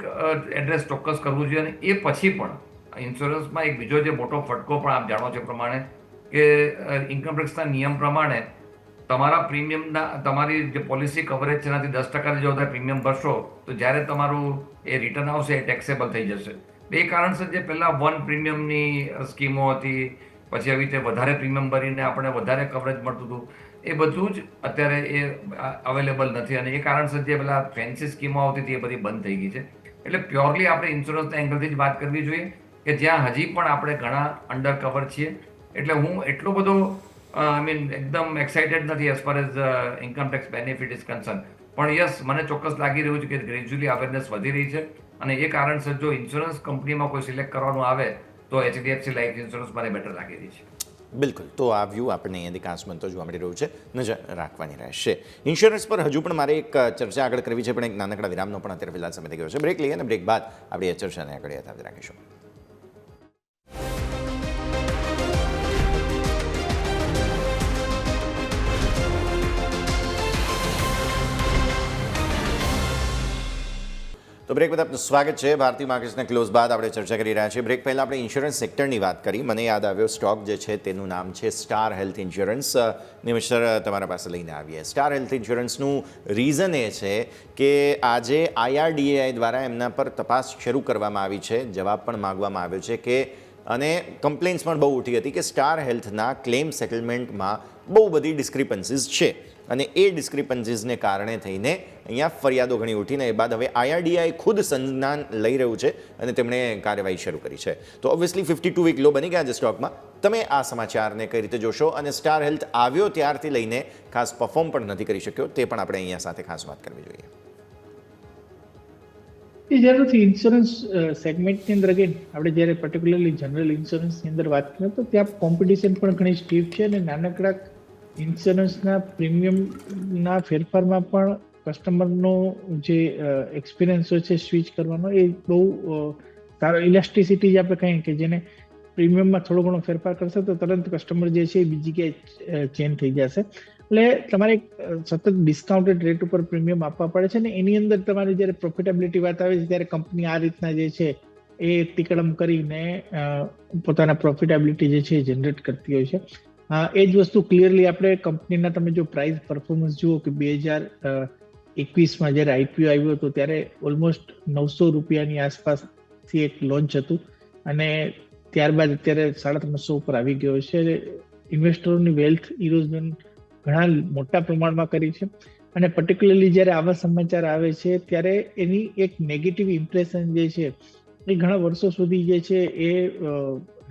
એડ્રેસ ચોક્કસ કરવું જોઈએ. અને એ પછી પણ ઇન્સ્યોરન્સમાં એક બીજો જે મોટો ફટકો પણ આપ જાણો છો પ્રમાણે કે ઇન્કમ ટેક્સના નિયમ પ્રમાણે તમારા પ્રીમિયમના તમારી જે પોલિસી કવરેજ છે એનાથી 10% જો વધારે પ્રીમિયમ ભરશો તો જ્યારે તમારું એ રિટર્ન આવશે એ ટેક્સેબલ થઈ જશે. એ કારણસર જે પહેલાં 1 પ્રીમિયમની સ્કીમો હતી, પછી આવી રીતે વધારે પ્રીમિયમ ભરીને આપણે વધારે કવરેજ મળતું હતું, એ બધું જ અત્યારે એ અવેલેબલ નથી. અને એ કારણસર જે પેલા ફેન્સી સ્કીમો આવતી હતી એ બધી બંધ થઈ ગઈ છે. એટલે પ્યોરલી આપણે ઇન્સ્યોરન્સના એંગલથી જ વાત કરવી જોઈએ કે જ્યાં હજી પણ આપણે ઘણા અંડર કવર છીએ. એટલે હું એટલો બધો એકદમ એક્સાઇટેડ નથી as far as income tax benefit is concern. પણ યસ, મને ચોક્કસ લાગી રહ્યું છે કે ગ્રેજ્યુઅલી અવેરનેસ વધી રહી છે, અને એ કારણસર જો ઇન્સ્યોરન્સ કંપનીમાં કોઈ સિલેક્ટ કરવાનું આવે તો HDFC લાઈફ ઇન્સ્યોરન્સ મને બેટર લાગી રહી છે. બિલકુલ. તો આ વ્યૂ આપણને અહીંયાથી કાંસમંતો જોવા મળી રહ્યું છે, નજર રાખવાની રહેશે. ઇન્સ્યોરન્સ પર હજુ પણ મારે એક ચર્ચા આગળ કરવી છે, પણ એક નાનકડા વિરામનો પણ અત્યારે ફિલહાલ સમય થઈ ગયો છે. બ્રેક લઈએ અને બ્રેક બાદ આપણે એ ચર્ચાને આગળ યથાવત રાખીશું. તો બ્રેક બાદ આપનું સ્વાગત છે. ભારતીય માર્કેટ્સના ક્લોઝ બાદ આપણે ચર્ચા કરી રહ્યા છીએ. બ્રેક પહેલાં આપણે ઇન્સ્યોરન્સ સેક્ટરની વાત કરી. મને યાદ આવ્યો સ્ટોક જે છે તેનું નામ છે star health insurance. Nimish sir, તમારા પાસે લઈને આવીએ. સ્ટાર હેલ્થ ઇન્સ્યોરન્સનું રીઝન એ છે કે આજે IRDAI દ્વારા એમના પર તપાસ શરૂ કરવામાં આવી છે. જવાબ પણ માગવામાં આવ્યો છે કે અને કમ્પ્લેન્ટ્સ પણ બહુ ઉઠી હતી કે સ્ટાર હેલ્થના ક્લેમ સેટલમેન્ટમાં બહુ બધી ડિસ્ક્રિપન્સીસ છે અને એ ડિસ્ક્રિપન્સીસને કારણે થઈને અહીંયા ફરિયાદો ઘણી ઉઠીને એ બાદ હવે IRDAI ખુદ સંજ્ઞાન લઈ રહ્યું છે અને તેમણે કાર્યવાહી શરૂ કરી છે. તો ઓબ્વિયસલી 52 વીક લો બની ગયા છે સ્ટોકમાં. તમે આ સમાચારને કઈ રીતે જોશો અને સ્ટાર હેલ્થ આવ્યો ત્યારથી લઈને ખાસ પરફોર્મ પણ નથી કરી શક્યો તે પણ આપણે અહીંયા સાથે ખાસ વાત કરવી જોઈએ. એ જરૂરથી ઇન્સ્યોરન્સ સેગમેન્ટની અંદર અગેન આપણે જ્યારે પર્ટિક્યુલરલી જનરલ ઇન્સ્યોરન્સની અંદર વાત કરીએ તો ત્યાં કોમ્પિટિશન પણ ઘણી સ્ટીફ છે અને નાનકડા ઇન્સ્યોરન્સના પ્રીમિયમના ફેરફારમાં પણ કસ્ટમરનો જે એક્સપિરિયન્સ હોય છે સ્વિચ કરવાનો એ બહુ સારો ઇલાસ્ટિસિટી જે આપણે કહીએ કે જેને પ્રીમિયમમાં થોડો ઘણો ફેરફાર કરશે તો તરત કસ્ટમર જે છે એ બીજી ક્યાંય ચેન્જ થઈ જશે. એટલે તમારે સતત ડિસ્કાઉન્ટેડ રેટ ઉપર પ્રીમિયમ આપવા પડે છે ને એની અંદર તમારી જ્યારે પ્રોફિટેબિલિટી વાત આવે છે ત્યારે કંપની આ રીતના જે છે એ તિકડમ કરીને પોતાના પ્રોફિટેબિલિટી જે છે એ જનરેટ કરતી હોય છે. એ જ વસ્તુ ક્લિયરલી આપણે કંપનીના તમે જો પ્રાઇસ પરફોર્મન્સ જુઓ કે 2021માં જ્યારે IPO આવ્યો હતો ત્યારે ઓલમોસ્ટ 900 રૂપિયાની આસપાસથી એક લોન્ચ હતું અને ત્યારબાદ અત્યારે 350 ઉપર આવી ગયો છે. ઇન્વેસ્ટરોની વેલ્થ ઇરોઝન ઘણા મોટા પ્રમાણમાં કરી છે અને પર્ટિક્યુલરલી જ્યારે આવા સમાચાર આવે છે ત્યારે એની એક નેગેટિવ ઇમ્પ્રેશન જે છે એ ઘણા વર્ષો સુધી જે છે એ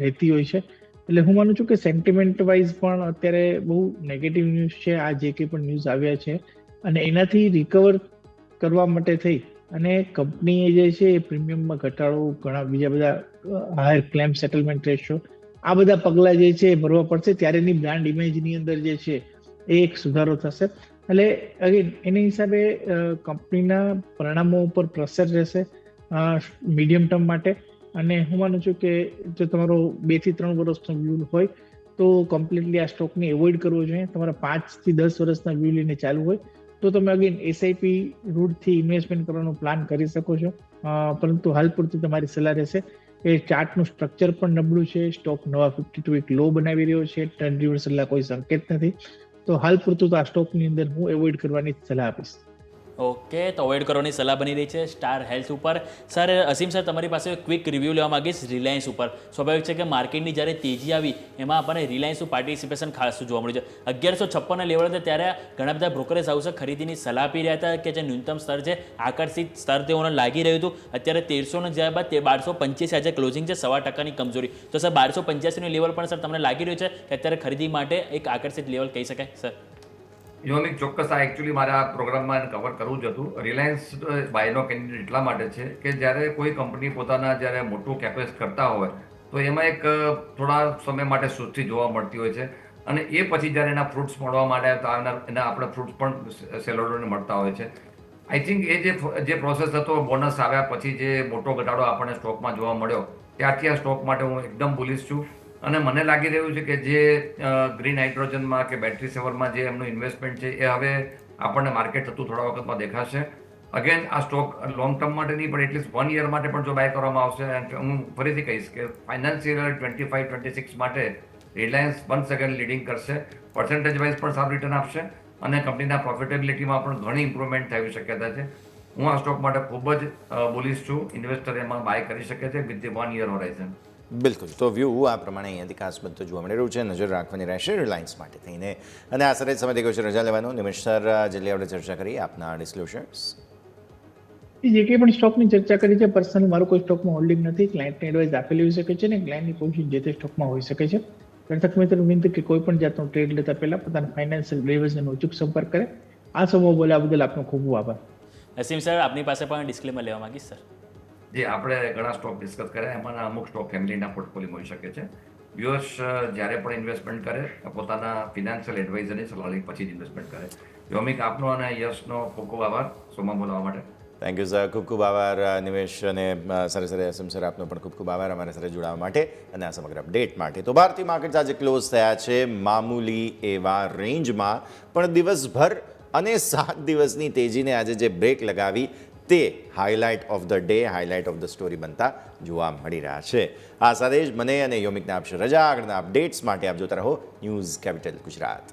રહેતી હોય છે. એટલે હું માનું છું કે સેન્ટિમેન્ટ વાઇઝ પણ અત્યારે બહુ નેગેટિવ ન્યૂઝ છે આ જે કંઈ પણ ન્યૂઝ આવ્યા છે અને એનાથી રિકવર કરવા માટે થઈ અને કંપનીએ જે છે એ પ્રીમિયમમાં ઘટાડો ઘણા બીજા બધા હાયર ક્લેમ સેટલમેન્ટ રેશિયો આ બધા પગલાં જે છે એ ભરવા પડશે ત્યારે એની બ્રાન્ડ ઇમેજની અંદર જે છે એ એક સુધારો થશે. એટલે અગેન એની હિસાબે કંપનીના પરિણામો ઉપર પ્રેશર રહેશે મીડિયમ ટર્મ માટે અને હું માનું છું કે જો તમારો 2 થી 3 વર્ષનો વ્યૂ હોય તો કમ્પ્લીટલી આ સ્ટોકને એવોઇડ કરવો જોઈએ. તમારા 5 થી 10 વર્ષના વ્યૂ લઈને ચાલુ હોય તો તમે અગેન SIP રૂટથી ઇન્વેસ્ટમેન્ટ કરવાનો પ્લાન કરી શકો છો. પરંતુ હાલ પૂરતી તમારી સલાહ રહેશે એ ચાર્ટનું સ્ટ્રક્ચર પણ નબળું છે, સ્ટોક નવા 52 વીક લો બનાવી રહ્યો છે, ટ્રેન્ડ રિવર્સલના કોઈ સંકેત નથી. તો હાલ પૂરતું તો આ સ્ટોકની અંદર હું એવોઇડ કરવાની સલાહ આપીશ. ઓકે, તો અવોઇડ કરવાની સલાહ બની રહી છે સ્ટાર હેલ્થ ઉપર. સર અસીમ સર તમારી પાસે ક્વિક રિવ્યૂ લેવા માંગીશ રિલાયન્સ ઉપર. સ્વાભાવિક છે કે માર્કેટની જ્યારે તેજી આવી એમાં આપણને રિલાયન્સનું પાર્ટિસિપેશન ખાસ જોવા મળ્યું છે. 1156 લેવલ હતા ત્યારે ઘણા બધા બ્રોકરેજ હાઉસે ખરીદીની સલાહ આપી રહ્યા હતા કે જે ન્યૂનતમ સ્તર છે આકર્ષિત સ્તર તેઓને લાગી રહ્યું હતું. અત્યારે 1300 જ્યાં બાદ 1285 આજે ક્લોઝિંગ છે, 1.5% કમજોરી. તો સર 1285 લેવલ પણ સર તમને લાગી રહ્યું છે કે અત્યારે ખરીદી માટે એક આકર્ષિત લેવલ કહી શકાય સર? યોમિક ચોક્કસ આ એકચ્યુઅલી મારા પ્રોગ્રામમાં કવર કરવું જ હતું. રિલાયન્સ બાયનો કેન્ડિડેટ એટલા માટે છે કે જ્યારે કોઈ કંપની પોતાના જ્યારે મોટું કેપેસ કરતા હોય તો એમાં એક થોડા સમય માટે સુસ્તી જોવા મળતી હોય છે અને એ પછી જ્યારે એના ફ્રૂટ્સ મળવા માટે તો એના આપણે ફ્રૂટ્સ પણ સેલરોને મળતા હોય છે. આઈ થિંક એ જે પ્રોસેસ હતો બોનસ આવ્યા પછી જે મોટો ઘટાડો આપણને સ્ટોકમાં જોવા મળ્યો ત્યારથી આ સ્ટોક માટે હું એકદમ બુલિશ છું અને મને લાગી રહ્યું છે કે જે ગ્રીન હાઇડ્રોજનમાં કે બેટરી સેવરમાં જે એમનું ઇન્વેસ્ટમેન્ટ છે એ હવે આપણને માર્કેટ થતું થોડા વખતમાં દેખાશે. અગેન આ સ્ટોક લોંગ ટર્મ માટે નહીં પણ એટલીસ્ટ 1 યર માટે પણ જો બાય કરવામાં આવશે હું ફરીથી કહીશ કે ફાઇનાન્શિયલ 25-26 માટે રિલાયન્સ વન્સ અગેન લીડિંગ કરશે, પર્સન્ટેજ વાઇઝ પણ સારું રિટર્ન આપશે અને કંપનીના પ્રોફિટેબિલિટીમાં પણ ઘણી ઇમ્પ્રુવમેન્ટ થવી શક્યતા છે. હું આ સ્ટોક માટે ખૂબ જ બુલિશ છું. ઇન્વેસ્ટર એમાં બાય કરી શકે છે વિથ ધી 1 યર હોરાઇઝન. બિલકુલ. તો વ્યૂ આ પ્રમાણે અહીંયાથી ખાસ બધું જોવા મળી રહ્યું છે. નજર રાખવાની રહેશે રિલાયન્સ માટે થઈને. અને આ સાથે સમય થઈ ગયો છે રજા લેવાનો. નિમેશ સર, જલ્દી આપણે ચર્ચા કરીએ આપના ડિસ્ક્લોઝર્સ. જે કંઈ પણ સ્ટોકની ચર્ચા કરી છે પર્સનલ મારું કોઈ સ્ટોકમાં હોલ્ડિંગ નથી. ક્લાયન્ટને એડવાઇસ આપેલી હોઈ શકે છે ને ક્લાયન્ટની પોઝિશન જે તે સ્ટોકમાં હોઈ શકે છે. દર્શક મિત્રો વિનંતી કે કોઈ પણ જાતનો ટ્રેડ લેતા પહેલા પોતાના ફાઇનાન્શિયલ એડવાઇઝરનો અચૂક સંપર્ક કરે. આ સમૂહ બોલ્યા બદલ આપનો ખૂબ ખૂબ આભાર. અસીમ સર આપની પાસે પણ ડિસ્ક્લેમર લેવા માંગીશ સર. જે આપણે ઘણા સ્ટોક ડિસ્કસ કર્યા એમાંના અમુક સ્ટોક ફેમિલીના પોર્ટફોલિયો હોઈ શકે છે. વ્યુઅર્સ જ્યારે પણ ઇન્વેસ્ટમેન્ટ કરે પોતાના ફિનાન્શિયલ એડવાઇઝરની સલાહ લઈ પછી જ ઇન્વેસ્ટમેન્ટ કરે. યોમિક આપનો અને યશનો ખૂબ ખૂબ આભાર શોમાં બોલાવવા માટે. Thank you sir. ખૂબ ખૂબ આભાર નિમેશ અને સર અસીમ સર આપનો પણ ખૂબ ખૂબ આભાર અમારા સાથે જોડાવા માટે અને આ સમગ્ર અપડેટ માટે. તો ભારતીય માર્કેટ્સ આજે ક્લોઝ થયા છે મામૂલી એવા રેન્જમાં પણ દિવસભર અને 7 દિવસની તેજીને આજે જે બ્રેક લગાવી તે highlight of the day, highlight of the story બનતા જોવા મળી રહ્યા છે. આ સાથે જ મને અને યોમિકને આપશે રજા. આગળના અપડેટ્સ માટે આપ જોતા રહો news capital Gujarat.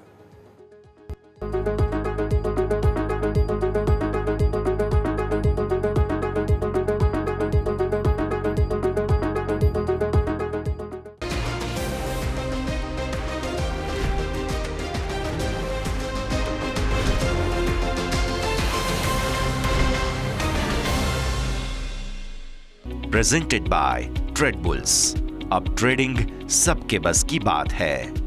Presented by trade bulls. अब ट्रेडिंग सबके बस की बात है।